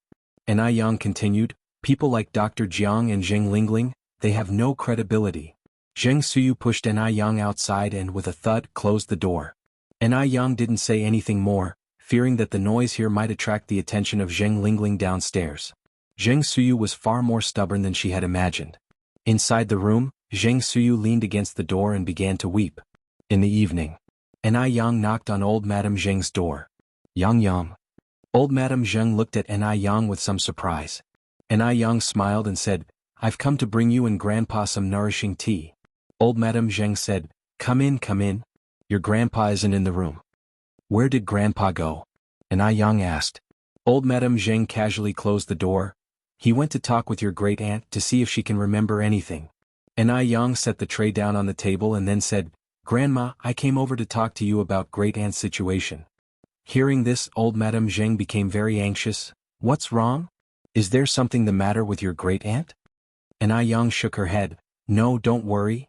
Yang continued, people like Dr. Jiang and Zheng Lingling, they have no credibility. Zheng Suyu pushed Yang outside and with a thud closed the door. Yang didn't say anything more, fearing that the noise here might attract the attention of Zheng Lingling downstairs. Zheng Suyu was far more stubborn than she had imagined. Inside the room, Zheng Suyu leaned against the door and began to weep. In the evening, Yang knocked on old Madame Zheng's door. Yang. Old Madame Zheng looked at Yang with some surprise. Yang smiled and said, I've come to bring you and Grandpa some nourishing tea. Old Madame Zheng said, Come in. Your grandpa isn't in the room. Where did Grandpa go? Yang asked. Old Madame Zheng casually closed the door. He went to talk with your great aunt to see if she can remember anything. Yang set the tray down on the table and then said, Grandma, I came over to talk to you about great aunt's situation. Hearing this, old Madame Zheng became very anxious. What's wrong? Is there something the matter with your great aunt? Yang shook her head. No, don't worry.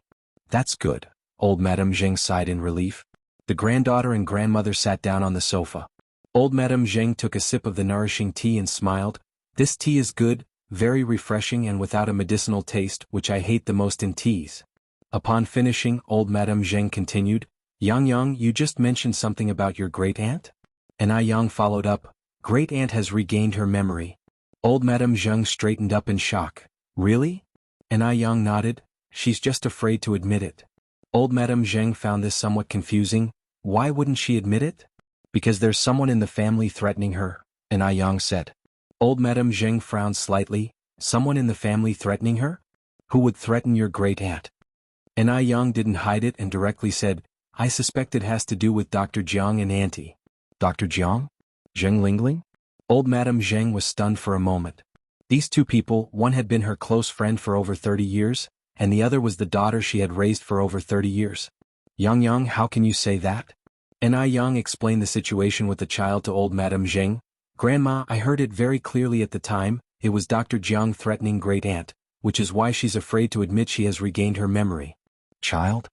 That's good. Old Madame Zheng sighed in relief. The granddaughter and grandmother sat down on the sofa. Old Madame Zheng took a sip of the nourishing tea and smiled. This tea is good, very refreshing and without a medicinal taste, which I hate the most in teas. Upon finishing, old Madame Zheng continued, Yang, you just mentioned something about your great aunt? Yang followed up, great aunt has regained her memory. Old Madame Zheng straightened up in shock. Really? Yang nodded. She's just afraid to admit it. Old Madame Zheng found this somewhat confusing. Why wouldn't she admit it? Because there's someone in the family threatening her, Yang said. Old Madame Zheng frowned slightly. Someone in the family threatening her? Who would threaten your great aunt? Yang didn't hide it and directly said, I suspect it has to do with Dr. Jiang and Auntie. Dr. Jiang? Zheng Lingling? Old Madame Zheng was stunned for a moment. These two people, one had been her close friend for over 30 years, and the other was the daughter she had raised for over 30 years. Yang, how can you say that? Yang explained the situation with the child to old Madame Zheng. Grandma, I heard it very clearly at the time, it was Dr. Jiang threatening great aunt, which is why she's afraid to admit she has regained her memory. Child?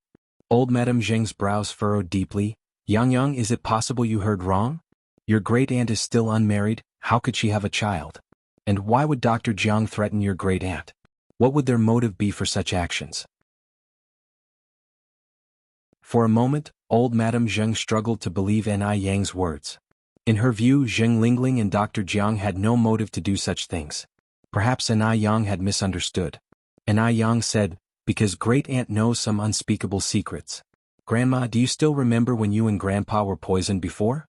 Old Madame Zheng's brows furrowed deeply. Yang, is it possible you heard wrong? Your great aunt is still unmarried, how could she have a child? And why would Dr. Jiang threaten your great aunt? What would their motive be for such actions? For a moment, old Madame Zheng struggled to believe Yang's words. In her view, Zheng Lingling and Dr. Jiang had no motive to do such things. Perhaps Yang had misunderstood. Yang said, because great aunt knows some unspeakable secrets. Grandma, do you still remember when you and Grandpa were poisoned before?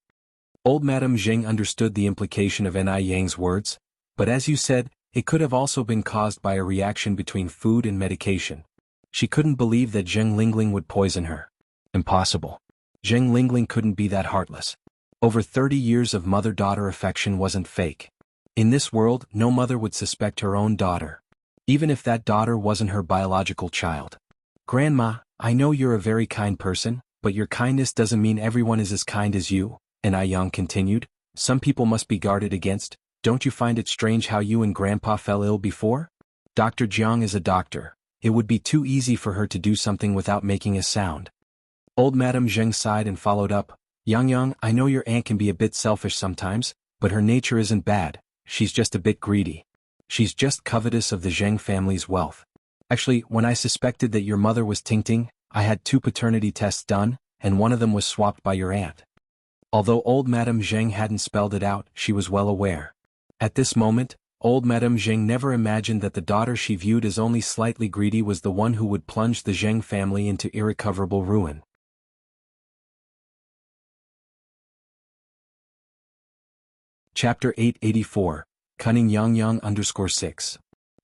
Old Madame Zheng understood the implication of Yang's words, but as you said, it could have also been caused by a reaction between food and medication. She couldn't believe that Zheng Lingling would poison her. Impossible. Zheng Lingling couldn't be that heartless. Over 30 years of mother-daughter affection wasn't fake. In this world, no mother would suspect her own daughter, even if that daughter wasn't her biological child. Grandma, I know you're a very kind person, but your kindness doesn't mean everyone is as kind as you, and Yang continued. Some people must be guarded against. Don't you find it strange how you and Grandpa fell ill before? Dr. Jiang is a doctor. It would be too easy for her to do something without making a sound. Old Madame Zheng sighed and followed up. Yang, I know your aunt can be a bit selfish sometimes, but her nature isn't bad. She's just a bit greedy. She's just covetous of the Zheng family's wealth. Actually, when I suspected that your mother was Tingting, I had 2 paternity tests done, and one of them was swapped by your aunt. Although old Madame Zheng hadn't spelled it out, she was well aware. At this moment, old Madame Zheng never imagined that the daughter she viewed as only slightly greedy was the one who would plunge the Zheng family into irrecoverable ruin. Chapter 884, Cunning Yang_6.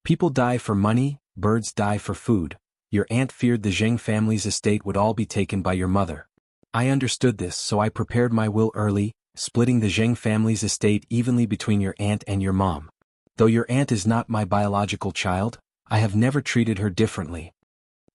People die for money, birds die for food. Your aunt feared the Zheng family's estate would all be taken by your mother. I understood this, so I prepared my will early, splitting the Zheng family's estate evenly between your aunt and your mom. Though your aunt is not my biological child, I have never treated her differently.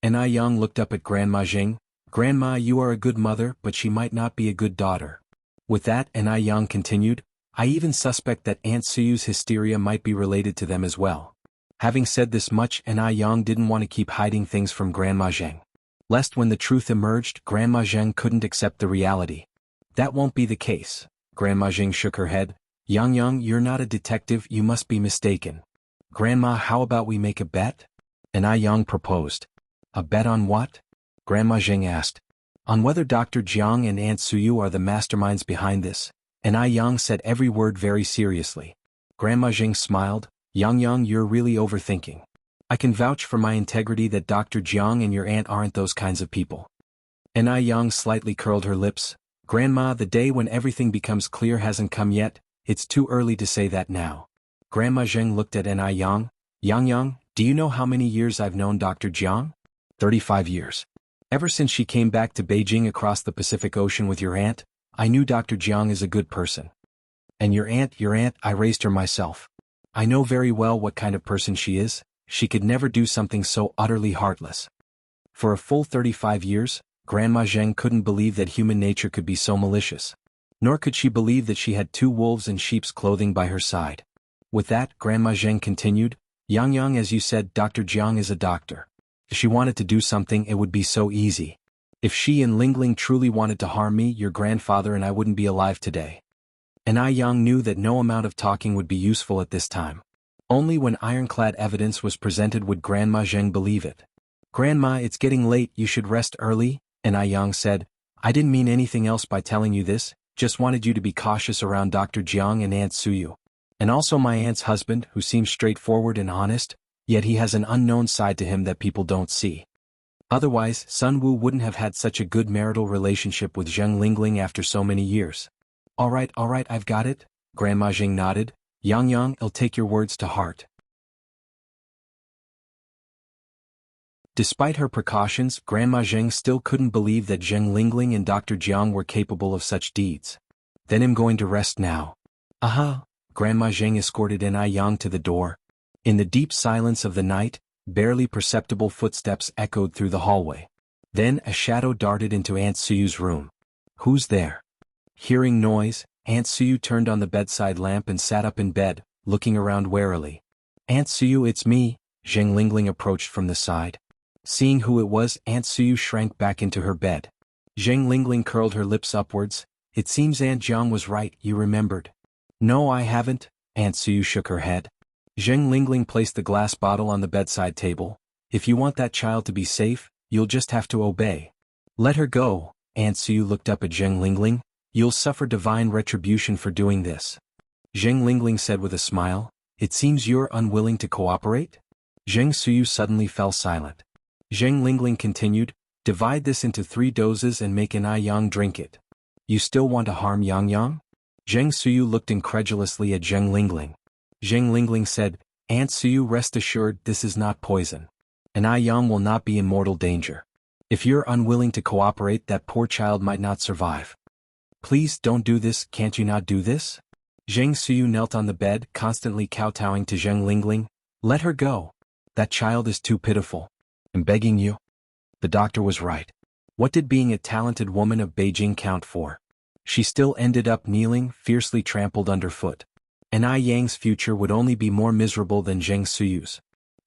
And Yang looked up at Grandma Zheng. Grandma, you are a good mother, but she might not be a good daughter. With that, Yang continued, I even suspect that Aunt Suyu's hysteria might be related to them as well. Having said this much, Yang didn't want to keep hiding things from Grandma Zheng. Lest when the truth emerged, Grandma Zheng couldn't accept the reality. That won't be the case. Grandma Zheng shook her head. Yang, you're not a detective, you must be mistaken. Grandma, how about we make a bet? Yang proposed. A bet on what? Grandma Zheng asked. On whether Dr. Jiang and Aunt Suyu are the masterminds behind this. Yang said every word very seriously. Grandma Zheng smiled. Yang, you're really overthinking. I can vouch for my integrity that Dr. Jiang and your aunt aren't those kinds of people. Yang slightly curled her lips. Grandma, the day when everything becomes clear hasn't come yet. It's too early to say that now. Grandma Zheng looked at Yang. Yang, do you know how many years I've known Dr. Jiang? 35 years. Ever since she came back to Beijing across the Pacific Ocean with your aunt, I knew Dr. Jiang is a good person. And your aunt, I raised her myself. I know very well what kind of person she is. She could never do something so utterly heartless. For a full 35 years, Grandma Zheng couldn't believe that human nature could be so malicious. Nor could she believe that she had 2 wolves in sheep's clothing by her side. With that, Grandma Zheng continued, Yang, as you said, Dr. Jiang is a doctor. If she wanted to do something, it would be so easy. If she and Lingling truly wanted to harm me, your grandfather and I wouldn't be alive today. Yang knew that no amount of talking would be useful at this time. Only when ironclad evidence was presented would Grandma Zheng believe it. Grandma, it's getting late, you should rest early, Yang said. I didn't mean anything else by telling you this, just wanted you to be cautious around Dr. Jiang and Aunt Suyu. And also my aunt's husband, who seems straightforward and honest, yet he has an unknown side to him that people don't see. Otherwise, Sun Wu wouldn't have had such a good marital relationship with Zheng Lingling after so many years. All right, I've got it, Grandma Zheng nodded. Yang, I'll take your words to heart. Despite her precautions, Grandma Zheng still couldn't believe that Zheng Lingling and Dr. Jiang were capable of such deeds. Then I'm going to rest now. Aha! Grandma Zheng escorted Yang to the door. In the deep silence of the night, barely perceptible footsteps echoed through the hallway. Then a shadow darted into Aunt Suyu's room. Who's there? Hearing noise, Aunt Suyu turned on the bedside lamp and sat up in bed, looking around warily. Aunt Suyu, it's me, Zheng Lingling approached from the side. Seeing who it was, Aunt Suyu shrank back into her bed. Zheng Lingling curled her lips upwards. It seems Aunt Jiang was right, you remembered. No, I haven't, Aunt Suyu shook her head. Zheng Lingling placed the glass bottle on the bedside table. If you want that child to be safe, you'll just have to obey. Let her go, Aunt Suyu looked up at Zheng Lingling. You'll suffer divine retribution for doing this. Zheng Lingling said with a smile. It seems you're unwilling to cooperate? Zheng Suyu suddenly fell silent. Zheng Lingling continued, divide this into 3 doses and make Yang drink it. You still want to harm Yang? Zheng Suyu looked incredulously at Zheng Lingling. Zheng Lingling said, Aunt Suyu, rest assured this is not poison. Yang will not be in mortal danger. If you're unwilling to cooperate, that poor child might not survive. Please don't do this, can't you not do this? Zheng Suyu knelt on the bed, constantly kowtowing to Zheng Lingling. Let her go. That child is too pitiful. I'm begging you. The doctor was right. What did being a talented woman of Beijing count for? She still ended up kneeling, fiercely trampled underfoot. And Ai Yang's future would only be more miserable than Zheng Suyu's.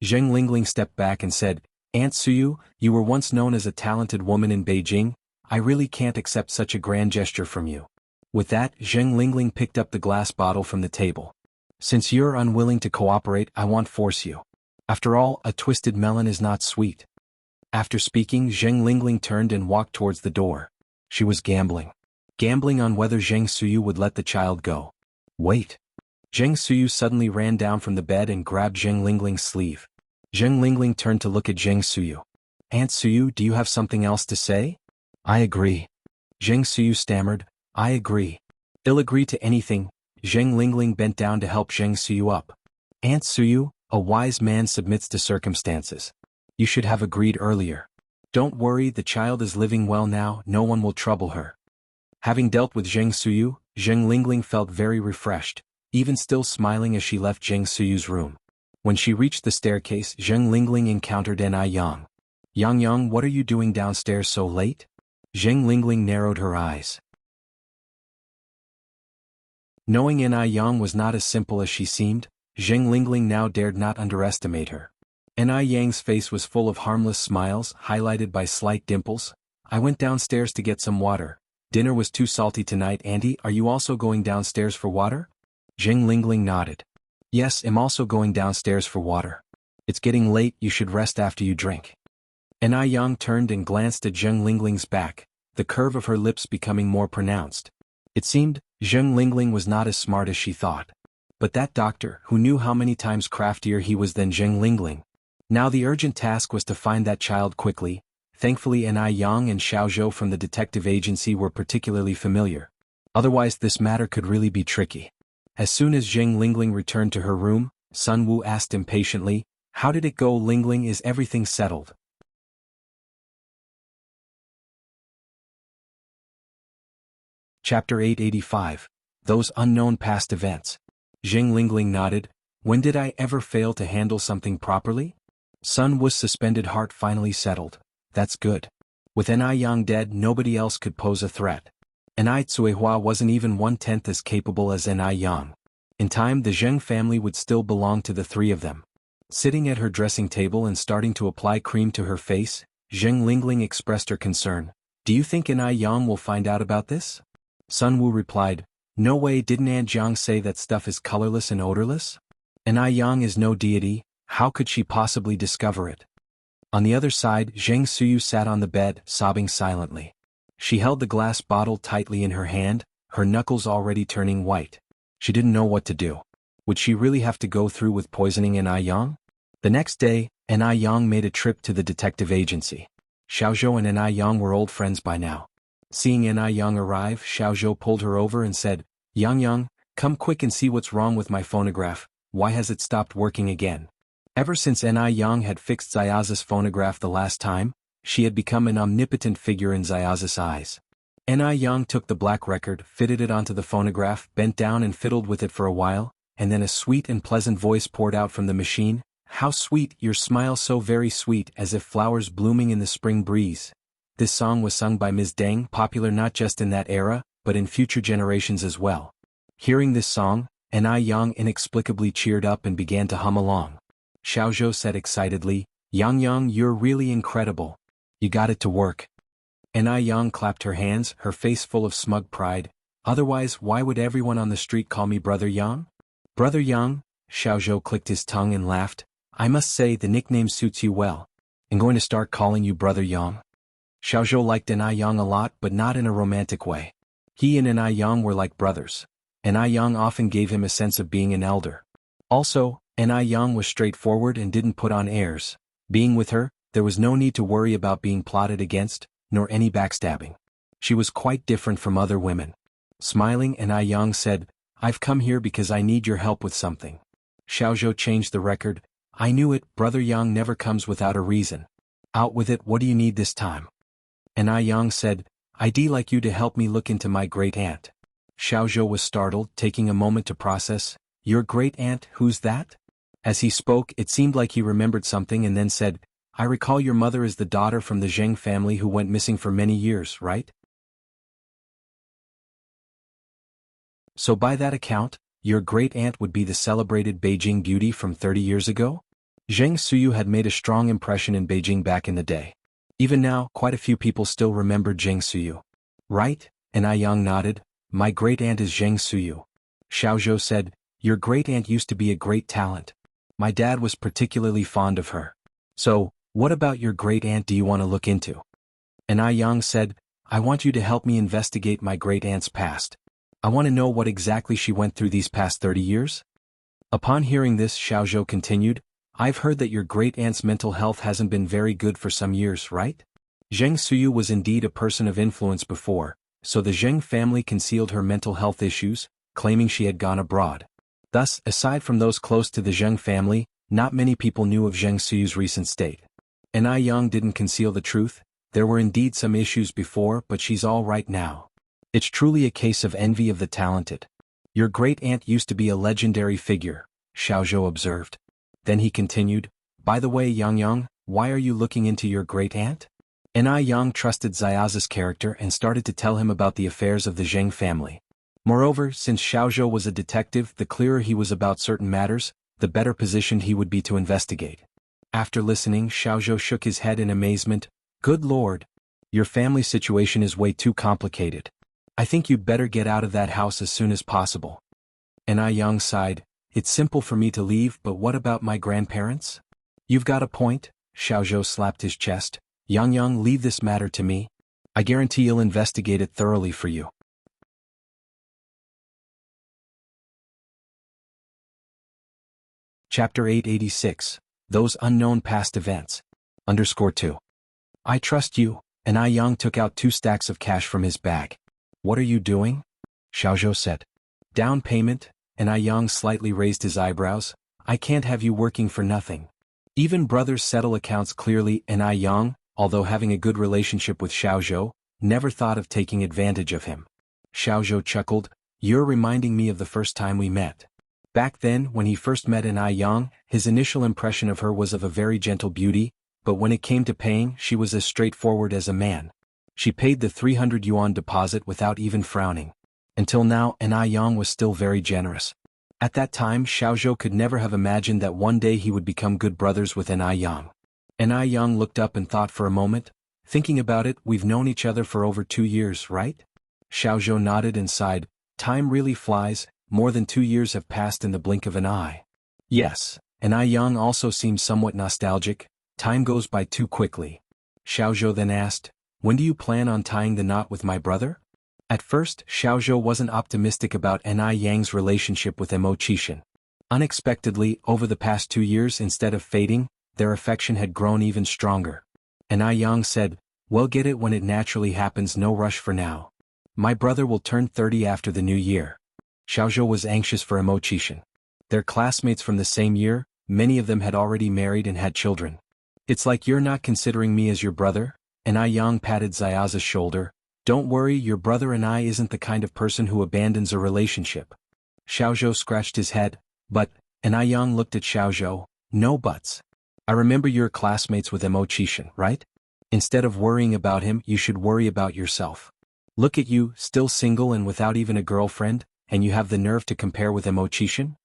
Zheng Lingling stepped back and said, Aunt Suyu, you were once known as a talented woman in Beijing. I really can't accept such a grand gesture from you. With that, Zheng Lingling picked up the glass bottle from the table. Since you're unwilling to cooperate, I won't force you. After all, a twisted melon is not sweet. After speaking, Zheng Lingling turned and walked towards the door. She was gambling. Gambling on whether Zheng Suyu would let the child go. Wait. Zheng Suyu suddenly ran down from the bed and grabbed Zheng Lingling's sleeve. Zheng Lingling turned to look at Zheng Suyu. Aunt Suyu, do you have something else to say? I agree. Zheng Suyu stammered, I agree. I'll agree to anything. Zheng Lingling bent down to help Zheng Suyu up. Aunt Suyu, a wise man submits to circumstances. You should have agreed earlier. Don't worry, the child is living well now, no one will trouble her. Having dealt with Zheng Suyu, Zheng Lingling felt very refreshed, even still smiling as she left Zheng Suyu's room. When she reached the staircase, Zheng Lingling encountered Ai Yang. Yang, what are you doing downstairs so late? Zheng Lingling narrowed her eyes. Knowing Ai Yang was not as simple as she seemed, Zheng Lingling now dared not underestimate her. Ai Yang's face was full of harmless smiles, highlighted by slight dimples. I went downstairs to get some water. Dinner was too salty tonight. Auntie, are you also going downstairs for water? Zheng Lingling nodded. Yes, I'm also going downstairs for water. It's getting late, you should rest after you drink. Ai Yang turned and glanced at Zheng Lingling's back, the curve of her lips becoming more pronounced. It seemed, Zheng Lingling was not as smart as she thought. But that doctor, who knew how many times craftier he was than Zheng Lingling. Now the urgent task was to find that child quickly. Thankfully Ai Yang and Xiaozhou from the detective agency were particularly familiar. Otherwise this matter could really be tricky. As soon as Zheng Lingling returned to her room, Sun Wu asked impatiently, How did it go, Lingling? Is everything settled? Chapter 885. Those unknown past events. Zheng Lingling nodded. When did I ever fail to handle something properly? Sun Wu's suspended heart finally settled. That's good. With Ai Yang dead, nobody else could pose a threat. Ai Cuihua wasn't even 1/10 as capable as Ai Yang. In time the Zheng family would still belong to the three of them. Sitting at her dressing table and starting to apply cream to her face, Zheng Lingling expressed her concern. Do you think Ai Yang will find out about this? Sun Wu replied, No way, didn't Aunt Jiang say that stuff is colorless and odorless? Ai Yang is no deity, how could she possibly discover it? On the other side, Zheng Suyu sat on the bed, sobbing silently. She held the glass bottle tightly in her hand, her knuckles already turning white. She didn't know what to do. Would she really have to go through with poisoning Ai Yang? The next day, Ai Yang made a trip to the detective agency. Xiaozhou and Ai Yang were old friends by now. Seeing Ai Yang arrive, Xiaozhou pulled her over and said, Yang, come quick and see what's wrong with my phonograph. Why has it stopped working again? Ever since Ai Yang had fixed Xiaozi's phonograph the last time, she had become an omnipotent figure in Xiaozi's eyes. Ai Yang took the black record, fitted it onto the phonograph, bent down and fiddled with it for a while, and then a sweet and pleasant voice poured out from the machine. How sweet, your smile so very sweet, as if flowers blooming in the spring breeze. This song was sung by Ms. Deng, popular not just in that era, but in future generations as well. Hearing this song, Ai Yang inexplicably cheered up and began to hum along. Xiaozhou said excitedly, Yang, you're really incredible. You got it to work. Ai Yang clapped her hands, her face full of smug pride. Otherwise, why would everyone on the street call me Brother Yang? Brother Yang? Xiaozhou clicked his tongue and laughed. I must say the nickname suits you well. I'm going to start calling you Brother Yang. Xiaozhou liked Ai Yang a lot, but not in a romantic way. He and Ai Yang were like brothers. Ai Yang often gave him a sense of being an elder. Also, Ai Yang was straightforward and didn't put on airs. Being with her, there was no need to worry about being plotted against, nor any backstabbing. She was quite different from other women. Smiling, Ai Yang said, I've come here because I need your help with something. Xiaozhou changed the record. I knew it, Brother Yang never comes without a reason. Out with it, what do you need this time? Ai Yang said, I'd like you to help me look into my great-aunt. Xiaozhou was startled, taking a moment to process. Your great-aunt, who's that? As he spoke, it seemed like he remembered something and then said, I recall your mother is the daughter from the Zheng family who went missing for many years, right? So by that account, your great-aunt would be the celebrated Beijing beauty from 30 years ago? Zheng Suyu had made a strong impression in Beijing back in the day. Even now, quite a few people still remember Zheng Suyu. Right? And Yang nodded. My great-aunt is Zheng Suyu. Xiaozhou said, your great-aunt used to be a great talent. My dad was particularly fond of her. So, what about your great-aunt do you want to look into? And Yang said, I want you to help me investigate my great-aunt's past. I want to know what exactly she went through these past 30 years. Upon hearing this, Xiaozhou continued, I've heard that your great-aunt's mental health hasn't been very good for some years, right? Zheng Suyu was indeed a person of influence before, so the Zheng family concealed her mental health issues, claiming she had gone abroad. Thus, aside from those close to the Zheng family, not many people knew of Zheng Suyu's recent state. And Yang didn't conceal the truth. There were indeed some issues before, but she's all right now. It's truly a case of envy of the talented. Your great-aunt used to be a legendary figure, Xiaozhou observed. Then he continued, by the way Yang, why are you looking into your great-aunt? And Yang trusted Xiaoza's character and started to tell him about the affairs of the Zheng family. Moreover, since Xiaozhou was a detective, the clearer he was about certain matters, the better positioned he would be to investigate. After listening, Xiaozhou shook his head in amazement. Good Lord! Your family situation is way too complicated. I think you'd better get out of that house as soon as possible. And Yang sighed. It's simple for me to leave, but what about my grandparents? You've got a point, Xiaozhou slapped his chest. Yang, leave this matter to me. I guarantee you'll investigate it thoroughly for you. Chapter 886. Those Unknown Past Events. _2. I trust you, and Yang took out 2 stacks of cash from his bag. What are you doing? Xiaozhou said. Down payment, and Yang slightly raised his eyebrows. I can't have you working for nothing. Even brothers settle accounts clearly, and Yang, although having a good relationship with Xiaozhou, never thought of taking advantage of him. Xiaozhou chuckled. You're reminding me of the first time we met. Back then, when he first met Yang, his initial impression of her was of a very gentle beauty, but when it came to paying, she was as straightforward as a man. She paid the 300 yuan deposit without even frowning. Until now, Yang was still very generous. At that time, Xiaozhou could never have imagined that one day he would become good brothers with Yang. Yang looked up and thought for a moment. Thinking about it, we've known each other for over 2 years, right? Xiaozhou nodded and sighed. Time really flies. More than 2 years have passed in the blink of an eye. Yes, Yang also seemed somewhat nostalgic. Time goes by too quickly. Xiaozhou then asked, when do you plan on tying the knot with my brother? At first, Xiaozhou wasn't optimistic about Yang's relationship with Immortal. Unexpectedly, over the past 2 years, instead of fading, their affection had grown even stronger. Yang said, well, get it when it naturally happens, no rush for now. My brother will turn 30 after the new year. Xiaozhou was anxious for Immortal. Their classmates from the same year, many of them had already married and had children. It's like you're not considering me as your brother? Yang patted Xiaoza's shoulder. Don't worry, your brother and I isn't the kind of person who abandons a relationship. Xiaozhou scratched his head. But, Yang looked at Xiaozhou. No buts. I remember you're classmates with Immortal, right? Instead of worrying about him, you should worry about yourself. Look at you, still single and without even a girlfriend, and you have the nerve to compare with Immortal?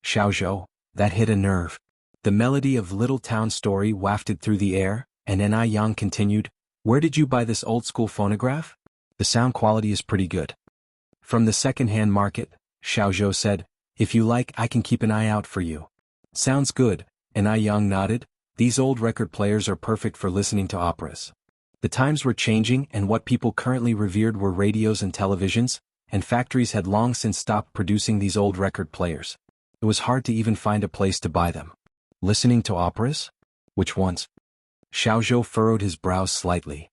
Xiaozhou, that hit a nerve. The melody of Little Town Story wafted through the air, and Yang continued, where did you buy this old-school phonograph? The sound quality is pretty good. From the second-hand market, Xiaozhou said. If you like, I can keep an eye out for you. Sounds good, Yang nodded. These old record players are perfect for listening to operas. The times were changing, and what people currently revered were radios and televisions, and factories had long since stopped producing these old record players. It was hard to even find a place to buy them. Listening to operas? Which ones? Xiaozhou furrowed his brows slightly.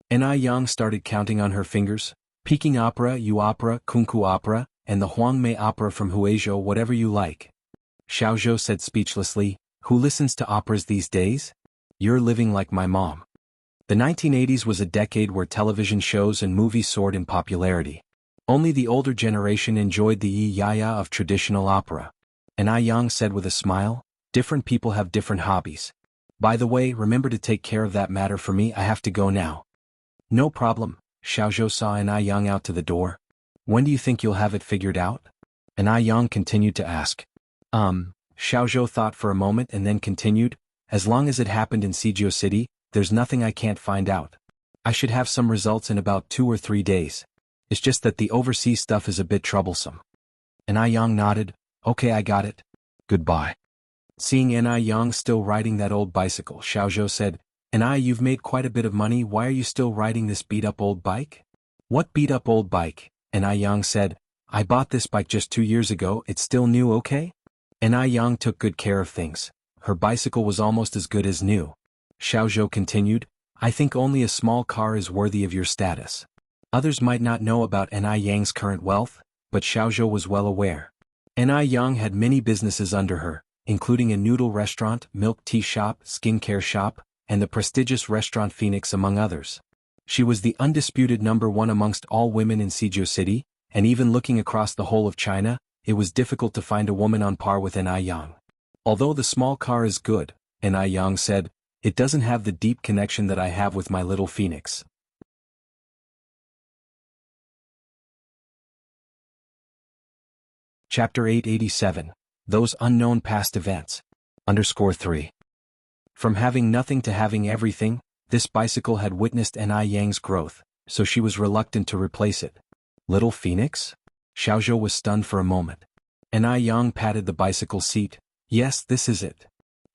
Yang started counting on her fingers. Peking Opera, Yu Opera, Kunku Opera, and the Huangmei Opera from Huizhou, whatever you like. Xiaozhou said speechlessly, who listens to operas these days? You're living like my mom. The 1980s was a decade where television shows and movies soared in popularity. Only the older generation enjoyed the yaya of traditional opera. And Yang said with a smile, different people have different hobbies. By the way, remember to take care of that matter for me, I have to go now. No problem, Xiaozhou saw Yang out to the door. When do you think you'll have it figured out? And Yang continued to ask. Xiaozhou thought for a moment and then continued, as long as it happened in Suzhou City, there's nothing I can't find out. I should have some results in about 2 or 3 days. It's just that the overseas stuff is a bit troublesome. And Yang nodded, okay, I got it. Goodbye. Seeing Yang still riding that old bicycle, Xiaozhou said, you've made quite a bit of money, why are you still riding this beat-up old bike? What beat-up old bike? And Yang said, I bought this bike just 2 years ago, it's still new, okay? And Yang took good care of things. Her bicycle was almost as good as new. Xiaozhou continued, I think only a small car is worthy of your status. Others might not know about Yang's current wealth, but Xiaozhou was well aware. Yang had many businesses under her, including a noodle restaurant, milk tea shop, skincare shop, and the prestigious restaurant Phoenix among others. She was the undisputed #1 amongst all women in Suzhou City, and even looking across the whole of China, it was difficult to find a woman on par with Yang. Although the small car is good, Yang said, it doesn't have the deep connection that I have with my little Phoenix. Chapter 887. Those Unknown Past Events. _3. From having nothing to having everything, this bicycle had witnessed Yang's growth, so she was reluctant to replace it. Little Phoenix? Xiaozhou was stunned for a moment. Yang patted the bicycle seat. Yes, this is it.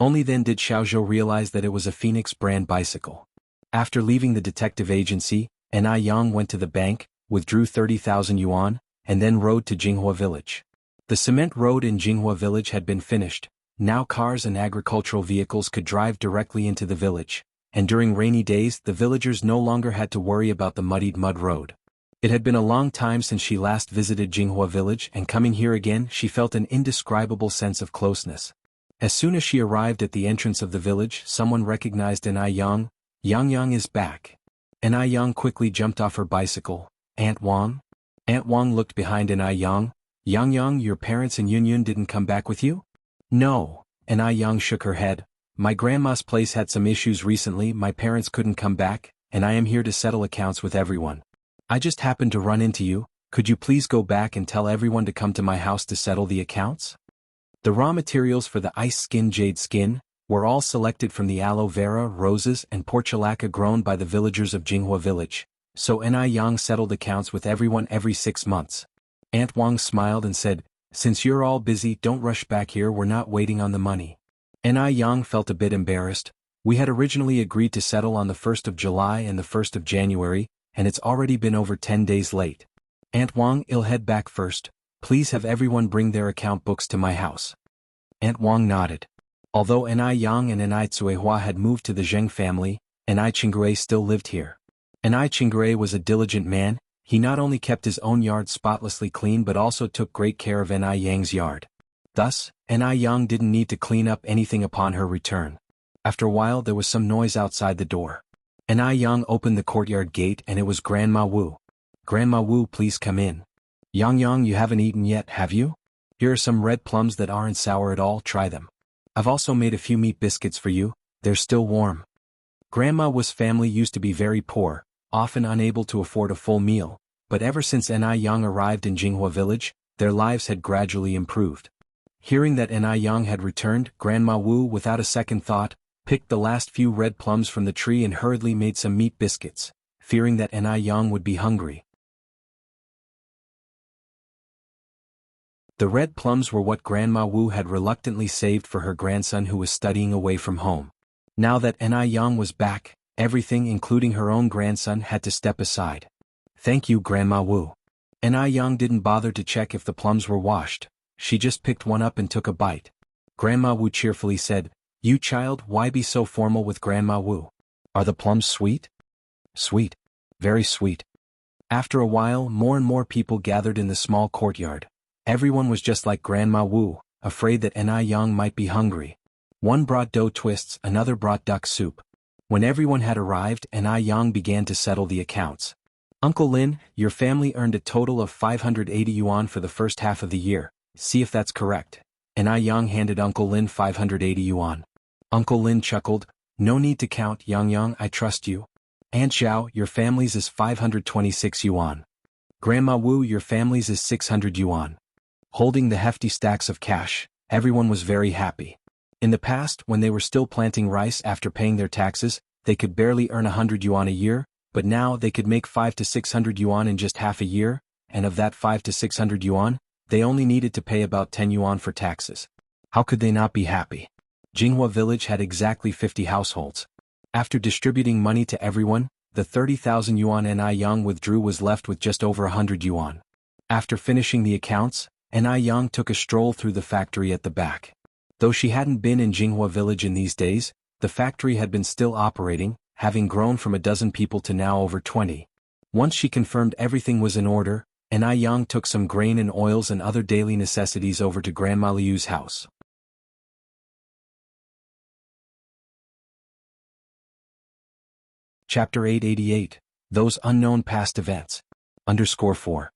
Only then did Xiaozhou realize that it was a Phoenix brand bicycle. After leaving the detective agency, Yang went to the bank, withdrew 30,000 yuan, and then rode to Jianghu village. The cement road in Jianghu village had been finished. Now cars and agricultural vehicles could drive directly into the village, and during rainy days the villagers no longer had to worry about the muddied mud road. It had been a long time since she last visited Jianghu village, and coming here again she felt an indescribable sense of closeness. As soon as she arrived at the entrance of the village, someone recognized Yang. Yang is back. Yang quickly jumped off her bicycle. Aunt Wang? Aunt Wang looked behind Yang. Yang, your parents and Yunyun didn't come back with you? No. Yang shook her head. My grandma's place had some issues recently, my parents couldn't come back, and I am here to settle accounts with everyone. I just happened to run into you, could you please go back and tell everyone to come to my house to settle the accounts? The raw materials for the ice skin jade skin were all selected from the aloe vera, roses and portulaca grown by the villagers of Jianghu village, so Yang settled accounts with everyone every 6 months. Aunt Wang smiled and said, since you're all busy, don't rush back here, we're not waiting on the money. Yang felt a bit embarrassed. We had originally agreed to settle on the 1st of July and the 1st of January, and it's already been over 10 days late. Aunt Wang, I'll head back first. Please have everyone bring their account books to my house. Aunt Wang nodded. Although Yang and Tsuehua had moved to the Zheng family, Qinggui still lived here. Qinggui was a diligent man. He not only kept his own yard spotlessly clean but also took great care of Yang's yard. Thus, Yang didn't need to clean up anything upon her return. After a while there was some noise outside the door. Yang opened the courtyard gate and it was Grandma Wu. Grandma Wu, please come in. Yang, you haven't eaten yet, have you? Here are some red plums that aren't sour at all, try them. I've also made a few meat biscuits for you, they're still warm. Grandma Wu's family used to be very poor, often unable to afford a full meal, but ever since Yang arrived in Jianghu village, their lives had gradually improved. Hearing that Yang had returned, Grandma Wu, without a second thought, picked the last few red plums from the tree and hurriedly made some meat biscuits, fearing that Yang would be hungry. The red plums were what Grandma Wu had reluctantly saved for her grandson who was studying away from home. Now that Yang was back, everything including her own grandson had to step aside. Thank you, Grandma Wu. Yang didn't bother to check if the plums were washed, she just picked one up and took a bite. Grandma Wu cheerfully said, You child, why be so formal with Grandma Wu? Are the plums sweet? Sweet. Very sweet. After a while, more and more people gathered in the small courtyard. Everyone was just like Grandma Wu, afraid that Yang might be hungry. One brought dough twists, another brought duck soup. When everyone had arrived and Yang began to settle the accounts. Uncle Lin, your family earned a total of 580 yuan for the first half of the year, see if that's correct. And Yang handed Uncle Lin 580 yuan. Uncle Lin chuckled, no need to count, Yang, I trust you. Aunt Xiao, your family's is 526 yuan. Grandma Wu, your family's is 600 yuan. Holding the hefty stacks of cash, everyone was very happy. In the past, when they were still planting rice after paying their taxes, they could barely earn 100 yuan a year, but now they could make 5 to 600 yuan in just half a year, and of that 5 to 600 yuan, they only needed to pay about 10 yuan for taxes. How could they not be happy? Jianghu village had exactly 50 households. After distributing money to everyone, the 30,000 yuan Yang withdrew was left with just over 100 yuan. After finishing the accounts, Yang took a stroll through the factory at the back. Though she hadn't been in Jianghu village in these days, the factory had been still operating, having grown from a dozen people to now over 20. Once she confirmed everything was in order, Yang took some grain and oils and other daily necessities over to Grandma Liu's house. Chapter 888, Those Unknown Past Events. _4.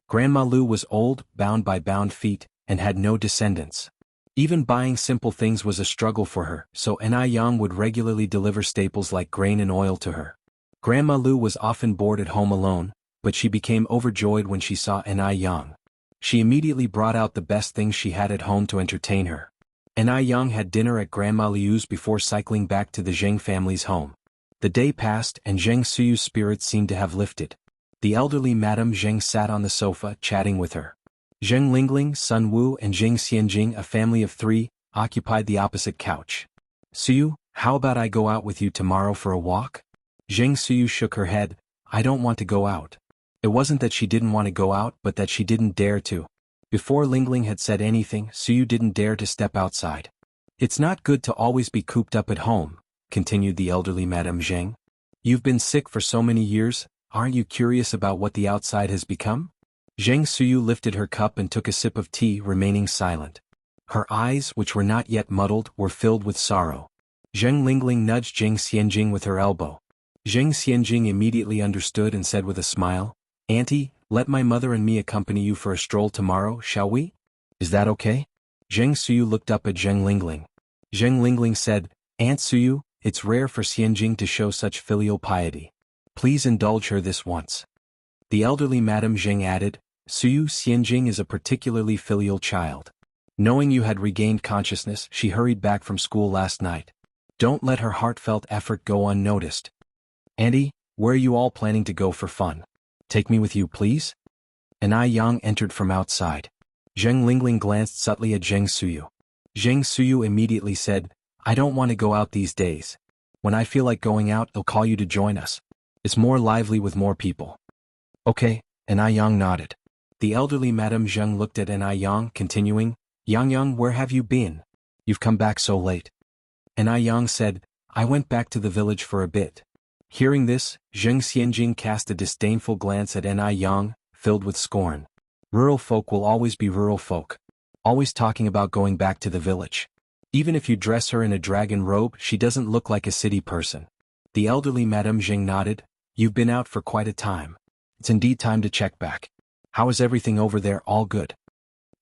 Grandma Liu was old, bound by bound feet, and had no descendants. Even buying simple things was a struggle for her, so Yang would regularly deliver staples like grain and oil to her. Grandma Liu was often bored at home alone, but she became overjoyed when she saw Yang. She immediately brought out the best things she had at home to entertain her. Yang had dinner at Grandma Liu's before cycling back to the Zheng family's home. The day passed and Zheng Suyu's spirits seemed to have lifted. The elderly Madame Zheng sat on the sofa chatting with her. Zheng Lingling, Sun Wu and Zheng Xianjing, a family of 3, occupied the opposite couch. Suyu, how about I go out with you tomorrow for a walk? Zheng Suyu shook her head, I don't want to go out. It wasn't that she didn't want to go out but that she didn't dare to. Before Lingling had said anything, Suyu didn't dare to step outside. It's not good to always be cooped up at home, continued the elderly Madame Zheng. You've been sick for so many years, aren't you curious about what the outside has become? Zheng Suyu lifted her cup and took a sip of tea, remaining silent. Her eyes, which were not yet muddled, were filled with sorrow. Zheng Lingling nudged Zheng Xianjing with her elbow. Zheng Xianjing immediately understood and said with a smile, Auntie, let my mother and me accompany you for a stroll tomorrow, shall we? Is that okay? Zheng Suyu looked up at Zheng Lingling. Zheng Lingling said, Aunt Suyu, it's rare for Xianjing to show such filial piety. Please indulge her this once. The elderly Madame Zheng added, Suyu, Xianjing is a particularly filial child. Knowing you had regained consciousness, she hurried back from school last night. Don't let her heartfelt effort go unnoticed. Auntie, where are you all planning to go for fun? Take me with you, please? Yang entered from outside. Zheng Lingling glanced subtly at Zheng Suyu. Zheng Suyu immediately said, I don't want to go out these days. When I feel like going out, I'll call you to join us. It's more lively with more people. Okay, Yang nodded. The elderly Madame Zheng looked at Yang, continuing, Yang, where have you been? You've come back so late. Yang said, I went back to the village for a bit. Hearing this, Zheng Xianjing cast a disdainful glance at Yang, filled with scorn. Rural folk will always be rural folk. Always talking about going back to the village. Even if you dress her in a dragon robe, she doesn't look like a city person. The elderly Madame Zheng nodded, You've been out for quite a time. It's indeed time to check back. How is everything over there, all good?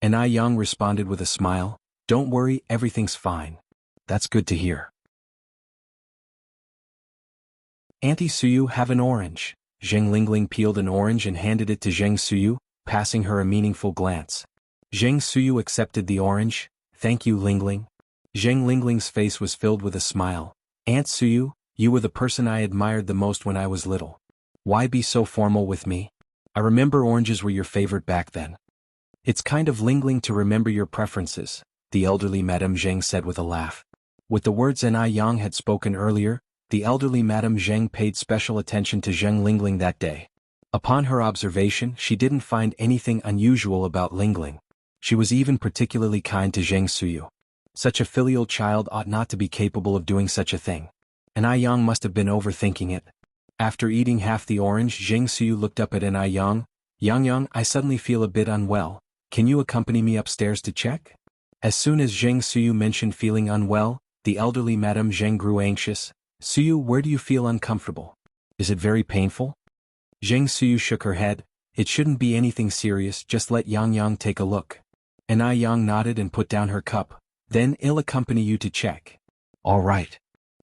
Yang responded with a smile, Don't worry, everything's fine. That's good to hear. Auntie Suyu, have an orange. Zheng Lingling peeled an orange and handed it to Zheng Suyu, passing her a meaningful glance. Zheng Suyu accepted the orange, Thank you, Lingling. Zheng Lingling's face was filled with a smile. Aunt Suyu, you were the person I admired the most when I was little. Why be so formal with me? I remember oranges were your favorite back then. It's kind of Lingling to remember your preferences, the elderly Madame Zheng said with a laugh. With the words Yang had spoken earlier, the elderly Madame Zheng paid special attention to Zheng Lingling that day. Upon her observation, she didn't find anything unusual about Lingling. She was even particularly kind to Zheng Suyu. Such a filial child ought not to be capable of doing such a thing. Yang must have been overthinking it. After eating half the orange, Zheng Suyu looked up at Yang. Yang, I suddenly feel a bit unwell. Can you accompany me upstairs to check? As soon as Zheng Suyu mentioned feeling unwell, the elderly Madame Zheng grew anxious. Suyu, where do you feel uncomfortable? Is it very painful? Zheng Suyu shook her head. It shouldn't be anything serious, just let Yang take a look. And Yang nodded and put down her cup. Then I'll accompany you to check. All right.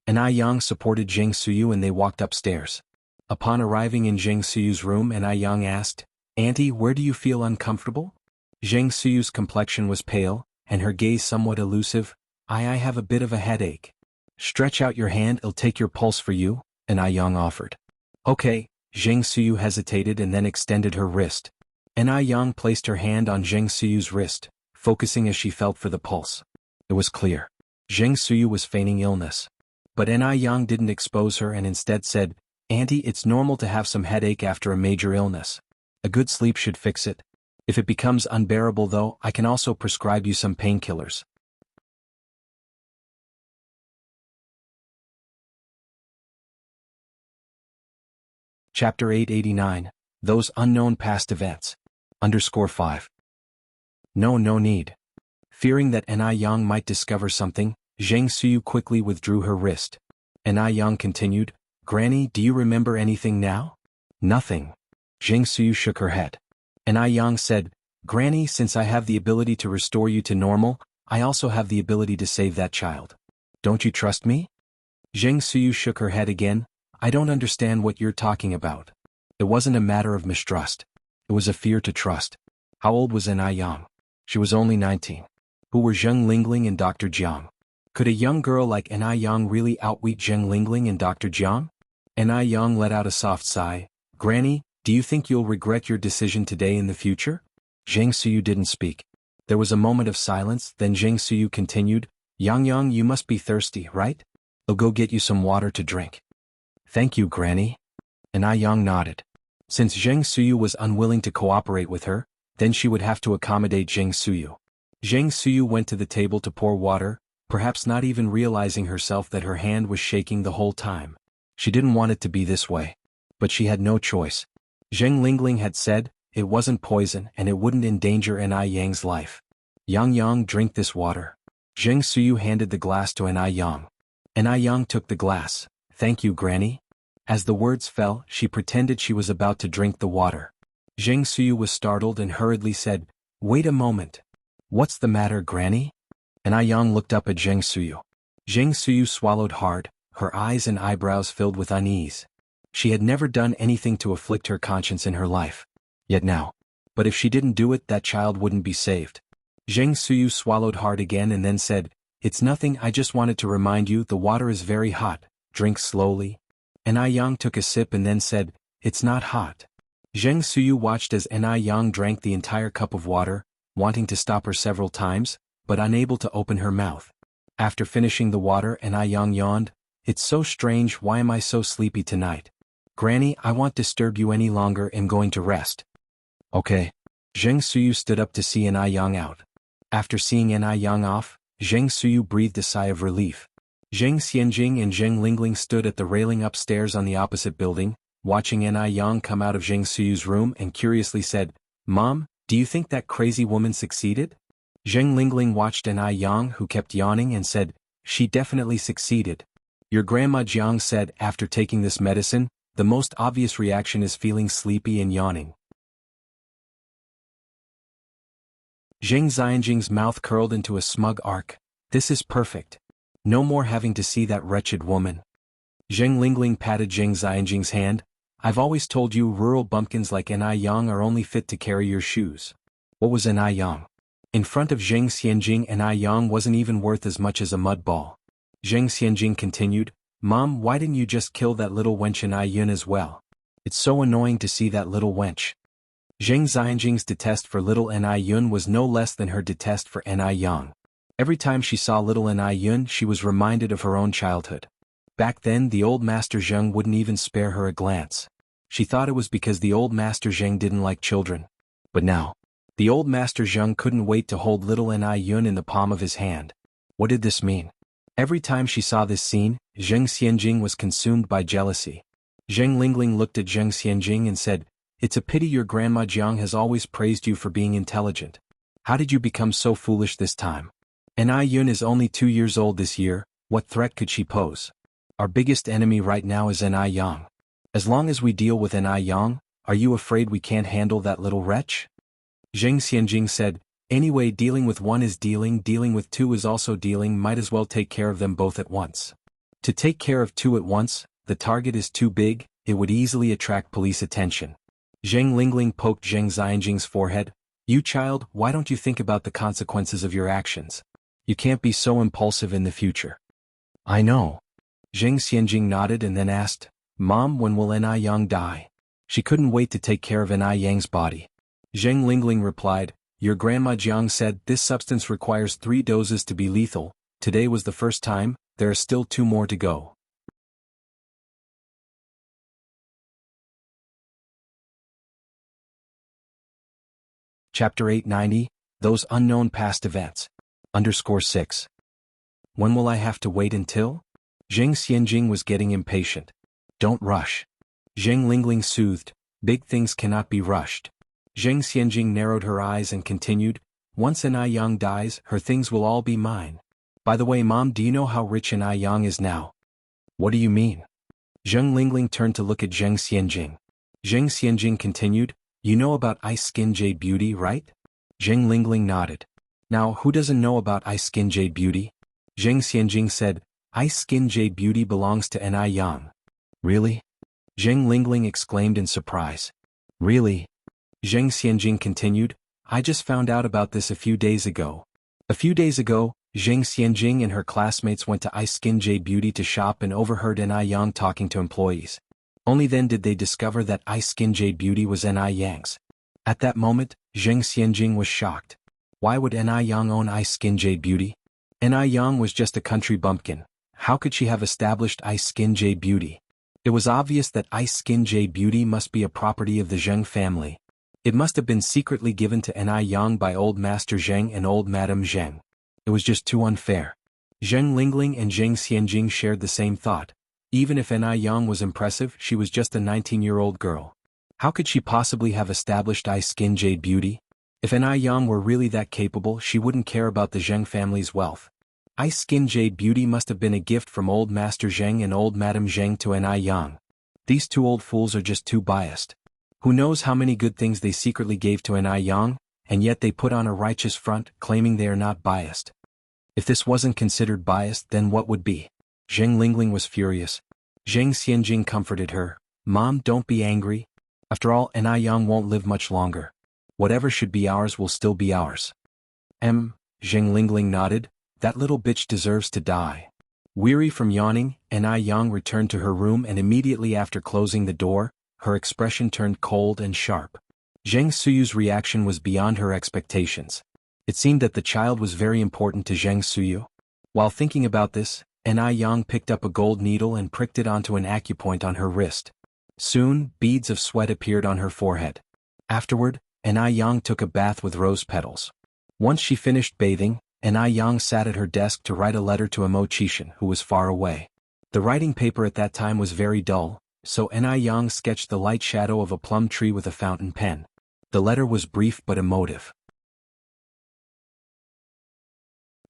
And Yang supported Zheng Suyu and they walked upstairs. Upon arriving in Zheng Suyu's room, and Yang asked, Auntie, where do you feel uncomfortable? Zheng Suyu's complexion was pale, and her gaze somewhat elusive. I have a bit of a headache. Stretch out your hand, I'll take your pulse for you, and Yang offered. Okay. Zheng Suyu hesitated and then extended her wrist. And Yang placed her hand on Zheng Suyu's wrist, focusing as she felt for the pulse. It was clear. Zheng Suyu was feigning illness. But Yang didn't expose her and instead said, Auntie, it's normal to have some headache after a major illness. A good sleep should fix it. If it becomes unbearable though, I can also prescribe you some painkillers. Chapter 889, Those Unknown Past Events. _5. No need. Fearing that Yang might discover something, Zheng Suyu quickly withdrew her wrist. Yang continued, Granny, do you remember anything now? Nothing. Zheng Suyu shook her head. Yang said, Granny, since I have the ability to restore you to normal, I also have the ability to save that child. Don't you trust me? Zheng Suyu shook her head again. I don't understand what you're talking about. It wasn't a matter of mistrust. It was a fear to trust. How old was Yang? She was only 19. Who were Zheng Lingling and Dr. Jiang? Could a young girl like Yang really outwit Zheng Lingling and Dr. Jiang? Yang let out a soft sigh. Granny, do you think you'll regret your decision today in the future? Zheng Suyu didn't speak. There was a moment of silence, then Zheng Suyu continued, Yang, you must be thirsty, right? I'll go get you some water to drink. Thank you, Granny. Yang nodded. Since Zheng Suyu was unwilling to cooperate with her, then she would have to accommodate Zheng Suyu. Zheng Suyu went to the table to pour water, perhaps not even realizing herself that her hand was shaking the whole time. She didn't want it to be this way. But she had no choice. Zheng Lingling had said, it wasn't poison and it wouldn't endanger Yang's life. Yang, drink this water. Zheng Suyu handed the glass to Yang. Yang took the glass. Thank you, Granny. As the words fell, she pretended she was about to drink the water. Zheng Suyu was startled and hurriedly said, Wait a moment. What's the matter, Granny? Yang looked up at Zheng Suyu. Zheng Suyu swallowed hard, her eyes and eyebrows filled with unease. She had never done anything to afflict her conscience in her life. Yet now. But if she didn't do it, that child wouldn't be saved. Zheng Suyu swallowed hard again and then said, It's nothing, I just wanted to remind you the water is very hot, drink slowly. Yang took a sip and then said, It's not hot. Zheng Suyu watched as Yang drank the entire cup of water, wanting to stop her several times, but unable to open her mouth. After finishing the water, Yang yawned, It's so strange, why am I so sleepy tonight? Granny, I won't disturb you any longer, I'm going to rest. Okay. Zheng Suyu stood up to see Yang out. After seeing Yang off, Zheng Suyu breathed a sigh of relief. Zheng Xianxia and Zheng Lingling stood at the railing upstairs on the opposite building, watching Yang come out of Zheng Suyu's room and curiously said, Mom, do you think that crazy woman succeeded? Zheng Lingling watched Yang, who kept yawning, and said, She definitely succeeded. Your grandma Jiang said after taking this medicine, the most obvious reaction is feeling sleepy and yawning. Zheng Xianjing's mouth curled into a smug arc. This is perfect. No more having to see that wretched woman. Zheng Lingling patted Zheng Xianjing's hand. I've always told you rural bumpkins like Yang are only fit to carry your shoes. What was Yang? In front of Zheng Xianjing, Yang wasn't even worth as much as a mud ball. Zheng Xianjing continued, Mom, why didn't you just kill that little wench Yun as well? It's so annoying to see that little wench. Zheng Xianjing's detest for little Yun was no less than her detest for Yang. Every time she saw little Yun, she was reminded of her own childhood. Back then, the old Master Zheng wouldn't even spare her a glance. She thought it was because the old Master Zheng didn't like children. But now, the old Master Zheng couldn't wait to hold little Yun in the palm of his hand. What did this mean? Every time she saw this scene, Zheng Xianjing was consumed by jealousy. Zheng Lingling looked at Zheng Xianjing and said, It's a pity your grandma Jiang has always praised you for being intelligent. How did you become so foolish this time? Yun is only 2 years old this year, what threat could she pose? Our biggest enemy right now is Yang. As long as we deal with Yang, are you afraid we can't handle that little wretch? Zheng Xianjing said, anyway, dealing with one is dealing with two is also dealing, might as well take care of them both at once. To take care of two at once, the target is too big, it would easily attract police attention. Zheng Lingling poked Zheng Xianjing's forehead. You child, why don't you think about the consequences of your actions? You can't be so impulsive in the future. I know. Zheng Xianjing nodded and then asked, Mom, when will Yang die? She couldn't wait to take care of Yang's body. Zheng Lingling replied, your grandma Jiang said this substance requires 3 doses to be lethal. Today was the first time, there are still 2 more to go. Chapter 890, Those Unknown Past Events. _6. When will I have to wait until? Zheng Xianjing was getting impatient. Don't rush. Zheng Lingling soothed, big things cannot be rushed. Zheng Xianjing narrowed her eyes and continued, once Yang dies, her things will all be mine. By the way, Mom, do you know how rich Yang is now? What do you mean? Zheng Lingling turned to look at Zheng Xianjing. Zheng Xianjing continued, you know about Ice Skin Jade Beauty, right? Zheng Lingling nodded. Now, who doesn't know about Ice Skin Jade Beauty? Zheng Xianjing said, Ice Skin Jade Beauty belongs to Yang. Really? Zheng Lingling exclaimed in surprise. Really? Zheng Xianjing continued, I just found out about this a few days ago. A few days ago, Zheng Xianjing and her classmates went to Ice Skin Jade Beauty to shop and overheard Yang talking to employees. Only then did they discover that Ice Skin Jade Beauty was Yang's. At that moment, Zheng Xianjing was shocked. Why would Yang own Ice Skin Jade Beauty? Yang was just a country bumpkin. How could she have established Ice Skin Jade Beauty? It was obvious that Ice Skin Jade Beauty must be a property of the Zheng family. It must have been secretly given to Yang by old Master Zheng and old Madame Zheng. It was just too unfair. Zheng Lingling and Zheng Xianjing shared the same thought. Even if Yang was impressive, she was just a 19-year-old girl. How could she possibly have established Ice Skin Jade Beauty? If Yang were really that capable, she wouldn't care about the Zheng family's wealth. Ice Skin Jade Beauty must have been a gift from old Master Zheng and old Madame Zheng to Yang. These two old fools are just too biased. Who knows how many good things they secretly gave to Yang, and yet they put on a righteous front, claiming they are not biased. If this wasn't considered biased, then what would be? Zheng Lingling was furious. Zheng Xianjing comforted her. Mom, don't be angry. After all, Yang won't live much longer. Whatever should be ours will still be ours. Zheng Lingling nodded. That little bitch deserves to die. Weary from yawning, Yang returned to her room and immediately after closing the door, her expression turned cold and sharp. Zheng Suyu's reaction was beyond her expectations. It seemed that the child was very important to Zheng Suyu. While thinking about this, Yang picked up a gold needle and pricked it onto an acupoint on her wrist. Soon, beads of sweat appeared on her forehead. Afterward, Yang took a bath with rose petals. Once she finished bathing, Yang sat at her desk to write a letter to Imo Chishan, who was far away. The writing paper at that time was very dull, so Yang sketched the light shadow of a plum tree with a fountain pen. The letter was brief but emotive.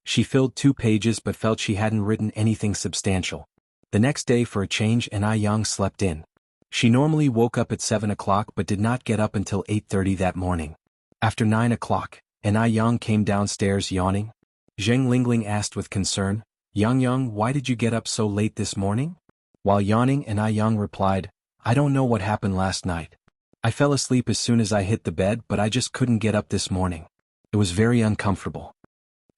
She filled 2 pages but felt she hadn't written anything substantial. The next day, for a change, Yang slept in. She normally woke up at 7 o'clock but did not get up until 8:30 that morning. After 9 o'clock, Yang came downstairs yawning. Zheng Lingling asked with concern, Yang, why did you get up so late this morning? While yawning, Yang replied, I don't know what happened last night. I fell asleep as soon as I hit the bed, but I just couldn't get up this morning. It was very uncomfortable.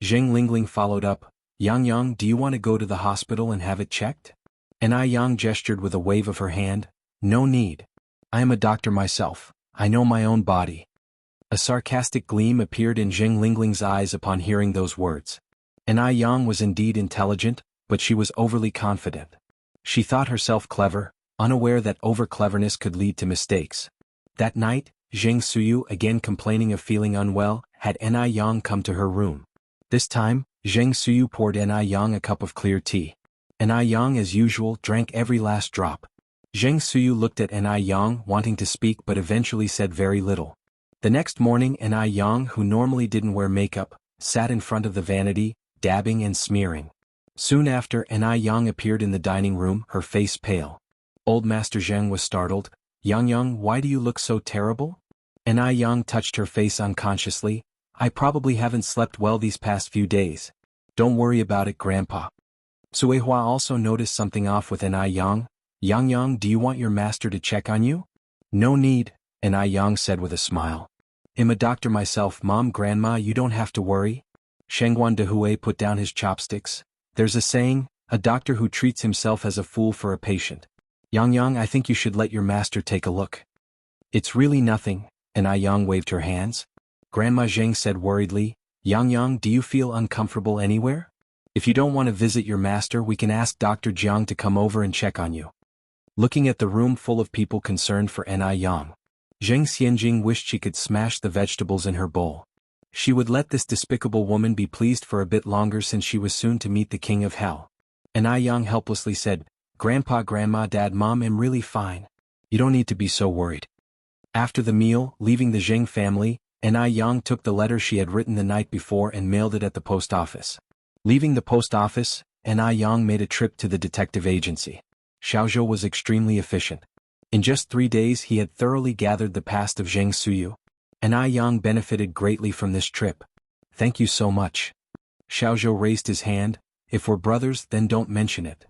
Zheng Lingling followed up, Yang, do you want to go to the hospital and have it checked? Yang gestured with a wave of her hand, no need. I am a doctor myself, I know my own body. A sarcastic gleam appeared in Zheng Lingling's eyes upon hearing those words. Yang was indeed intelligent, but she was overly confident. She thought herself clever, unaware that over-cleverness could lead to mistakes. That night, Zheng Suyu, again complaining of feeling unwell, had Yang come to her room. This time, Zheng Suyu poured Yang a cup of clear tea. Yang, as usual, drank every last drop. Zheng Suyu looked at Yang, wanting to speak but eventually said very little. The next morning, Yang, who normally didn't wear makeup, sat in front of the vanity, dabbing and smearing. Soon after, Anai Yang appeared in the dining room, her face pale. Old Master Zheng was startled. Yang, why do you look so terrible? Anai Yang touched her face unconsciously. I probably haven't slept well these past few days. Don't worry about it, Grandpa. Suehua also noticed something off with Anai Yang. Yang, do you want your master to check on you? No need, Anai Yang said with a smile. I'm a doctor myself, Mom. Grandma, you don't have to worry. Shengguan Dehui put down his chopsticks. There's a saying, a doctor who treats himself as a fool for a patient. Yang, I think you should let your master take a look. It's really nothing, Anai Yang waved her hands. Grandma Zheng said worriedly, Yang, do you feel uncomfortable anywhere? If you don't want to visit your master, we can ask Dr. Jiang to come over and check on you. Looking at the room full of people concerned for Anai Yang, Zheng Xianjing wished she could smash the vegetables in her bowl. She would let this despicable woman be pleased for a bit longer since she was soon to meet the king of hell. Anai Yang helplessly said, Grandpa, Grandma, Dad, Mom, I'm really fine. You don't need to be so worried. After the meal, leaving the Zheng family, Anai Yang took the letter she had written the night before and mailed it at the post office. Leaving the post office, Anai Yang made a trip to the detective agency. Xiaozhou was extremely efficient. In just 3 days he had thoroughly gathered the past of Zheng Suyu. Anai Yang benefited greatly from this trip. Thank you so much. Xiaozhou raised his hand. If we're brothers, then don't mention it.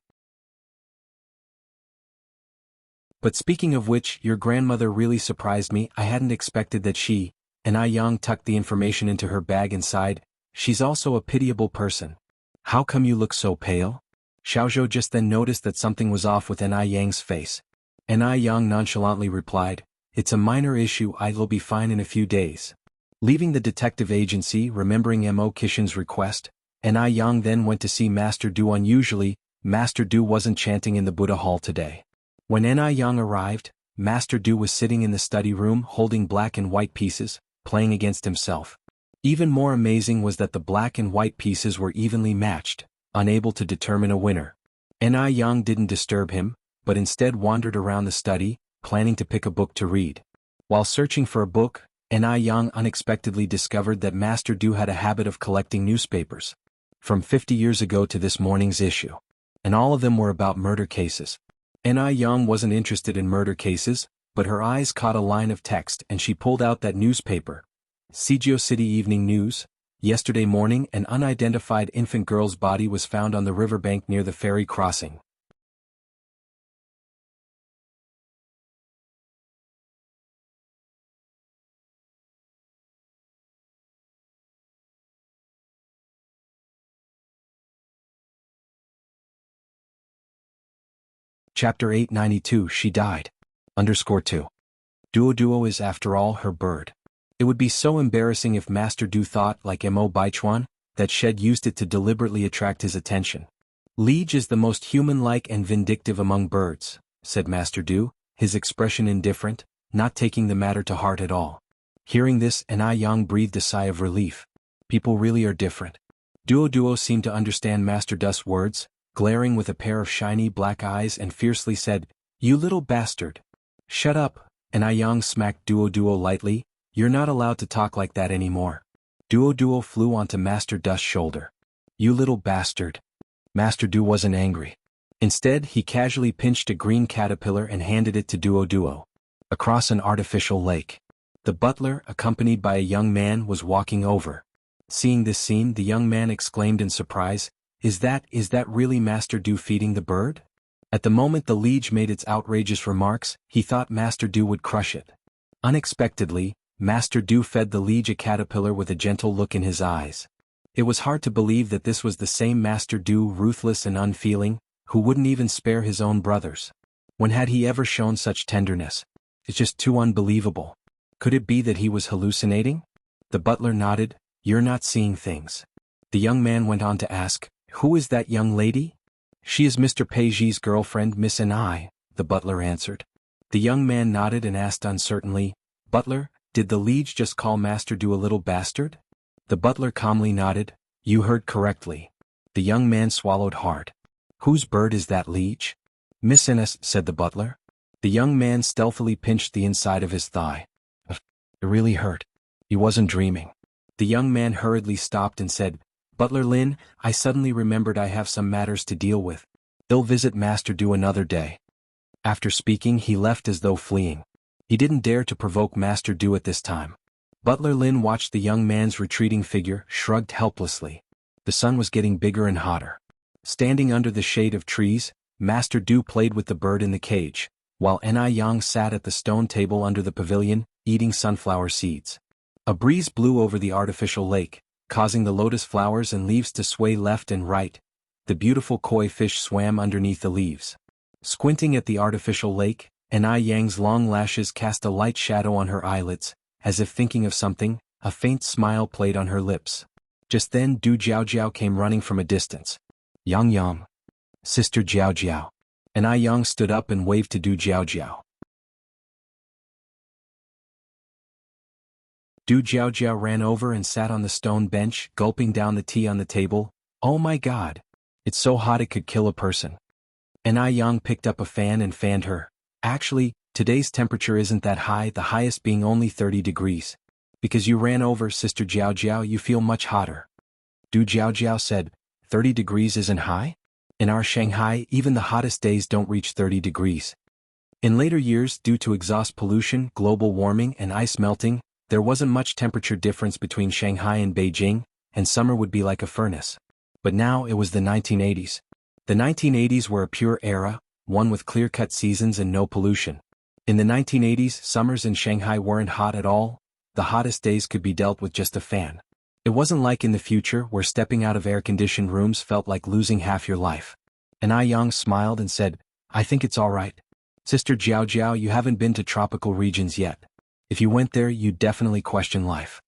But speaking of which, your grandmother really surprised me. I hadn't expected that she. Anai Yang tucked the information into her bag and sighed. She's also a pitiable person. How come you look so pale? Xiaozhou just then noticed that something was off with Anai Yang's face. Anai Yang nonchalantly replied, It's a minor issue, I'll be fine in a few days. Leaving the detective agency, remembering Mo Kishin's request, Anai Yang then went to see Master Du. Unusually, Master Du wasn't chanting in the Buddha hall today. When Anai Yang arrived, Master Du was sitting in the study room holding black and white pieces, playing against himself. Even more amazing was that the black and white pieces were evenly matched, unable to determine a winner. Anai Yang didn't disturb him, but instead wandered around the study, planning to pick a book to read. While searching for a book, Anai Yang unexpectedly discovered that Master Du had a habit of collecting newspapers. From 50 years ago to this morning's issue. And all of them were about murder cases. Anai Yang wasn't interested in murder cases, but her eyes caught a line of text and she pulled out that newspaper. Sijio City Evening News. Yesterday morning, an unidentified infant girl's body was found on the riverbank near the ferry crossing. Chapter 892 She died. _2. Duo is after all her bird. It would be so embarrassing if Master Du thought, like Mo Baichuan, that Shed used it to deliberately attract his attention. Liege is the most human-like and vindictive among birds, said Master Du, his expression indifferent, not taking the matter to heart at all. Hearing this, Anai Yang breathed a sigh of relief. People really are different. Duo seemed to understand Master Du's words, glaring with a pair of shiny black eyes and fiercely said, You little bastard. Shut up, Anai Yang smacked Duo lightly. You're not allowed to talk like that anymore. Duo flew onto Master Du's shoulder. You little bastard. Master Du wasn't angry. Instead, he casually pinched a green caterpillar and handed it to Duo. Across an artificial lake. The butler, accompanied by a young man, was walking over. Seeing this scene, the young man exclaimed in surprise, Is that really Master Du feeding the bird? At the moment the liege made its outrageous remarks, he thought Master Du would crush it. Unexpectedly, Master Du fed the liege a caterpillar with a gentle look in his eyes. It was hard to believe that this was the same Master Du, ruthless and unfeeling, who wouldn't even spare his own brothers. When had he ever shown such tenderness? It's just too unbelievable. Could it be that he was hallucinating? The butler nodded. You're not seeing things. The young man went on to ask, Who is that young lady? She is Mr. Peiji's girlfriend, Miss Anai, the butler answered. The young man nodded and asked uncertainly, Butler, did the liege just call Master Du a little bastard? The butler calmly nodded. You heard correctly. The young man swallowed hard. Whose bird is that, liege? Miss Ines, said the butler. The young man stealthily pinched the inside of his thigh. It really hurt. He wasn't dreaming. The young man hurriedly stopped and said, Butler Lin, I suddenly remembered I have some matters to deal with. I'll visit Master Du another day. After speaking, he left as though fleeing. He didn't dare to provoke Master Du at this time. Butler Lin watched the young man's retreating figure, shrugged helplessly. The sun was getting bigger and hotter. Standing under the shade of trees, Master Du played with the bird in the cage, while Yang sat at the stone table under the pavilion, eating sunflower seeds. A breeze blew over the artificial lake, causing the lotus flowers and leaves to sway left and right. The beautiful koi fish swam underneath the leaves. Squinting at the artificial lake, Yang's long lashes cast a light shadow on her eyelids, as if thinking of something. A faint smile played on her lips. Just then Du Jiaojiao came running from a distance. Yang. Sister Jiaojiao. Yang stood up and waved to Du Jiaojiao. Du Jiaojiao ran over and sat on the stone bench, gulping down the tea on the table. Oh my god! It's so hot it could kill a person. Yang picked up a fan and fanned her. Actually, today's temperature isn't that high, the highest being only 30 degrees. Because you ran over, Sister Jiaojiao, you feel much hotter. Du Jiaojiao said, 30 degrees isn't high? In our Shanghai, even the hottest days don't reach 30 degrees. In later years, due to exhaust pollution, global warming, and ice melting, there wasn't much temperature difference between Shanghai and Beijing, and summer would be like a furnace. But now it was the 1980s. The 1980s were a pure era, one with clear-cut seasons and no pollution. In the 1980s, summers in Shanghai weren't hot at all. The hottest days could be dealt with just a fan. It wasn't like in the future where stepping out of air-conditioned rooms felt like losing half your life. Yang smiled and said, I think it's all right. Sister Jiaojiao, you haven't been to tropical regions yet. If you went there, you'd definitely question life.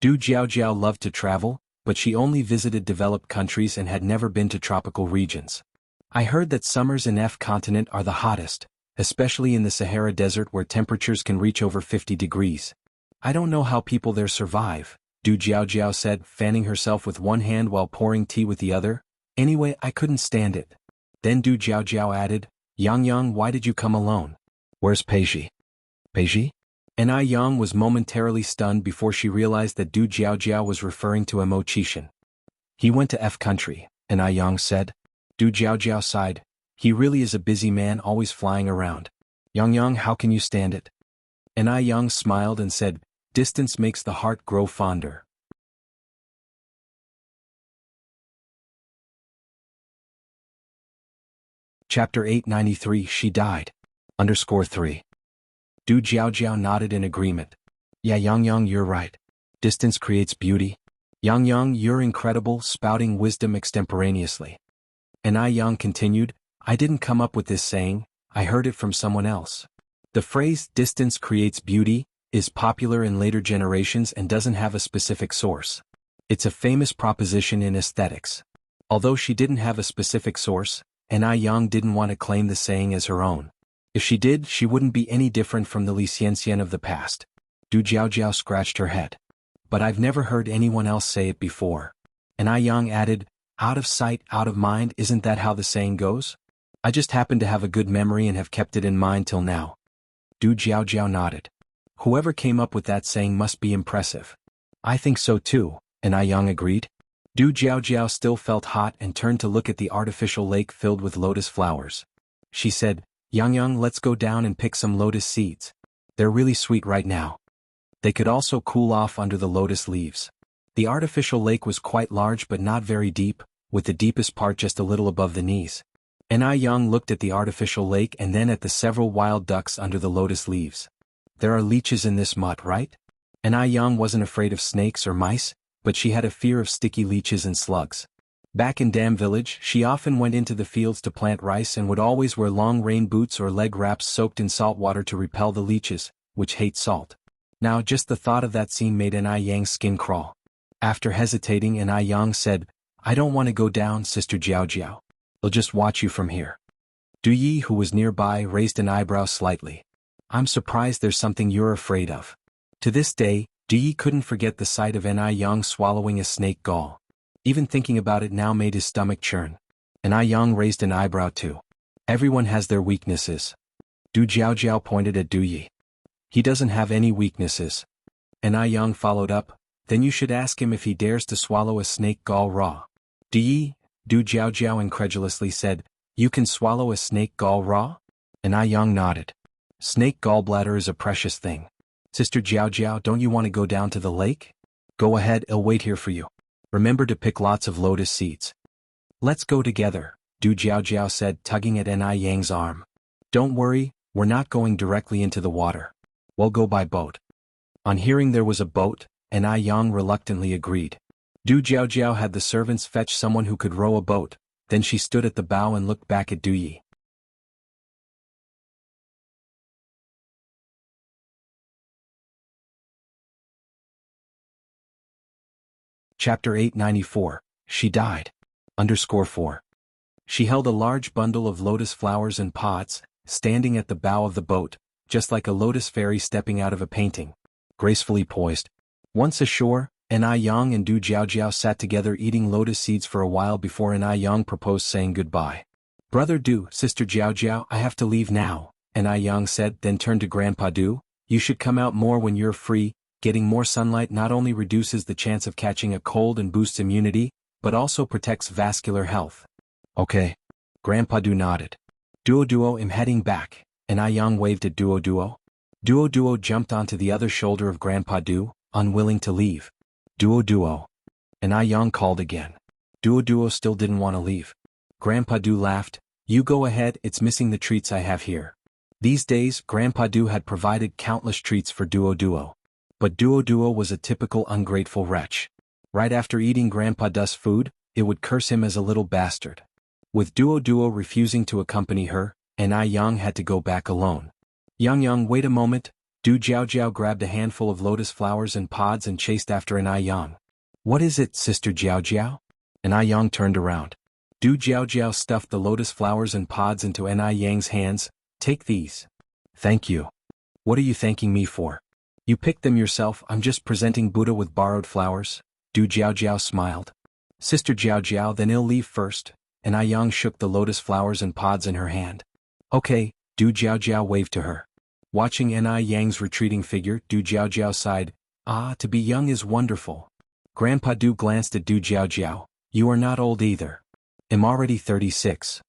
Du Jiaojiao loved to travel, but she only visited developed countries and had never been to tropical regions. I heard that summers in F continent are the hottest, especially in the Sahara Desert where temperatures can reach over 50 degrees. I don't know how people there survive, Du Jiaojiao said, fanning herself with one hand while pouring tea with the other. Anyway, I couldn't stand it. Then Du Jiaojiao added, Yang, why did you come alone? Where's Peiji? Peiji? Yang was momentarily stunned before she realized that Du Jiaojiao was referring to Mo Qishan. He went to F country, Yang said. Du Jiaojiao sighed. He really is a busy man, always flying around. Yang, how can you stand it? Yang smiled and said, distance makes the heart grow fonder. Chapter 893 She died. _3. Du Jiaojiao nodded in agreement. Yeah, Yang, you're right. Distance creates beauty. Yang, you're incredible, spouting wisdom extemporaneously. Yang continued, I didn't come up with this saying, I heard it from someone else. The phrase, distance creates beauty, is popular in later generations and doesn't have a specific source. It's a famous proposition in aesthetics. Although she didn't have a specific source, Yang didn't want to claim the saying as her own. If she did, she wouldn't be any different from the Xianxia of the past. Du Jiaojiao scratched her head. But I've never heard anyone else say it before. Yang added, out of sight, out of mind, isn't that how the saying goes? I just happen to have a good memory and have kept it in mind till now. Du Jiaojiao nodded. Whoever came up with that saying must be impressive. I think so too, Yang agreed. Du Jiaojiao still felt hot and turned to look at the artificial lake filled with lotus flowers. She said, Yang, let's go down and pick some lotus seeds. They're really sweet right now. They could also cool off under the lotus leaves. The artificial lake was quite large but not very deep, with the deepest part just a little above the knees. Yang looked at the artificial lake and then at the several wild ducks under the lotus leaves. There are leeches in this mud, right? Yang wasn't afraid of snakes or mice, but she had a fear of sticky leeches and slugs. Back in Dam Village, she often went into the fields to plant rice and would always wear long rain boots or leg wraps soaked in salt water to repel the leeches, which hate salt. Now just the thought of that scene made Yang's skin crawl. After hesitating, Yang said, I don't want to go down, Sister Jiaojiao. I'll just watch you from here. Du Yi, who was nearby, raised an eyebrow slightly. I'm surprised there's something you're afraid of. To this day, Du Yi couldn't forget the sight of Yang swallowing a snake gall. Even thinking about it now made his stomach churn. Yang raised an eyebrow too. Everyone has their weaknesses. Du Jiaojiao pointed at Du Yi. He doesn't have any weaknesses. Yang followed up, Then you should ask him if he dares to swallow a snake gall raw. Du Jiao incredulously said, you can swallow a snake gall raw? And Yang nodded. Snake gallbladder is a precious thing. Sister Jiao, don't you want to go down to the lake? Go ahead, I'll wait here for you. Remember to pick lots of lotus seeds. Let's go together, Du Jiao said, tugging at Yang's arm. Don't worry, we're not going directly into the water. We'll go by boat. On hearing there was a boat, Yang reluctantly agreed. Du Jiao had the servants fetch someone who could row a boat, then she stood at the bow and looked back at Du Yi. Chapter 894, She Died. _4. She held a large bundle of lotus flowers and pots, standing at the bow of the boat, just like a lotus fairy stepping out of a painting. Gracefully poised. Once ashore, Yang and Du Jiao sat together eating lotus seeds for a while before Yang proposed saying goodbye. Brother Du, Sister Jiao, I have to leave now, Yang said, then turned to Grandpa Du. You should come out more when you're free. Getting more sunlight not only reduces the chance of catching a cold and boosts immunity, but also protects vascular health. Okay. Grandpa Du nodded. Duo, I'm heading back, Yang waved at Duo. Duo jumped onto the other shoulder of Grandpa Du, unwilling to leave. Duo, Yang called again. Duo still didn't want to leave. Grandpa Du laughed. You go ahead, it's missing the treats I have here. These days, Grandpa Du had provided countless treats for Duo. But Duo was a typical ungrateful wretch. Right after eating Grandpa Du's food, it would curse him as a little bastard. With Duo refusing to accompany her, Yang had to go back alone. Yang, wait a moment. Du Jiao grabbed a handful of lotus flowers and pods and chased after Yang. What is it, Sister Jiao? Yang turned around. Du Jiao stuffed the lotus flowers and pods into Yang's hands. Take these. Thank you. What are you thanking me for? You picked them yourself, I'm just presenting Buddha with borrowed flowers. Du Jiao smiled. Sister Jiao, then I'll leave first. Yang shook the lotus flowers and pods in her hand. Okay, Du Jiao waved to her. Watching Yang's retreating figure, Du Jiao sighed. Ah, to be young is wonderful. Grandpa Du glanced at Du Jiao. You are not old either. I'm already 36.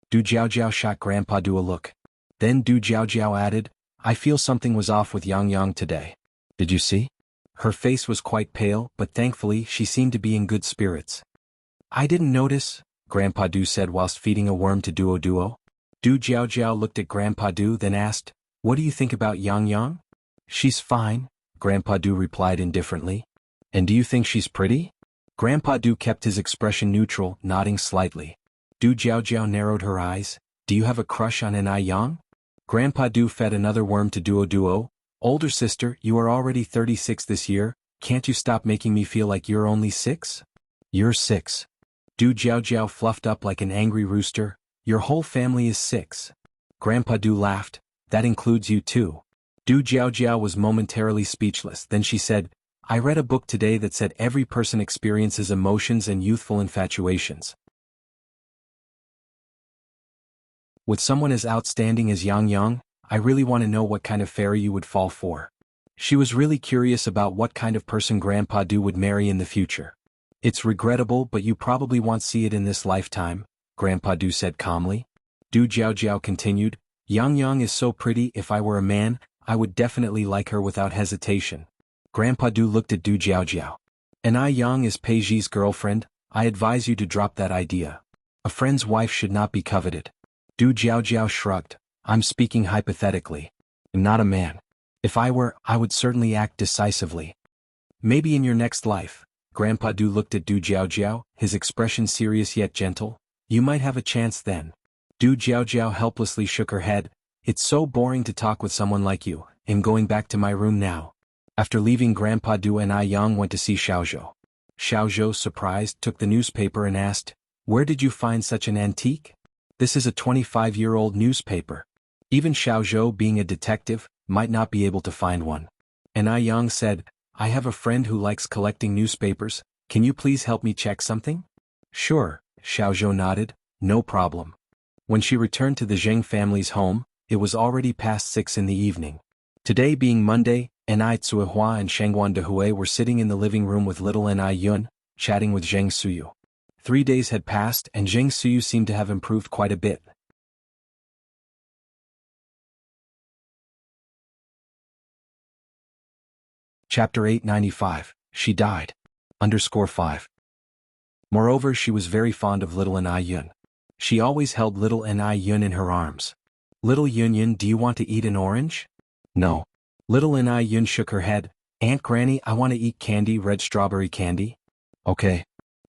Du Jiao shot Grandpa Du a look. Then Du Jiao added, I feel something was off with Yang today. Did you see? Her face was quite pale, but thankfully she seemed to be in good spirits. I didn't notice, Grandpa Du said whilst feeding a worm to Duo. Du Jiao looked at Grandpa Du then asked, what do you think about Yang? She's fine, Grandpa Du replied indifferently. And do you think she's pretty? Grandpa Du kept his expression neutral, nodding slightly. Du Jiao narrowed her eyes. Do you have a crush on Yang? Grandpa Du fed another worm to Duo. Older sister, you are already 36 this year, can't you stop making me feel like you're only 6? You're 6. Du Jiao fluffed up like an angry rooster. Your whole family is 6. Grandpa Du laughed. That includes you too. Du Jiao was momentarily speechless, then she said, I read a book today that said every person experiences emotions and youthful infatuations. With someone as outstanding as Yang, I really want to know what kind of fairy you would fall for. She was really curious about what kind of person Grandpa Du would marry in the future. It's regrettable, but you probably won't see it in this lifetime, Grandpa Du said calmly. Du Jiao continued, Yang is so pretty, if I were a man, I would definitely like her without hesitation. Grandpa Du looked at Du Jiao. Yang is Peiji's girlfriend, I advise you to drop that idea. A friend's wife should not be coveted. Du Jiao shrugged. I'm speaking hypothetically. I'm not a man. If I were, I would certainly act decisively. Maybe in your next life. Grandpa Du looked at Du Jiao, his expression serious yet gentle. You might have a chance then. Du Jiao helplessly shook her head. It's so boring to talk with someone like you. I'm going back to my room now. After leaving Grandpa Du, Yang went to see Xiaozhou. Xiaozhou, surprised, took the newspaper and asked, Where did you find such an antique? This is a 25-year-old newspaper. Even Xiaozhou, being a detective, might not be able to find one. Yang said, I have a friend who likes collecting newspapers, can you please help me check something? Sure, Xiaozhou nodded, no problem. When she returned to the Zheng family's home, it was already past 6 in the evening. Today being Monday, Ni Tsuehua and Shengguan Dehui were sitting in the living room with little Ni Yun, chatting with Zheng Suyu. 3 days had passed and Zheng Suyu seemed to have improved quite a bit. Chapter 895, She Died. _5. Moreover, she was very fond of little Ni Yun. She always held little Ni Yun in her arms. Little Yun, do you want to eat an orange? No. Little Ni Yun shook her head. Aunt Granny, I want to eat candy, red strawberry candy. Okay.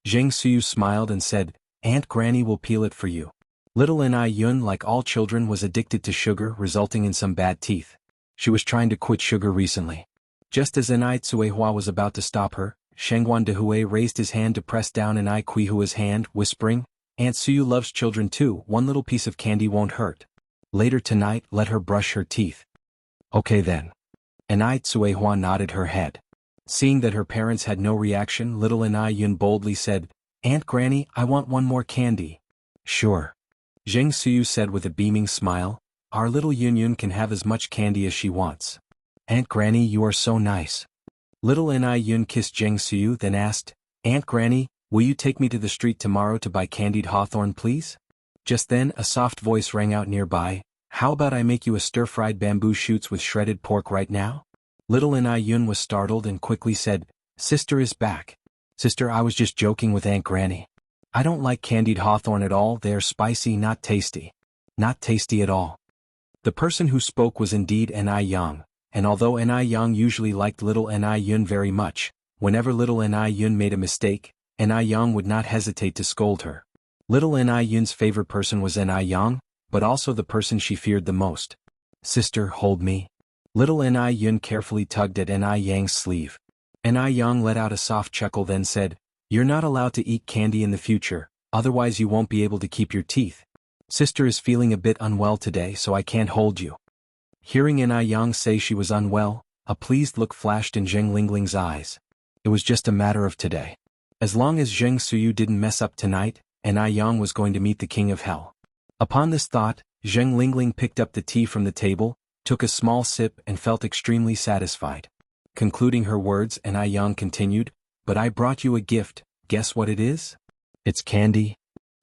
Zheng Suyu smiled and said, Aunt Granny will peel it for you. Little Ni Yun, like all children, was addicted to sugar, resulting in some bad teeth. She was trying to quit sugar recently. Just as Ni Tsuehua was about to stop her, Shengguan Dehui raised his hand to press down Ni Kuihua's hand, whispering, Aunt Suyu loves children too, one little piece of candy won't hurt. Later tonight, let her brush her teeth. Okay then. Ni Tsuehua nodded her head. Seeing that her parents had no reaction, little Ni Yun boldly said, Aunt Granny, I want one more candy. Sure. Zheng Suyu said with a beaming smile, Our little Yun can have as much candy as she wants. Aunt Granny, you are so nice. Little Ni Yun kissed Zheng Suyu, then asked, Aunt Granny, will you take me to the street tomorrow to buy candied hawthorn, please? Just then, a soft voice rang out nearby, How about I make you a stir-fried bamboo shoots with shredded pork right now? Little Ni Yun was startled and quickly said, Sister is back. Sister, I was just joking with Aunt Granny. I don't like candied hawthorn at all, they are spicy, not tasty. Not tasty at all. The person who spoke was indeed Ni Yang. And although Ni Yang usually liked little Ni Yun very much, whenever little Ni Yun made a mistake, Ni Yang would not hesitate to scold her. Little Ni Yun's favorite person was Ni Yang, but also the person she feared the most. Sister, hold me. Little Ni Yun carefully tugged at Ni Yang's sleeve. Ni Yang let out a soft chuckle, then said, You're not allowed to eat candy in the future, otherwise you won't be able to keep your teeth. Sister is feeling a bit unwell today, so I can't hold you. Hearing Ni Yang say she was unwell, a pleased look flashed in Zheng Lingling's eyes. It was just a matter of today. As long as Zheng Suyu didn't mess up tonight, Ni Yang was going to meet the king of hell. Upon this thought, Zheng Lingling picked up the tea from the table, took a small sip and felt extremely satisfied. Concluding her words, Ni Yang continued, But I brought you a gift, guess what it is? It's candy.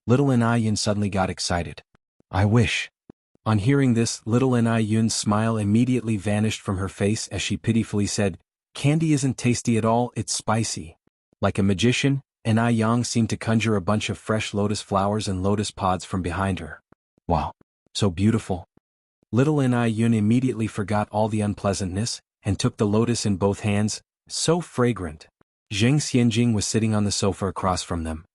Little Ni Yun suddenly got excited. I wish. On hearing this, little Ni Yun's smile immediately vanished from her face as she pitifully said, Candy isn't tasty at all, it's spicy. Like a magician, Ni Yang seemed to conjure a bunch of fresh lotus flowers and lotus pods from behind her. Wow. So beautiful. Little Ni Yun immediately forgot all the unpleasantness, and took the lotus in both hands, so fragrant. Zheng Xianjing was sitting on the sofa across from them.